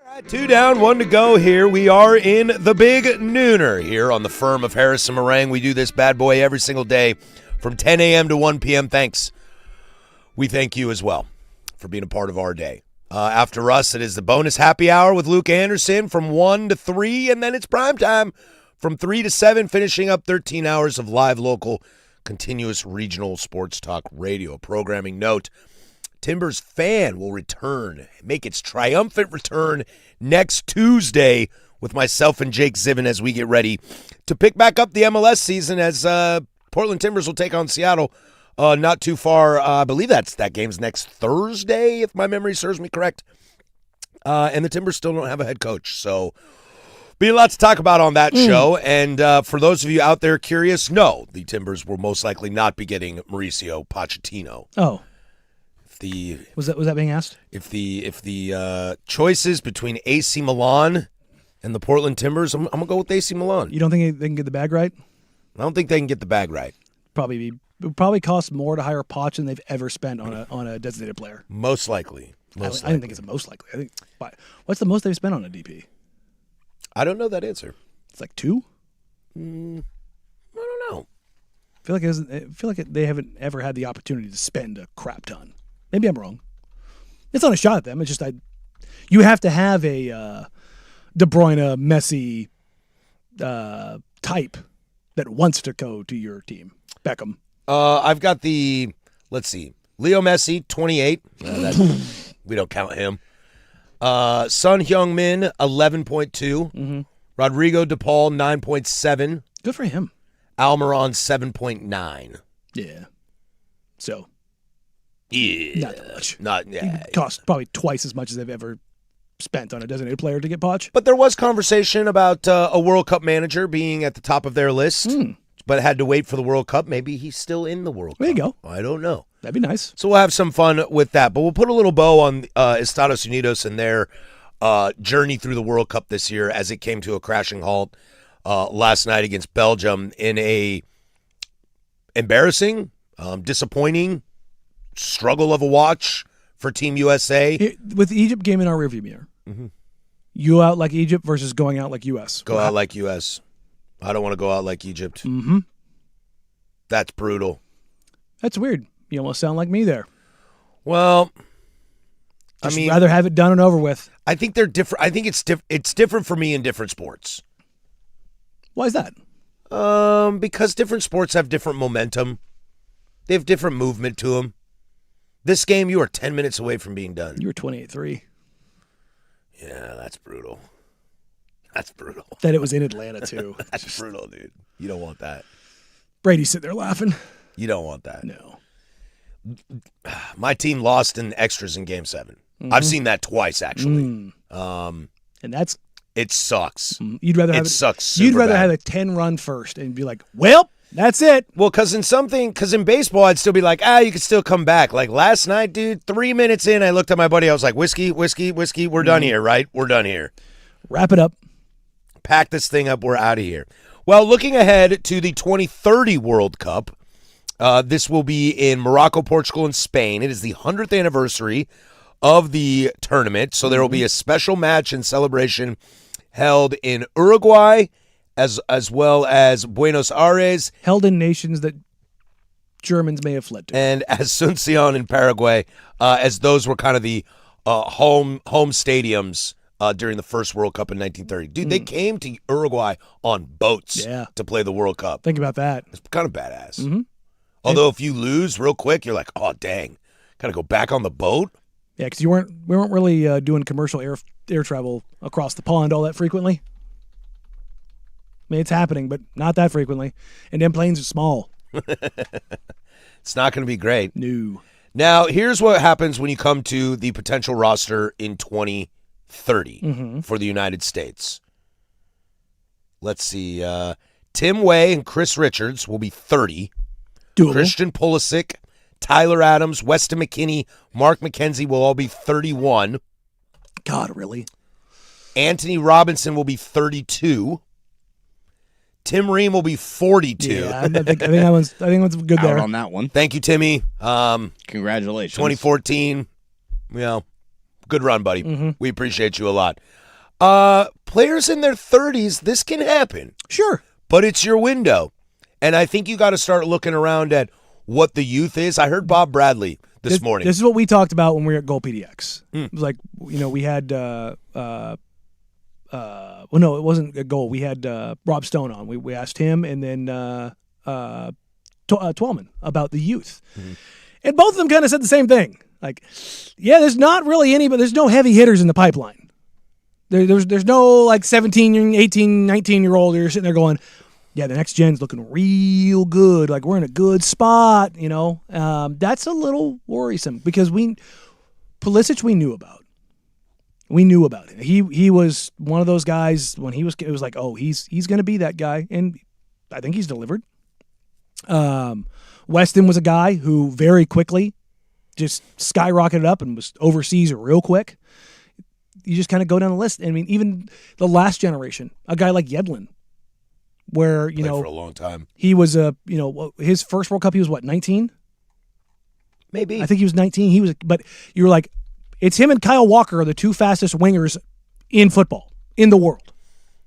All right, 2 down, 1 to go here. We are in the Big Nooner here on the firm of Harris and Marang. We do this bad boy every single day from 10 a.m. to 1 p.m. Thanks. We thank you as well for being a part of our day. After us, it is the bonus happy hour with Luke Anderson from 1 to 3, and then it's prime time from 3 to 7, finishing up 13 hours of live, local, continuous regional sports talk radio programming. Note, Timbers Fan will return, make its triumphant return next Tuesday with myself and Jake Zivin as we get ready to pick back up the MLS season as Portland Timbers will take on Seattle not too far. I believe that game's next Thursday, if my memory serves me correct. And the Timbers still don't have a head coach, so be a lot to talk about on that show. And for those of you out there curious, no, the Timbers will most likely not be getting Mauricio Pochettino. Oh. Was that being asked? If the choices between AC Milan and the Portland Timbers, I'm gonna go with AC Milan. You don't think they can get the bag right? I don't think they can get the bag right. It would probably cost more to hire Poch than they've ever spent on a designated player. Most likely. I didn't think it's the most likely. I think what's the most they've spent on a DP? I don't know that answer. It's like 2. I don't know. I feel like they haven't ever had the opportunity to spend a crap ton. Maybe I'm wrong. It's not a shot at them. It's just you have to have a De Bruyne, Messi type that wants to go to your team. Beckham. I've got let's see, Leo Messi, 28. We don't count him. Son Heung-min, 11.2. Mm-hmm. Rodrigo De Paul, 9.7. Good for him. Almiron, 7.9. Yeah. So. Yeah. Not that much. It cost probably twice as much as they've ever spent on a designated player to get Poch. But there was conversation about a World Cup manager being at the top of their list, but had to wait for the World Cup. Maybe he's still in the World Cup. There you go. I don't know. That'd be nice. So we'll have some fun with that. But we'll put a little bow on Estados Unidos and their journey through the World Cup this year as it came to a crashing halt last night against Belgium in a embarrassing, disappointing struggle of a watch for Team USA. With the Egypt game in our rearview mirror, you out like Egypt versus going out like U.S. Go out like U.S. I don't want to go out like Egypt. Mm-hmm. That's brutal. That's weird. You almost sound like me there. Well, Just rather have it done and over with. I think they're different. I think it's different for me in different sports. Why is that? Because different sports have different momentum. They have different movement to them. This game, you are 10 minutes away from being done. You were 28-3. Yeah, that's brutal. That's brutal. That it was in Atlanta, too. That's brutal, dude. You don't want that. Brady's sitting there laughing. You don't want that. No. My team lost in extras in Game 7. Mm-hmm. I've seen that twice, actually. And that's... It sucks. You'd rather have sucks super You'd rather bad. have a 10-run first and be like, well, that's it. Well, because in baseball, I'd still be like, you could still come back. Like last night, dude, 3 minutes in, I looked at my buddy. I was like, whiskey, we're done here, right? We're done here. Wrap it up. Pack this thing up. We're out of here. Well, looking ahead to the 2030 World Cup, this will be in Morocco, Portugal, and Spain. It is the 100th anniversary of the tournament, so there will be a special match and celebration held in Uruguay as well as Buenos Aires. Held in nations that Germans may have fled to. And Asunción in Paraguay, as those were kind of the home stadiums during the first World Cup in 1930. Dude, they came to Uruguay on boats to play the World Cup. Think about that. It's kind of badass. Mm-hmm. Although if you lose real quick, you're like, oh, dang. Got to go back on the boat? Yeah, because we weren't really doing commercial air travel across the pond all that frequently. I mean, it's happening, but not that frequently. And them planes are small. It's not going to be great. No. Now, here's what happens when you come to the potential roster in 2030 for the United States. Let's see. Tim Way and Chris Richards will be 30. Doable. Christian Pulisic, Tyler Adams, Weston McKennie, Mark McKenzie will all be 31. God, really? Anthony Robinson will be 32. Tim Ream will be 42. Yeah, I think that one's good there. Out on that one. Thank you, Timmy. Congratulations. 2014. Good run, buddy. Mm-hmm. We appreciate you a lot. Players in their 30s, this can happen. Sure. But it's your window. And I think you got to start looking around at what the youth is. I heard Bob Bradley this morning. This is what we talked about when we were at Goal PDX. It was like, we had well, no, it wasn't a goal. We had Rob Stone on. We asked him and then Twellman about the youth. Mm-hmm. And both of them kind of said the same thing. Like, yeah, there's not really any, but there's no heavy hitters in the pipeline. There's no like 17, 18, 19-year-old you're sitting there going, yeah, the next gen's looking real good. Like, we're in a good spot, That's a little worrisome because Pulisic we knew about. We knew about him. He was one of those guys when it was like, oh, he's going to be that guy, and I think he's delivered. Weston was a guy who very quickly just skyrocketed up and was overseas real quick. You just kind of go down the list. I mean, even the last generation, a guy like Yedlin, where Played for a long time. He was his first World Cup. He was what, 19? Maybe. I think he was 19. But you were like, it's him and Kyle Walker are the two fastest wingers in football in the world.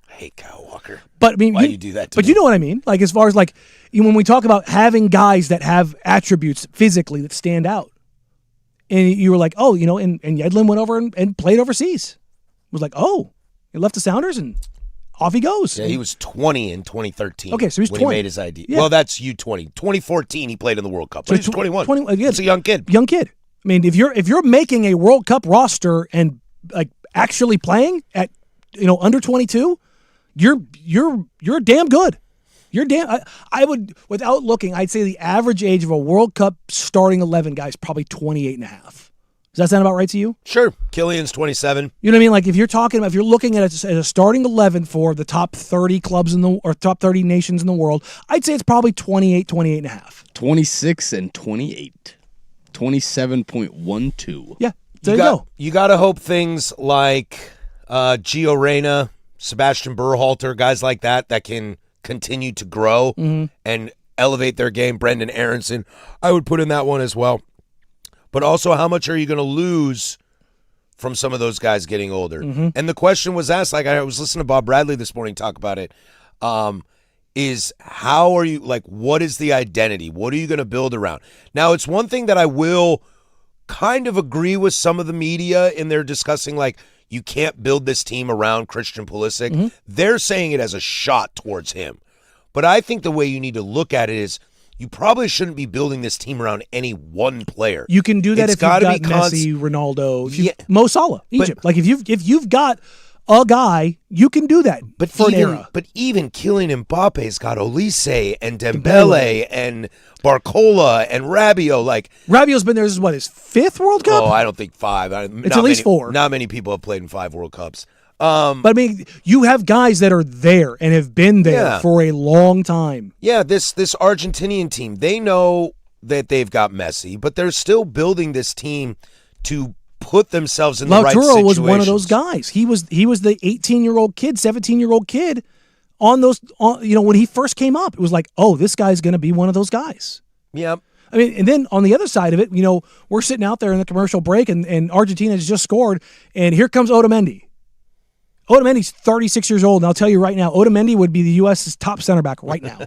I hate Kyle Walker. But I mean, why you do that? But you know what I mean. Like as far as like when we talk about having guys that have attributes physically that stand out, and you were like, oh, and Yedlin went over and played overseas. It was like, oh, he left the Sounders and off he goes. Yeah, he was 20 in 2013. Okay, so he's when 20. He made his ID. Yeah. Well, that's U20. 2014, he played in the World Cup. But he's 21. He's a young kid. Young kid. I mean, if you're making a World Cup roster and like actually playing at under 22, you're damn good. You're damn. I would, without looking, I'd say the average age of a World Cup starting 11 guy is probably 28 and a half. Does that sound about right to you? Sure. Killian's 27. You know what I mean? Like if you're looking at a starting 11 for the top 30 clubs or top 30 nations in the world, I'd say it's probably 28 and a half. 26 and 28. 27.12. Yeah. There you go. You got to hope things like Gio Reyna, Sebastian Berhalter, guys like that can continue to grow and elevate their game. Brendan Aronson, I would put in that one as well. But also, how much are you going to lose from some of those guys getting older? And the question was asked, like I was listening to Bob Bradley this morning talk about it. is how are you, like, what is the identity? What are you going to build around? Now, it's one thing that I will kind of agree with some of the media in their discussing, like, you can't build this team around Christian Pulisic. Mm-hmm. They're saying it as a shot towards him. But I think the way you need to look at it is you probably shouldn't be building this team around any one player. You can do that It's if you've got gotta be Messi, Ronaldo, Yeah. Mo Salah, Egypt. Like if you've got a guy, you can do that. But for even, an era. But even Kylian Mbappe's got Olise and Dembele and Barcola and Rabiot. Like, Rabiot's been there. This is what, his 5th World Cup? oh, I don't think 5. It's at least 4. Not many people have played in 5 World Cups. But I mean, you have guys that are there and have been there Yeah. for a long time. Yeah, this Argentinian team, they know that they've got Messi, but they're still building this team to put themselves in the right Lautaro situations. was one of those guys. He was the 18-year-old kid, 17-year-old kid on those. When he first came up, it was like, oh, this guy's going to be one of those guys. Yep. I mean, and then on the other side of it, we're sitting out there in the commercial break, and Argentina has just scored, and here comes Otamendi. Otamendi's 36 years old, and I'll tell you right now, Otamendi would be the U.S.'s top center back right now.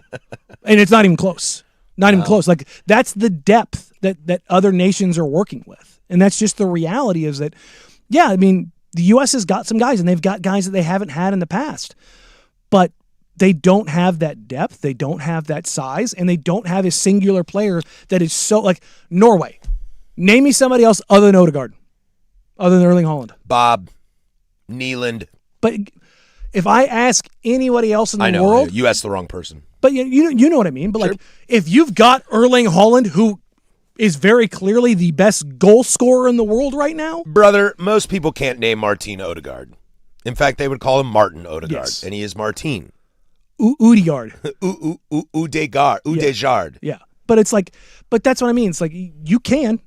And it's not even close. Not even close. Like, that's the depth that other nations are working with. And that's just the reality is that, yeah, I mean, the U.S. has got some guys, and they've got guys that they haven't had in the past. But they don't have that depth, they don't have that size, and they don't have a singular player that is so, like, Norway. Name me somebody else other than Odegaard, other than Erling Haaland. Bob, Nyland. But if I ask anybody else in the I know, world, you asked the wrong person. But you know what I mean. But like, if you've got Erling Haaland, who is very clearly the best goal scorer in the world right now, Brother, most people can't name Martin Odegaard. In fact, they would call him Martin Odegaard, Yes. and he is Martin. Odegaard. Odegaard. Yeah. But it's like, but that's what I mean. It's like you can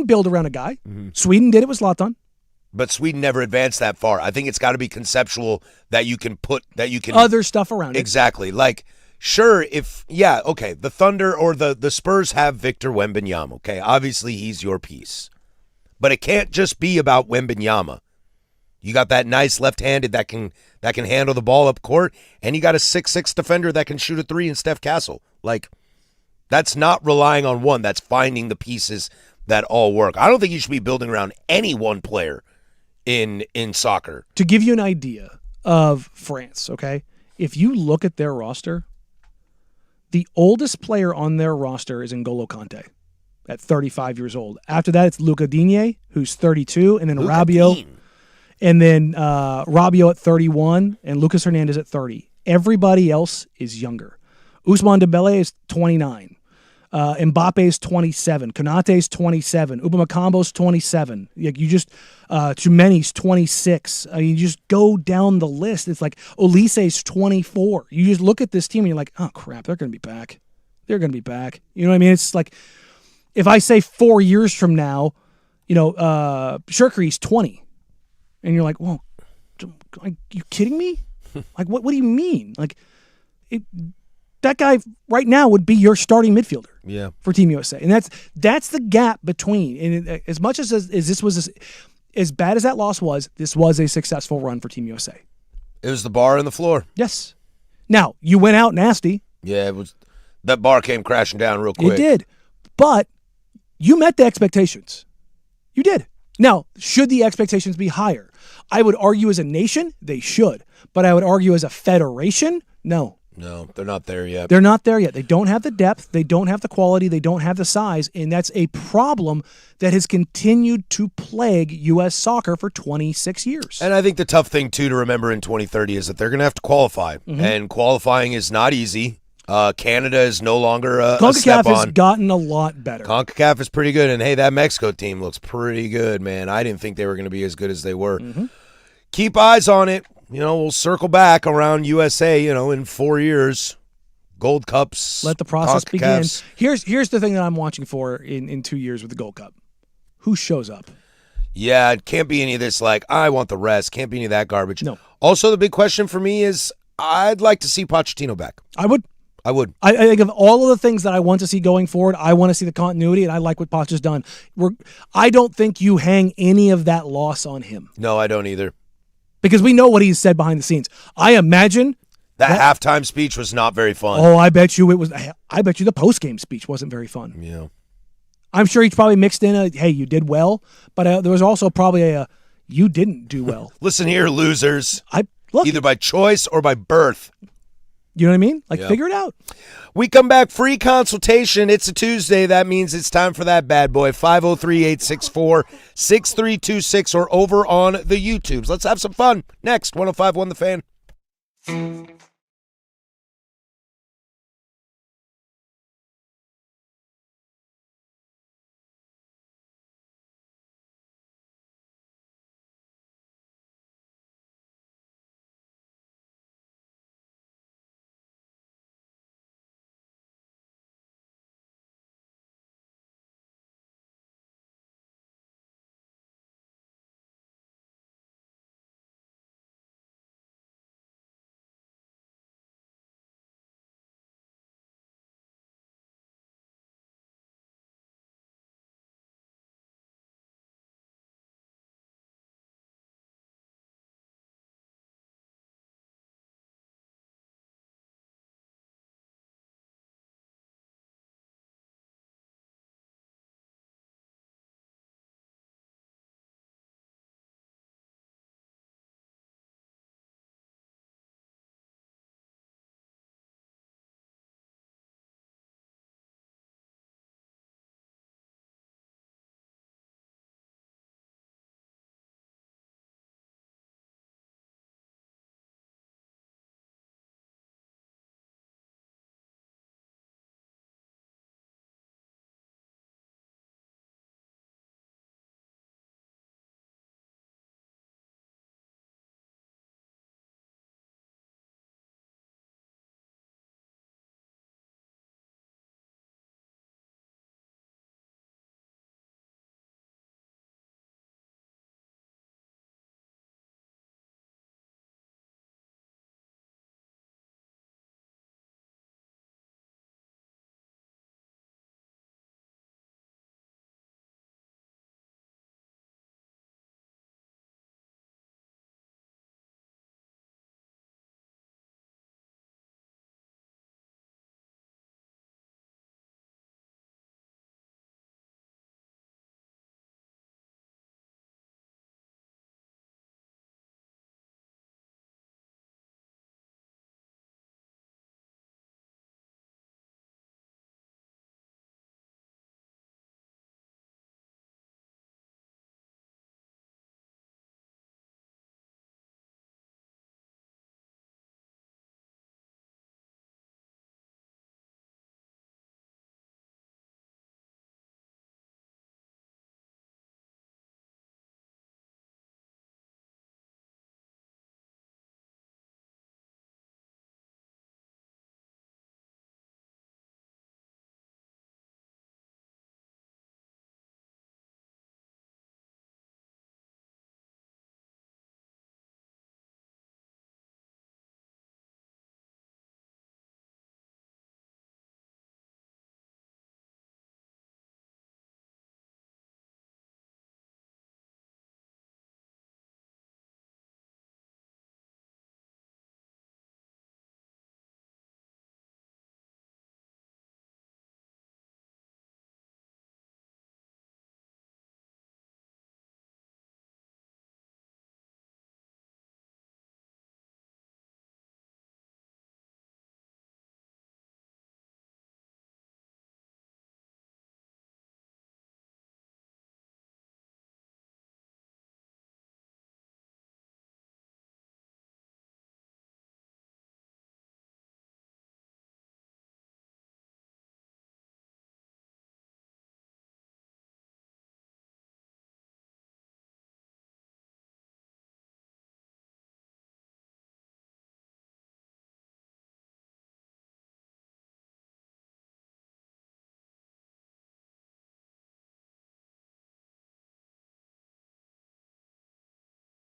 build around a guy. Mm-hmm. Sweden did it with Zlatan. But Sweden never advanced that far. I think it's got to be conceptual that you can Other stuff around it. Exactly. Like, sure, the Thunder or the Spurs have Victor Wembanyama, okay? Obviously, he's your piece. But it can't just be about Wembanyama. You got that nice left-handed that can handle the ball up court, and you got a 6'6" defender that can shoot a 3 in Steph Castle. Like, that's not relying on one. That's finding the pieces that all work. I don't think you should be building around any one player in soccer. To give you an idea of France, okay? If you look at their roster, the oldest player on their roster is N'Golo Kante at 35 years old. After that, it's Luca Digne, who's 32, and then Rabiot. And then Rabiot at 31, and Lucas Hernandez at 30. Everybody else is younger. Ousmane Dembele is 29. Mbappe is 27. Konate is 27. Upamakambo's 27. Tchouameni's 26. You just go down the list. It's like Olise's 24. You just look at this team and you're like, oh crap, they're going to be back. They're going to be back. You know what I mean? It's like, if I say 4 years from now, Shirkeri's 20. And you're like, well, are you kidding me? Like, what do you mean? Like, that guy right now would be your starting midfielder for Team USA. And that's the gap between. And as much as this was as bad as that loss was, this was a successful run for Team USA. It was the bar and the floor. Yes. Now, you went out nasty. Yeah, it was. That bar came crashing down real quick. It did. But you met the expectations. You did. Now, should the expectations be higher? I would argue as a nation, they should. But I would argue as a federation, no. No, they're not there yet. They're not there yet. They don't have the depth. They don't have the quality. They don't have the size. And that's a problem that has continued to plague U.S. soccer for 26 years. And I think the tough thing, too, to remember in 2030 is that they're going to have to qualify. Mm-hmm. And qualifying is not easy. Canada is no longer a step on. CONCACAF has gotten a lot better. CONCACAF is pretty good. And, hey, that Mexico team looks pretty good, man. I didn't think they were going to be as good as they were. Mm-hmm. Keep eyes on it. We'll circle back around USA, in 4 years. Gold Cups. Let the process begin. CONCACAFs. Here's the thing that I'm watching for in 2 years with the Gold Cup. Who shows up? Yeah, it can't be any of this like, I want the rest. Can't be any of that garbage. No. Also, the big question for me is I'd like to see Pochettino back. I would. I think of all of the things that I want to see going forward, I want to see the continuity, and I like what Poch has done. I don't think you hang any of that loss on him. No, I don't either. Because we know what he's said behind the scenes. I imagine That halftime speech was not very fun. Oh, I bet you it was. I bet you the post-game speech wasn't very fun. Yeah. I'm sure he probably mixed in a, hey, you did well, but there was also probably a, you didn't do well. Listen here, losers. Look, either by choice or by birth. You know what I mean? Like, figure it out. We come back, free consultation. It's a Tuesday. That means it's time for that bad boy. 503-864-6326 or over on the YouTubes. Let's have some fun. Next, 105.1 The Fan.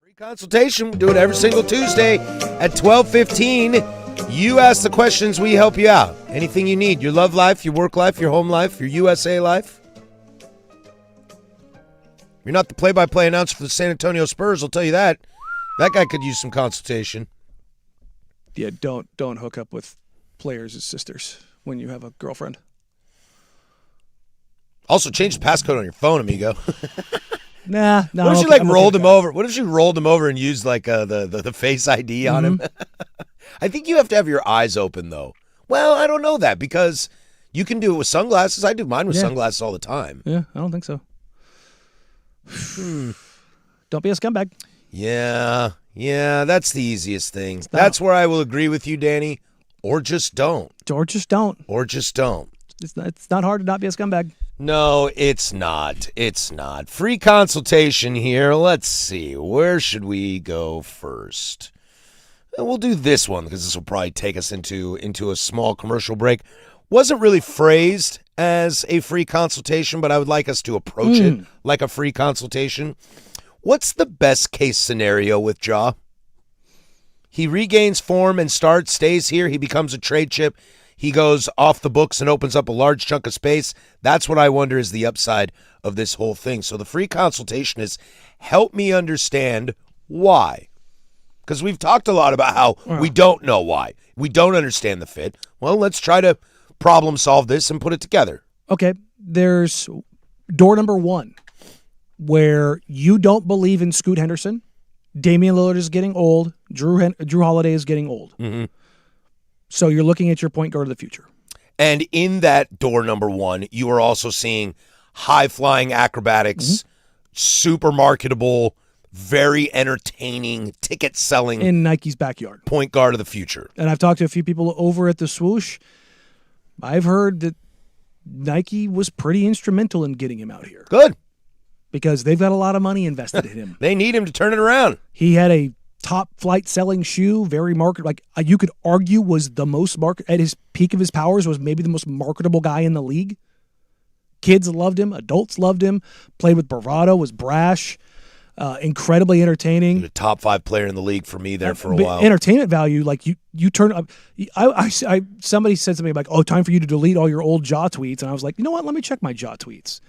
Free consultation. We do it every single Tuesday at 12:15. You ask the questions, we help you out. Anything you need, your love life, your work life, your home life, your USA life. You're not the play-by-play announcer for the San Antonio Spurs, I'll tell you that. That guy could use some consultation. Yeah, don't hook up with players' sisters when you have a girlfriend. Also, change the passcode on your phone, amigo. Nah. What if she rolled him over? What if she rolled him over and used like the Face ID on him? I think you have to have your eyes open though. Well, I don't know that because you can do it with sunglasses. I do mine with sunglasses all the time. Yeah, I don't think so. Don't be a scumbag. Yeah, that's the easiest thing. That's where I will agree with you, Danny. Or just don't. Or just don't. Or just don't. It's not hard to not be a scumbag. No, it's not. It's not. Free consultation here. Let's see. Where should we go first? We'll do this one because this will probably take us into a small commercial break. Wasn't really phrased as a free consultation, but I would like us to approach it like a free consultation. What's the best case scenario with Ja? He regains form and stays here. He becomes a trade chip. He goes off the books and opens up a large chunk of space. That's what I wonder is the upside of this whole thing. So the free consultation is help me understand why. Because we've talked a lot about how we don't know why. We don't understand the fit. Well, let's try to problem solve this and put it together. Okay, there's door number 1 where you don't believe in Scoot Henderson. Damian Lillard is getting old. Drew Holiday is getting old. Mm-hmm. So you're looking at your point guard of the future. And in that door number 1, you are also seeing high-flying acrobatics, super marketable, very entertaining, ticket-selling in Nike's backyard. Point guard of the future. And I've talked to a few people over at the Swoosh. I've heard that Nike was pretty instrumental in getting him out here. Good. Because they've got a lot of money invested in him. They need him to turn it around. He had a top flight selling shoe, very market. Like you could argue was the most at his peak of his powers was maybe the most marketable guy in the league. Kids loved him. Adults loved him. Played with bravado, was brash, incredibly entertaining. The top 5 player in the league for me there for a while. Entertainment value, like you turn up. Somebody said something like, "Oh, time for you to delete all your old Ja tweets," and I was like, you know what? Let me check my Ja tweets.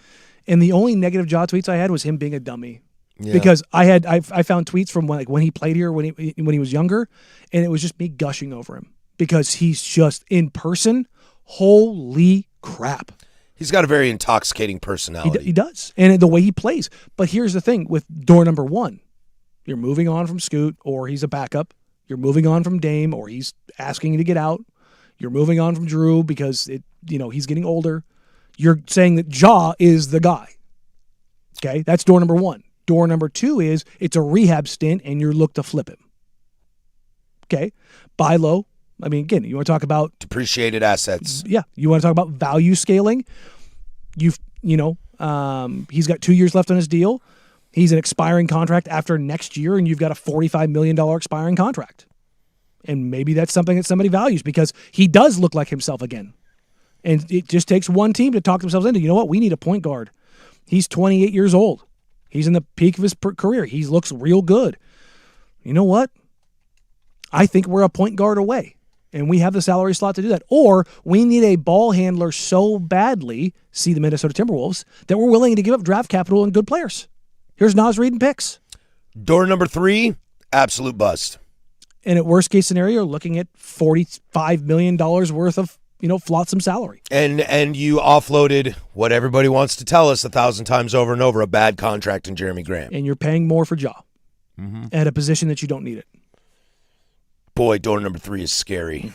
And the only negative Ja tweets I had was him being a dummy. Yeah. Because I found tweets from when he played here when he was younger, and it was just me gushing over him because he's just in person. Holy crap! He's got a very intoxicating personality. He does, and the way he plays. But here's the thing with door number 1, you're moving on from Scoot, or he's a backup. You're moving on from Dame, or he's asking you to get out. You're moving on from Drew because he's getting older. You're saying that Ja is the guy. Okay, that's door number 1. Door number 2 is it's a rehab stint and you're look to flip him. Okay, buy low. I mean, again, you want to talk about depreciated assets. Yeah, you want to talk about value scaling. He's got 2 years left on his deal. He's an expiring contract after next year, and you've got a $45 million expiring contract. And maybe that's something that somebody values because he does look like himself again. And it just takes one team to talk themselves into, you know what, we need a point guard. He's 28 years old. He's in the peak of his career. He looks real good. You know what? I think we're a point guard away, and we have the salary slot to do that. Or we need a ball handler so badly, see the Minnesota Timberwolves, that we're willing to give up draft capital and good players. Here's Naz Reid and picks. Door number 3, absolute bust. And at worst case scenario, looking at $45 million worth of flotsam salary. And you offloaded what everybody wants to tell us 1,000 times over and over, a bad contract in Jeremy Graham. And you're paying more for Ja at a position that you don't need it. Boy, door number 3 is scary.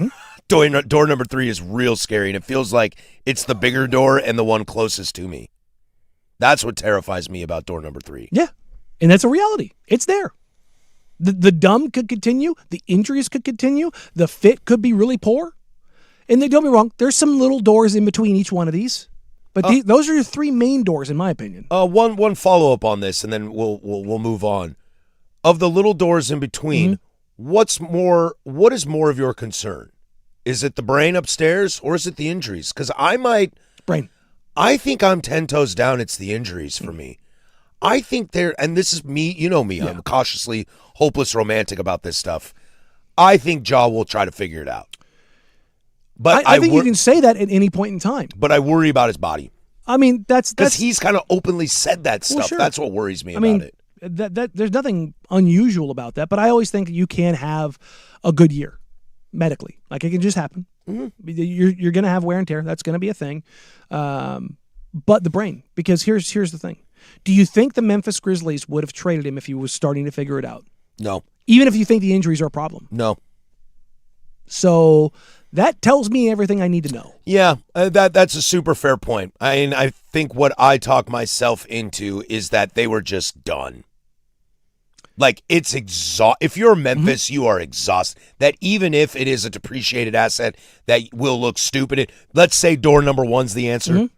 Door number 3 is real scary, and it feels like it's the bigger door and the one closest to me. That's what terrifies me about door number 3. Yeah, and that's a reality. It's there. The dumb could continue. The injuries could continue. The fit could be really poor. And don't be wrong, there's some little doors in between each one of these. But those are your 3 main doors, in my opinion. One follow-up on this, and then we'll move on. Of the little doors in between, what is more of your concern? Is it the brain upstairs, or is it the injuries? Because brain. I think I'm 10 toes down. It's the injuries for me. I think and this is me, you know me, I'm cautiously hopeless romantic about this stuff. I think Ja will try to figure it out. But I think you can say that at any point in time. But I worry about his body. I mean, that's because he's kind of openly said that stuff. Well, sure. That's what worries me about it. That there's nothing unusual about that. But I always think you can have a good year. medically. Like it can just happen. You're going to have wear and tear. That's going to be a thing. But the brain, because here's the thing. Do you think the Memphis Grizzlies would have traded him if he was starting to figure it out? No. Even if you think the injuries are a problem? No. So that tells me everything I need to know. Yeah, that's a super fair point. I mean, I think what I talk myself into is that they were just done. Like, it's if you're Memphis, you are exhausted. That even if it is a depreciated asset that will look stupid, let's say door number one's the answer.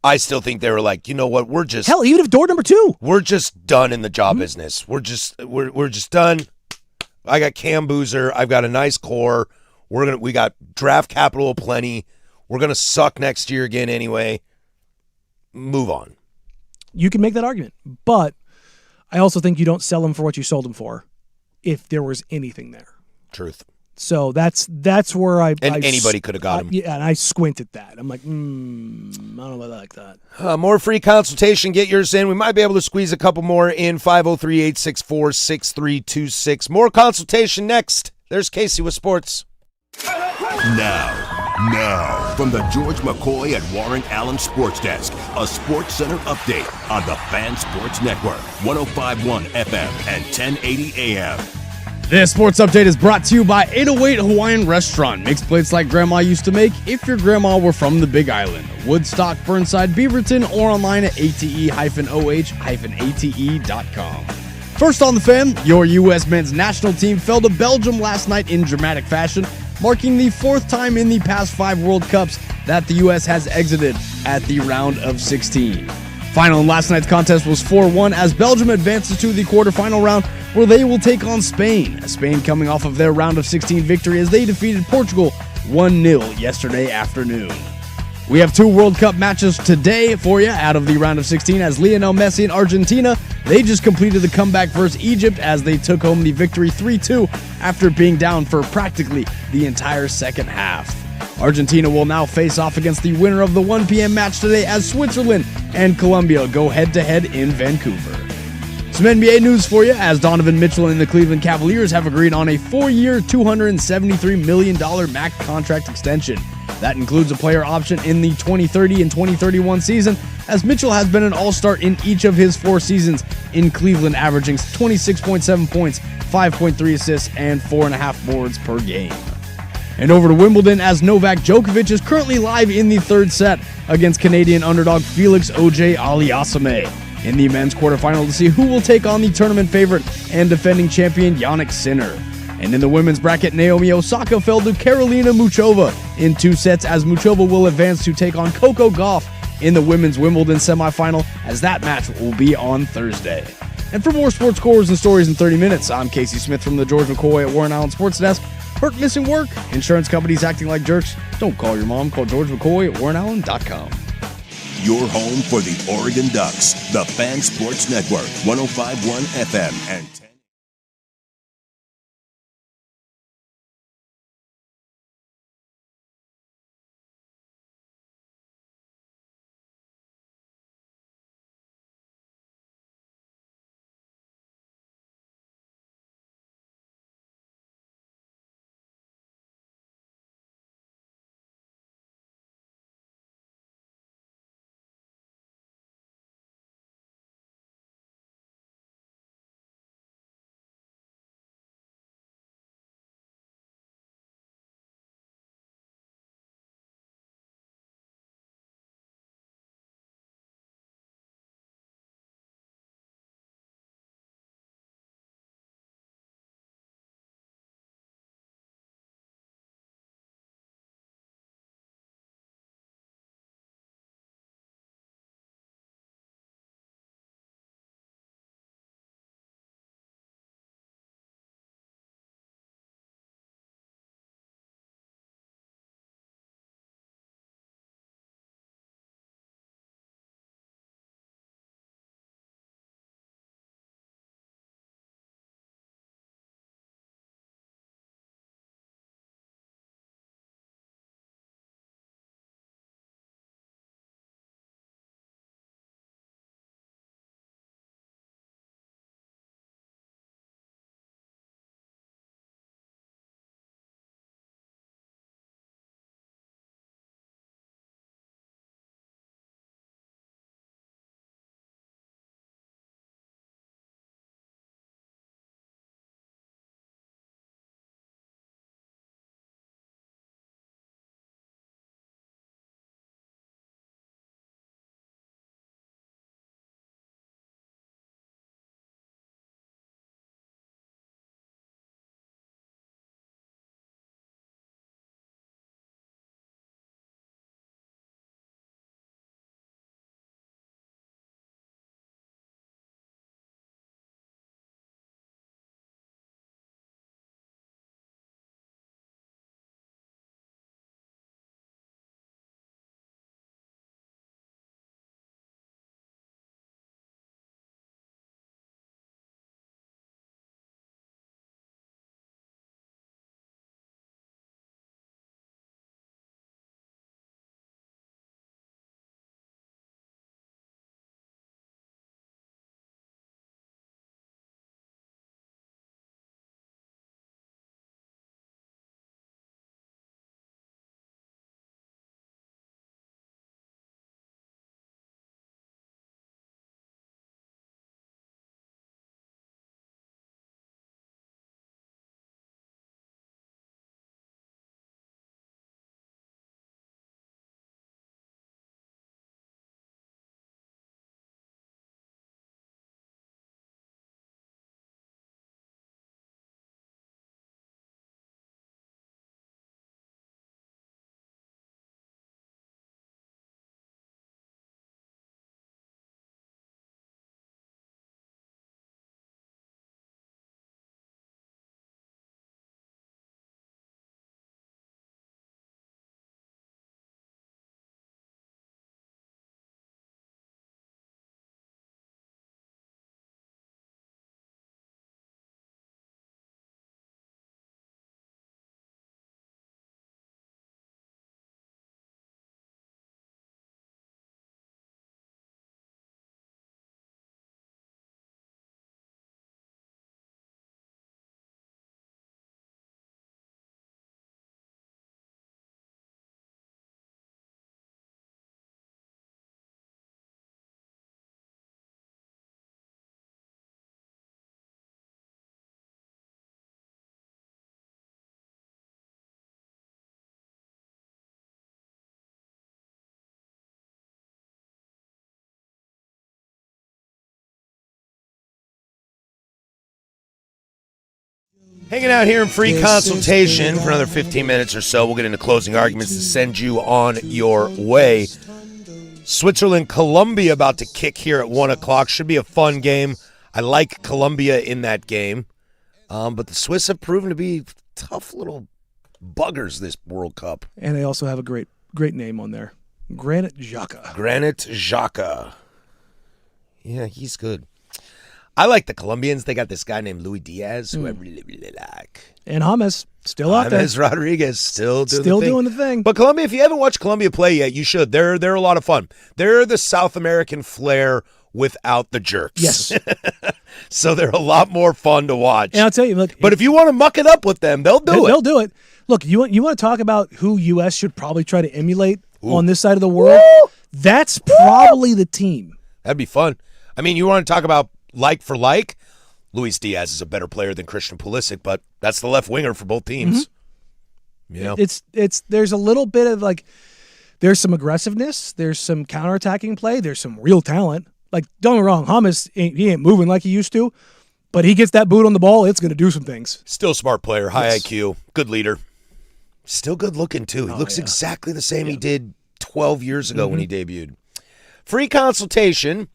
I still think they were like, you know what, we're just... Hell, even if door number two. We're just done in the job business. We're just done. I got Cam Boozer. I've got a nice core. We got draft capital aplenty. We're gonna suck next year again anyway. Move on. You can make that argument, but I also think you don't sell him for what you sold him for, if there was anything there. Truth. So that's where anybody could have got him. Yeah, and I squint at that. I'm like, I don't know if I like that. More free consultation. Get yours in. We might be able to squeeze a couple more in. 503-864-6326. More consultation next. There's Casey with sports. Now, from the George McCoy at Warren Allen Sports Desk, a Sports Center update on the Fan Sports Network, 105.1 FM and 1080 AM. This sports update is brought to you by 808 Hawaiian Restaurant. Makes plates like Grandma used to make if your grandma were from the Big Island. Woodstock, Burnside, Beaverton, or online at ate-oh-ate.com. First on the Fan, your U.S. men's national team fell to Belgium last night in dramatic fashion, marking the fourth time in the past 5 World Cups that the U.S. has exited at the round of 16. Final in last night's contest was 4-1 as Belgium advances to the quarterfinal round where they will take on Spain. Spain coming off of their round of 16 victory as they defeated Portugal 1-0 yesterday afternoon. We have 2 World Cup matches today for you out of the round of 16 as Lionel Messi and Argentina, they just completed the comeback versus Egypt as they took home the victory 3-2 after being down for practically the entire second half. Argentina will now face off against the winner of the 1 p.m. match today as Switzerland and Colombia go head-to-head in Vancouver. Some NBA news for you as Donovan Mitchell and the Cleveland Cavaliers have agreed on a 4-year, $273 million max contract extension. That includes a player option in the 2030 and 2031 season, as Mitchell has been an all-star in each of his 4 seasons in Cleveland, averaging 26.7 points, 5.3 assists, and 4.5 boards per game. And over to Wimbledon as Novak Djokovic is currently live in the 3rd set against Canadian underdog Felix Auger-Aliassime in the men's quarterfinal to see who will take on the tournament favorite and defending champion Jannik Sinner. And in the women's bracket, Naomi Osaka fell to Karolina Muchova in 2 sets as Muchova will advance to take on Coco Gauff in the women's Wimbledon semifinal as that match will be on Thursday. And for more sports scores and stories in 30 minutes, I'm Casey Smith from the George McCoy at Warren Allen Sports Desk. Hurt, missing work? Insurance companies acting like jerks? Don't call your mom. Call George McCoy at WarrenAllen.com. Your home for the Oregon Ducks, the Fan Sports Network, 105.1 FM and Hanging out here in free consultation for another 15 minutes or so. We'll get into closing arguments to send you on your way. Switzerland, Colombia about to kick here at 1 o'clock. Should be a fun game. I like Colombia in that game. But the Swiss have proven to be tough little buggers this World Cup. And they also have a great name on there. Granit Xhaka. Granit Xhaka. Yeah, he's good. I like the Colombians. They got this guy named Luis Diaz, who I really, really like. And James, still out there. James Rodriguez, still doing the thing. But Colombia, if you haven't watched Colombia play yet, you should. They're a lot of fun. They're the South American flair without the jerks. Yes. So they're a lot more fun to watch. And I'll tell you, look. But if you want to muck it up with them, they'll do it. They'll do it. Look, you want to talk about who U.S. should probably try to emulate on this side of the world? Woo! That's probably the team. That'd be fun. I mean, you want to talk about like for like? Luis Diaz is a better player than Christian Pulisic, but that's the left winger for both teams. Mm-hmm. You know? It's there's a little bit of like there's some aggressiveness, there's some counterattacking play, there's some real talent. Like, don't get me wrong, James he ain't moving like he used to, but he gets that boot on the ball, it's going to do some things. Still smart player, high Yes. IQ, good leader. Still good looking too. He looks exactly the same he did 12 years ago when he debuted. Free consultation.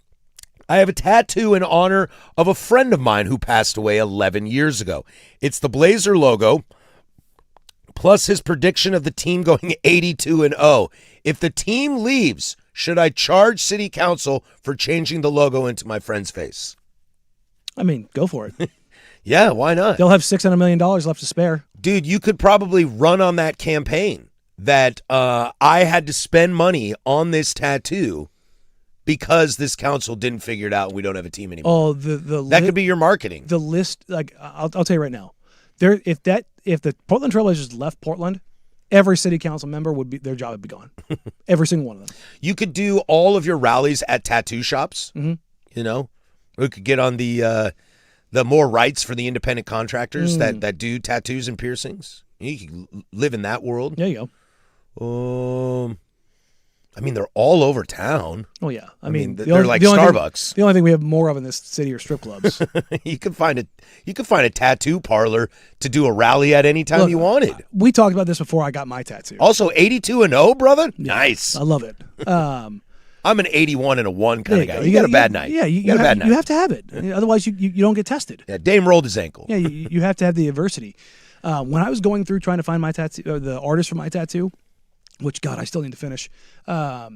I have a tattoo in honor of a friend of mine who passed away 11 years ago. It's the Blazer logo, plus his prediction of the team going 82-0. If the team leaves, should I charge city council for changing the logo into my friend's face? I mean, go for it. Yeah, why not? They'll have $600 million left to spare. Dude, you could probably run on that campaign that I had to spend money on this tattoo because this council didn't figure it out and we don't have a team anymore. Oh, that could be your marketing. The list, like I'll tell you right now, if the Portland Trailblazers left Portland, every city council member their job would be gone. Every single one of them. You could do all of your rallies at tattoo shops. Mm-hmm. You know, we could get on the more rights for the independent contractors that do tattoos and piercings. You can live in that world. There you go. I mean, they're all over town. Oh yeah, I mean they're like Starbucks. The only thing we have more of in this city are strip clubs. You could find a tattoo parlor to do a rally at any time you wanted. We talked about this before I got my tattoo. Also, 82-0, brother. Yeah, nice. I love it. I'm an 81-1 kind of guy. You got a bad night. Yeah, you got a bad night. You have to have it. Otherwise, you don't get tested. Yeah, Dame rolled his ankle. Yeah, you have to have the adversity. When I was going through trying to find my tattoo, the artist for my tattoo, which, God, I still need to finish. How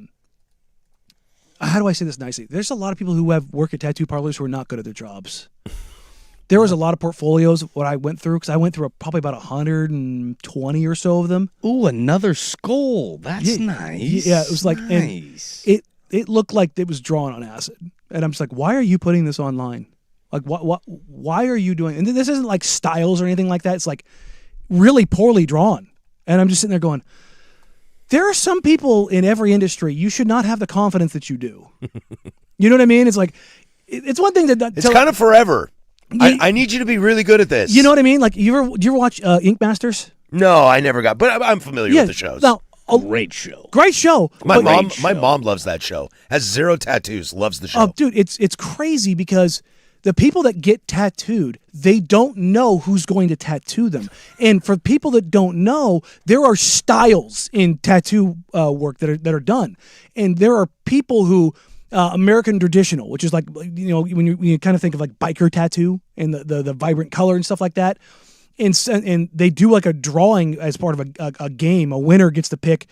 do I say this nicely? There's a lot of people who work at tattoo parlors who are not good at their jobs. There was a lot of portfolios what I went through, because I went through probably about 120 or so of them. Ooh, another skull. That's nice. Yeah, it was like, nice. And it looked like it was drawn on acid. And I'm just like, why are you putting this online? Like, why are you doing? And this isn't like styles or anything like that. It's like really poorly drawn. And I'm just sitting there going, there are some people in every industry you should not have the confidence that you do. You know what I mean? It's like, it's one thing to it's kind of forever. I need you to be really good at this. You know what I mean? Like, do you ever watch Ink Masters? No, I never got, but I'm familiar with the shows. Now, great show. Great show. My mom loves that show. Has 0 tattoos. Loves the show. Oh, dude, it's crazy because the people that get tattooed, they don't know who's going to tattoo them. And for people that don't know, there are styles in tattoo work that are done. And there are people who, American traditional, which is like, you know, when you kind of think of like biker tattoo and the vibrant color and stuff like that. And they do like a drawing as part of a game. A winner gets to pick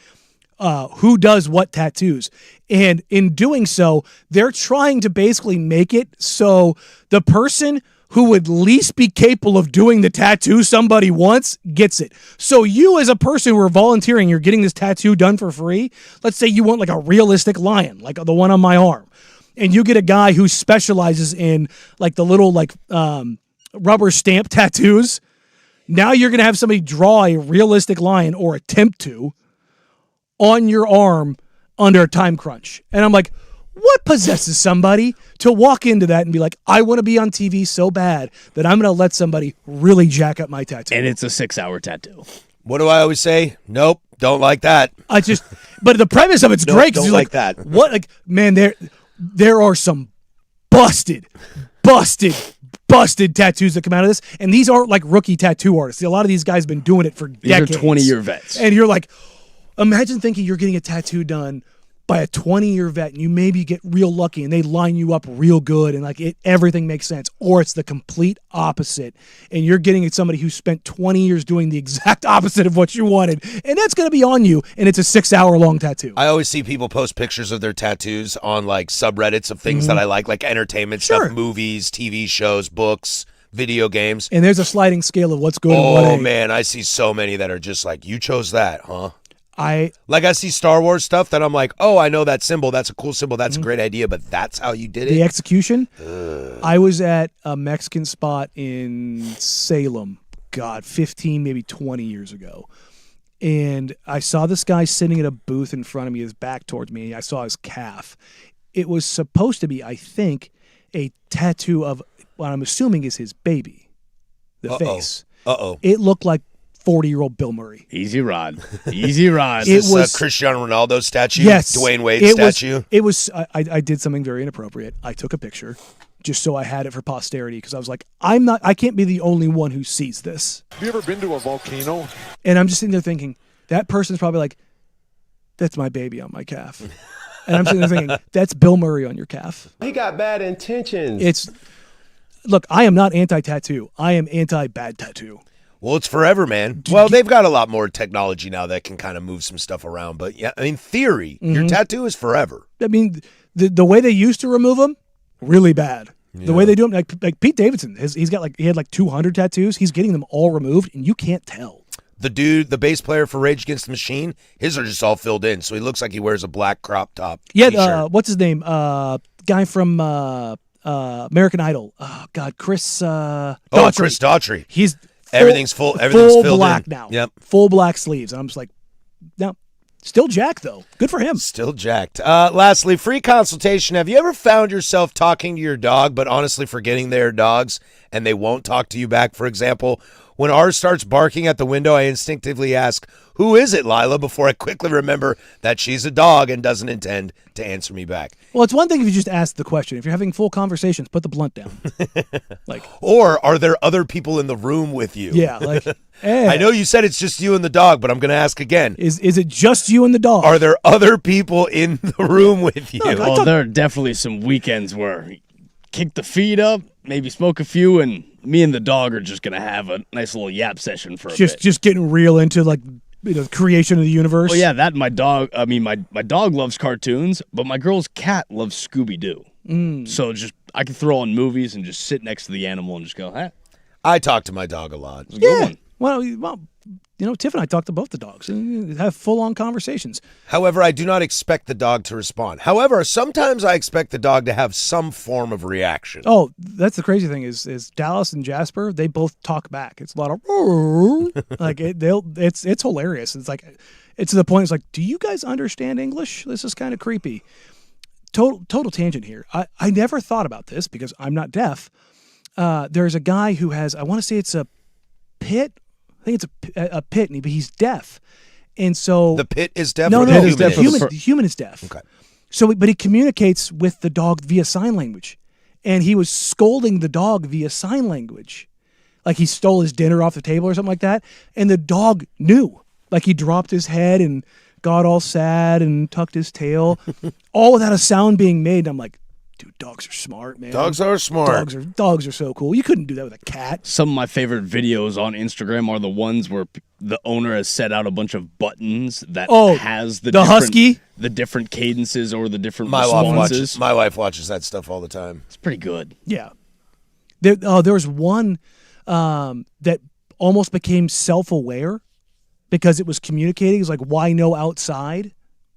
who does what tattoos. And in doing so, they're trying to basically make it so the person who would least be capable of doing the tattoo somebody wants gets it. So you as a person who are volunteering, you're getting this tattoo done for free. Let's say you want like a realistic lion, like the one on my arm. And you get a guy who specializes in like the little like rubber stamp tattoos. Now you're going to have somebody draw a realistic lion or attempt to on your arm under a time crunch. And I'm like, what possesses somebody to walk into that and be like, I want to be on TV so bad that I'm going to let somebody really jack up my tattoo. And it's a 6-hour tattoo. What do I always say? Nope, don't like that. But the premise of it's great. Don't like that. What, like, man, there are some busted busted tattoos that come out of this, and these aren't like rookie tattoo artists. A lot of these guys have been doing it for decades. These are 20-year vets. And you're like, imagine thinking you're getting a tattoo done by a 20-year vet, and you maybe get real lucky and they line you up real good and like everything makes sense. Or it's the complete opposite, and you're getting somebody who spent 20 years doing the exact opposite of what you wanted, and that's going to be on you, and it's a 6-hour-long tattoo. I always see people post pictures of their tattoos on like subreddits of things that I like entertainment stuff, movies, TV shows, books, video games. And there's a sliding scale of what's good and what ain't. Oh, man, I see so many that are just like, you chose that, huh? I see Star Wars stuff that I'm like, oh, I know that symbol. That's a cool symbol. That's a great idea, but that's how you did it? The execution? I was at a Mexican spot in Salem, 15, maybe 20 years ago. And I saw this guy sitting at a booth in front of me, his back towards me. I saw his calf. It was supposed to be, I think, a tattoo of what I'm assuming is his baby, the face. It looked like 40-year-old Bill Murray. Easy rod. Easy rod. Is this Cristiano Ronaldo statue? Yes. Dwayne Wade statue? I did something very inappropriate. I took a picture just so I had it for posterity because I was like, I can't be the only one who sees this. Have you ever been to a volcano? And I'm just sitting there thinking, that person's probably like, that's my baby on my calf. And I'm sitting there thinking, that's Bill Murray on your calf. He got bad intentions. Look, I am not anti-tattoo. I am anti-bad tattoo. Well, it's forever, man. Well, they've got a lot more technology now that can kind of move some stuff around. But yeah, I mean, theory, your tattoo is forever. I mean, the way they used to remove them, really bad. The way they do them, like Pete Davidson, he had like 200 tattoos. He's getting them all removed, and you can't tell. The bass player for Rage Against the Machine, his are just all filled in, so he looks like he wears a black crop top. Yeah, what's his name? Guy from American Idol. Oh God, Chris. Daughtry. Chris Daughtry. He's everything's full. Everything's full filled black in. now. Yep, full black sleeves, and I'm just like, no. Still jacked, though. Good for him. Still jacked. Lastly, free consultation. Have you ever found yourself talking to your dog, but honestly forgetting they're dogs and they won't talk to you back? For example, when ours starts barking at the window, I instinctively ask, "Who is it, Lila?" before I quickly remember that she's a dog and doesn't intend to answer me back. Well, it's one thing if you just ask the question. If you're having full conversations, put the blunt down. Or are there other people in the room with you? Yeah, like, hey. I know you said it's just you and the dog, but I'm going to ask again. Is it just you and the dog? Are there other people in the room with you? Well, there are definitely some weekends where you kick the feet up, maybe smoke a few, and me and the dog are just going to have a nice little yap session for a bit. Just getting real into like creation of the universe. Well, yeah, that my dog. I mean, my dog loves cartoons, but my girl's cat loves Scooby-Doo. So just I can throw on movies and just sit next to the animal and just go, "Hey." I talk to my dog a lot. Yeah. Well, Tiff and I talk to both the dogs and have full-on conversations. However, I do not expect the dog to respond. However, sometimes I expect the dog to have some form of reaction. Oh, that's the crazy thing is Dallas and Jasper, they both talk back. It's a lot of like it's hilarious. It's like it's to the point. It's like, do you guys understand English? This is kind of creepy. Total tangent here. I never thought about this because I'm not deaf. There's a guy who has, I want to say it's a pit. I think it's a pit, but he's deaf, and so the pit is deaf. No, the human is deaf. Okay. So, but he communicates with the dog via sign language, and he was scolding the dog via sign language, like he stole his dinner off the table or something like that, and the dog knew. Like he dropped his head and got all sad and tucked his tail, all without a sound being made. And I'm like, dude, dogs are smart, man. Dogs are smart. Dogs are so cool. You couldn't do that with a cat. Some of my favorite videos on Instagram are the ones where the owner has set out a bunch of buttons that has the husky, the different cadences or the different responses. My wife watches that stuff all the time. It's pretty good. Yeah. There was one that almost became self-aware because it was communicating. It was like, why no outside?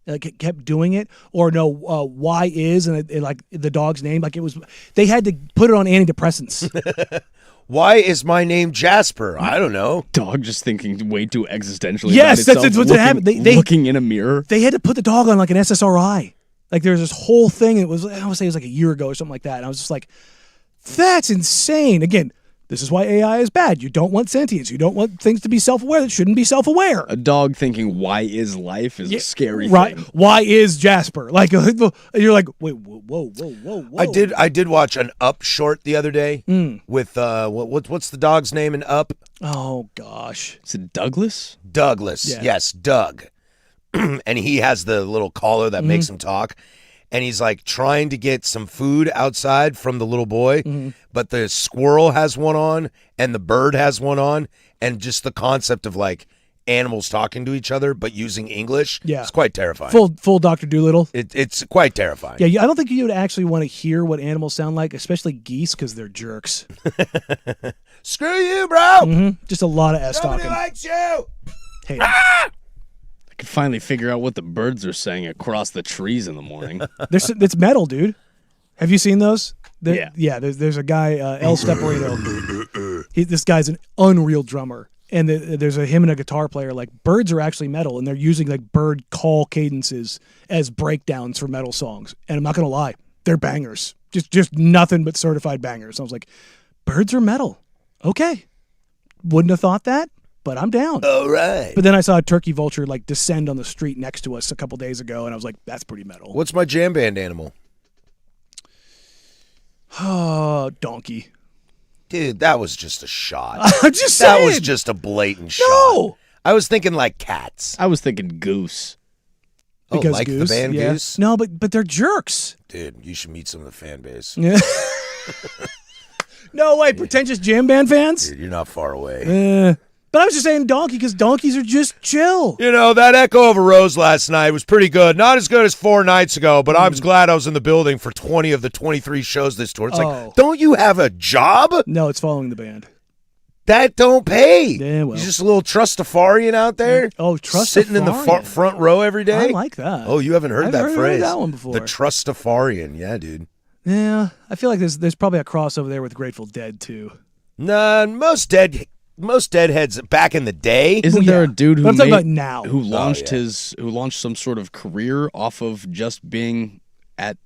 Like it kept doing it, or no, why is and it, like the dog's name, like it was. They had to put it on antidepressants. Why is my name Jasper? I don't know. Dog just thinking way too existentially. Yes, about that's what happened. They looking in a mirror. They had to put the dog on like an SSRI. Like there's this whole thing. It was, I would say it was like a year ago or something like that. And I was just like, that's insane. Again, This is why AI is bad. You don't want sentience. You don't want things to be self-aware that shouldn't be self-aware. A dog thinking, why is life is a scary right. thing. Why is Jasper? Like, you're like, wait, whoa. I did watch an Up short the other day with what's the dog's name in Up? Oh gosh, is it Douglas? Douglas, Yeah. yes, Doug, and he has the little collar that makes him talk, and he's like trying to get some food outside from the little boy, but the squirrel has one on and the bird has one on, and just the concept of like animals talking to each other but using English, it's quite terrifying. Full Dr. Doolittle. It's quite terrifying. Yeah, I don't think you would actually want to hear what animals sound like, especially geese, because they're jerks. Screw you, bro. Just a lot of S Nobody talking. likes you. Hey, I could finally figure out what the birds are saying across the trees in the morning. it's metal, dude. Have you seen those? Yeah. There's a guy, El Steparito. This guy's an unreal drummer. And there's him and a guitar player. Like, birds are actually metal, and they're using like bird call cadences as breakdowns for metal songs. And I'm not gonna lie, they're bangers. Just nothing but certified bangers. I was like, birds are metal. Okay, wouldn't have thought that, but I'm down. All right. But then I saw a turkey vulture like descend on the street next to us a couple days ago, and I was like, that's pretty metal. What's my jam band animal? Oh, donkey. Dude, that was just a shot. I'm just saying. That was just a blatant shot. No. I was thinking like cats. I was thinking goose. Because like Goose, the band yeah. Goose? No, but they're jerks. Dude, you should meet some of the fan base. Yeah. No way, pretentious jam band fans. Dude, you're not far away. But I was just saying donkey because donkeys are just chill. You know, that Echo of a Rose last night was pretty good. Not as good as 4 nights ago, but I was glad I was in the building for 20 of the 23 shows this tour. It's like, don't you have a job? No, it's following the band. That don't pay. Yeah, well. You're just a little Trustafarian out there. Oh, Trustafarian. Sitting in the front row every day. I like that. Oh, you haven't heard I've that heard phrase. that one before. The Trustafarian. Yeah, dude. Yeah, I feel like there's probably a crossover there with Grateful Dead too. Nah, most deadheads back in the day. Isn't there a dude who But I'm talking about now. who launched who launched some sort of career off of just being at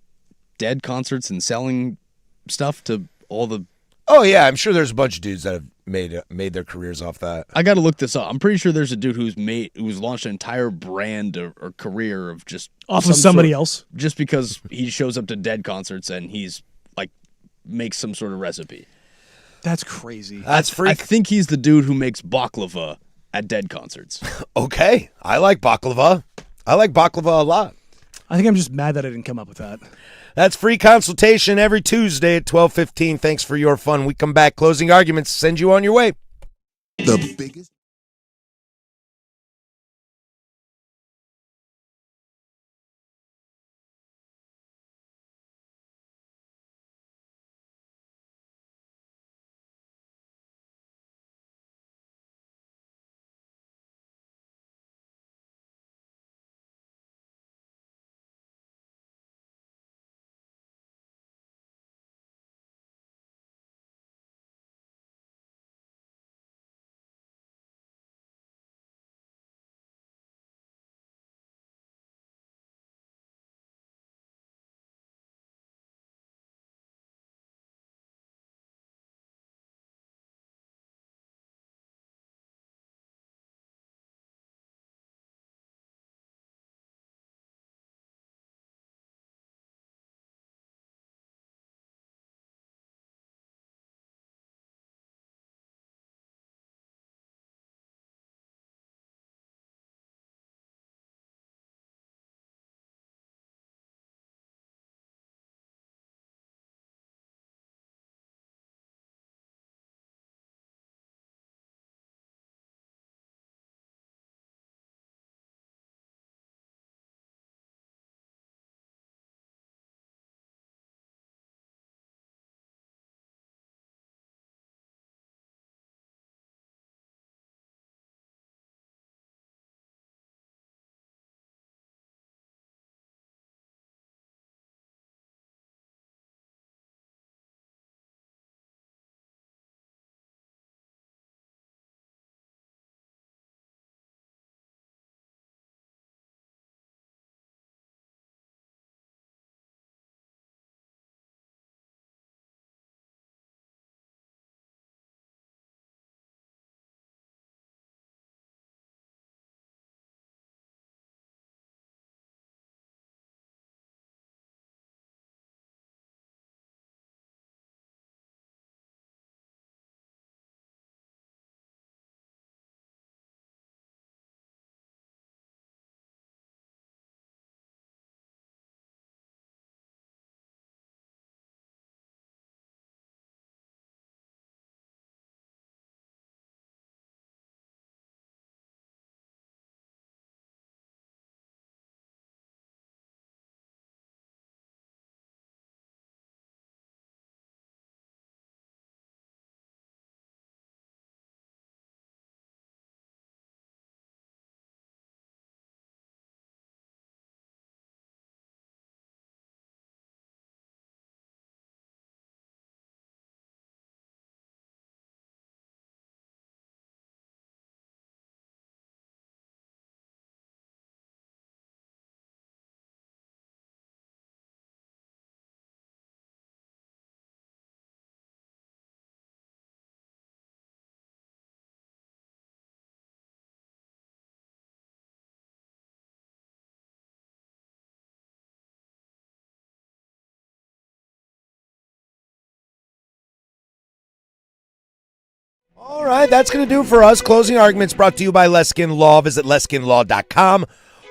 Dead concerts and selling stuff to all the. Oh yeah, I'm sure there's a bunch of dudes that have made their careers off that. I got to look this up. I'm pretty sure there's a dude who's launched an entire brand or career of just off of somebody else, just because he shows up to Dead concerts and he's like makes some sort of recipe. That's crazy. That's freak. I think he's the dude who makes baklava at Dead concerts. Okay, I like baklava. I like baklava a lot. I think I'm just mad that I didn't come up with that. That's free consultation every Tuesday at 12:15. Thanks for your fun. We come back, closing arguments, send you on your way. The biggest All right, that's going to do it for us. Closing Arguments brought to you by Leskin Law. Visit leskinlaw.com.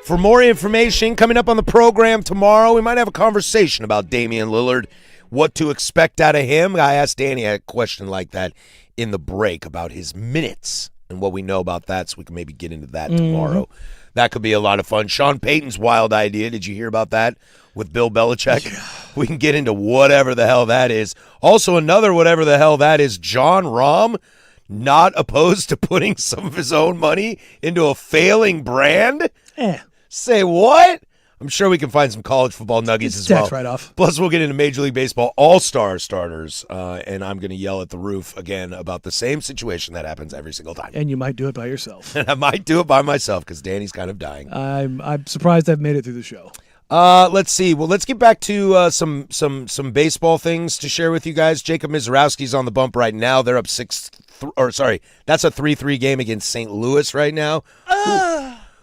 For more information, coming up on the program tomorrow, we might have a conversation about Damian Lillard, what to expect out of him. I asked Danny a question like that in the break about his minutes and what we know about that, so we can maybe get into that tomorrow. That could be a lot of fun. Sean Payton's wild idea. Did you hear about that with Bill Belichick? Yeah. We can get into whatever the hell that is. Also, another whatever the hell that is, John Rahm, not opposed to putting some of his own money into a failing brand? Say what? I'm sure we can find some college football nuggets as well. Tax write-off. Plus, we'll get into Major League Baseball All-Star starters, and I'm going to yell at the roof again about the same situation that happens every single time. And you might do it by yourself. And I might do it by myself because Danny's kind of dying. I'm surprised I've made it through the show. Let's see. Well, let's get back to some baseball things to share with you guys. Jacob Mizorowski's on the bump right now. They're up that's a 3-3 game against St. Louis right now.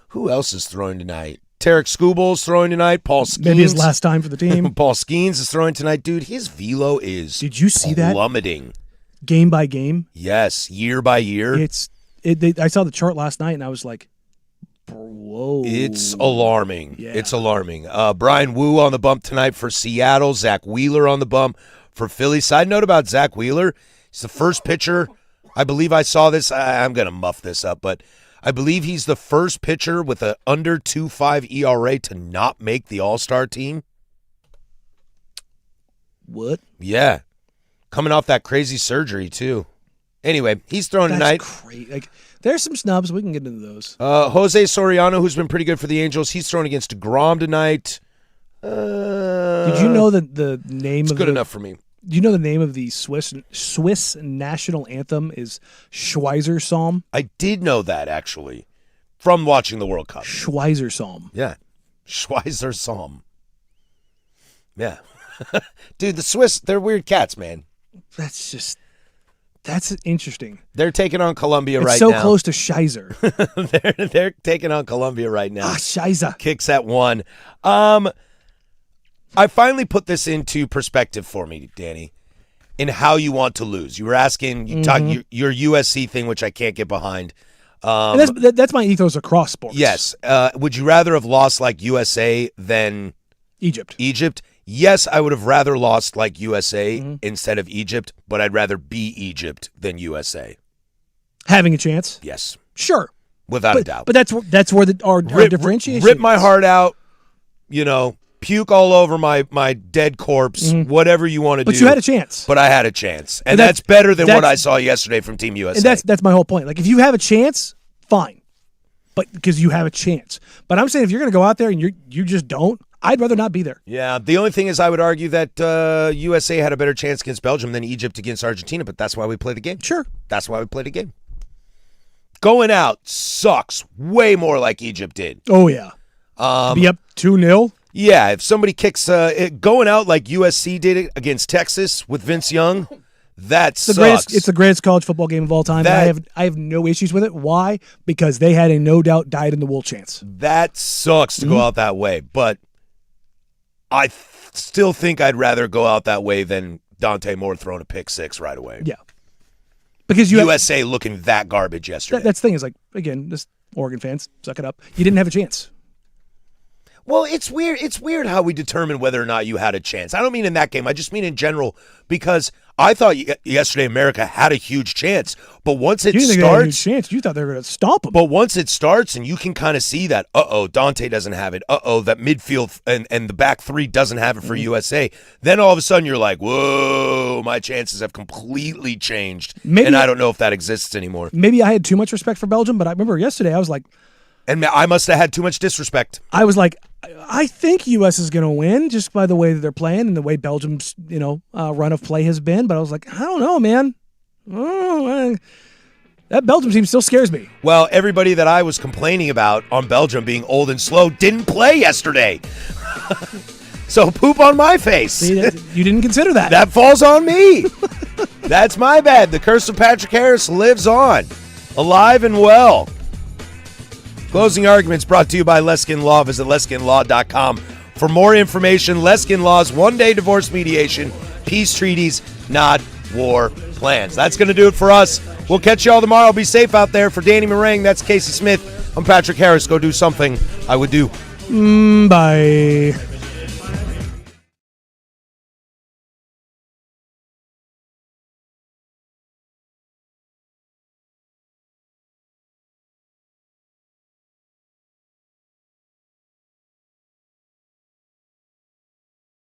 Who else is throwing tonight? Tarek Skubal's throwing tonight. Paul Skeens. Maybe his last time for the team. Paul Skeens is throwing tonight. Dude, his velo is Did you see plummeting. That? Game by game? Yes, year by year. I saw the chart last night, and I was like, whoa. It's alarming. Yeah. It's alarming. Brian Wu on the bump tonight for Seattle. Zach Wheeler on the bump for Philly. Side note about Zach Wheeler, he's the first pitcher. I believe I saw this. I'm going to muff this up, but I believe he's the first pitcher with an under 2.5 ERA to not make the All-Star team. What? Yeah. Coming off that crazy surgery, too. Anyway, he's throwing tonight. That's crazy. There's some snubs. We can get into those. Jose Soriano, who's been pretty good for the Angels, he's throwing against DeGrom tonight. Did you know that the name it's of good enough for me. Do you know the name of the Swiss national anthem is Schweizer Psalm? I did know that, actually, from watching the World Cup. Schweizer Psalm. Yeah. Schweizer Psalm. Yeah. Dude, the Swiss, they're weird cats, man. That's interesting. They're taking on Colombia right now. It's so close to Scheiser. they're taking on Colombia right now. Scheiser. Kicks at 1. I finally put this into perspective for me, Danny, in how you want to lose. You were asking, your USC thing, which I can't get behind. And that's my ethos across sports. Yes. Would you rather have lost like USA than Egypt? Yes, I would have rather lost like USA instead of Egypt, but I'd rather be Egypt than USA. Having a chance? Yes. Sure. Without a doubt. But that's where our differentiation Rip my heart out, puke all over my dead corpse, whatever you want to do. But you had a chance. But I had a chance. And that's better than what I saw yesterday from Team USA. And that's my whole point. Like, if you have a chance, fine. But because you have a chance. But I'm saying if you're going to go out there and you just don't, I'd rather not be there. Yeah, the only thing is I would argue that USA had a better chance against Belgium than Egypt against Argentina, but that's why we play the game. Sure. That's why we play the game. Going out sucks way more like Egypt did. Oh, yeah. Be up 2-0? Yeah, if somebody kicks going out like USC did it against Texas with Vince Young, that sucks. It's the greatest college football game of all time. I have no issues with it. Why? Because they had a no doubt dyed-in-the-wool chance. That sucks to go out that way, but I still think I'd rather go out that way than Dante Moore throwing a pick six right away. Yeah. Because USA looking that garbage yesterday. That's the thing is, like, again, this Oregon fans, suck it up. You didn't have a chance. Well, it's weird. It's weird how we determine whether or not you had a chance. I don't mean in that game. I just mean in general, because I thought yesterday America had a huge chance. But once it you didn't starts, think they had a huge chance. You thought they were going to stomp them. But once it starts and you can kind of see that, Dante doesn't have it. That midfield and the back three doesn't have it for USA. Then all of a sudden you're like, whoa, my chances have completely changed. And I don't know if that exists anymore. Maybe I had too much respect for Belgium, but I remember yesterday I was like, and I must have had too much disrespect. I was like, I think U.S. is going to win just by the way that they're playing and the way Belgium's, run of play has been. But I was like, I don't know, man. That Belgium team still scares me. Well, everybody that I was complaining about on Belgium being old and slow didn't play yesterday. So poop on my face. See, you didn't consider that. That falls on me. That's my bad. The curse of Patrick Harris lives on, alive and well. Closing Arguments brought to you by Leskin Law. Visit leskinlaw.com for more information. Leskin Law's one-day divorce mediation, peace treaties, not war plans. That's going to do it for us. We'll catch you all tomorrow. Be safe out there. For Danny Marang, that's Casey Smith. I'm Patrick Harris. Go do something I would do. Bye.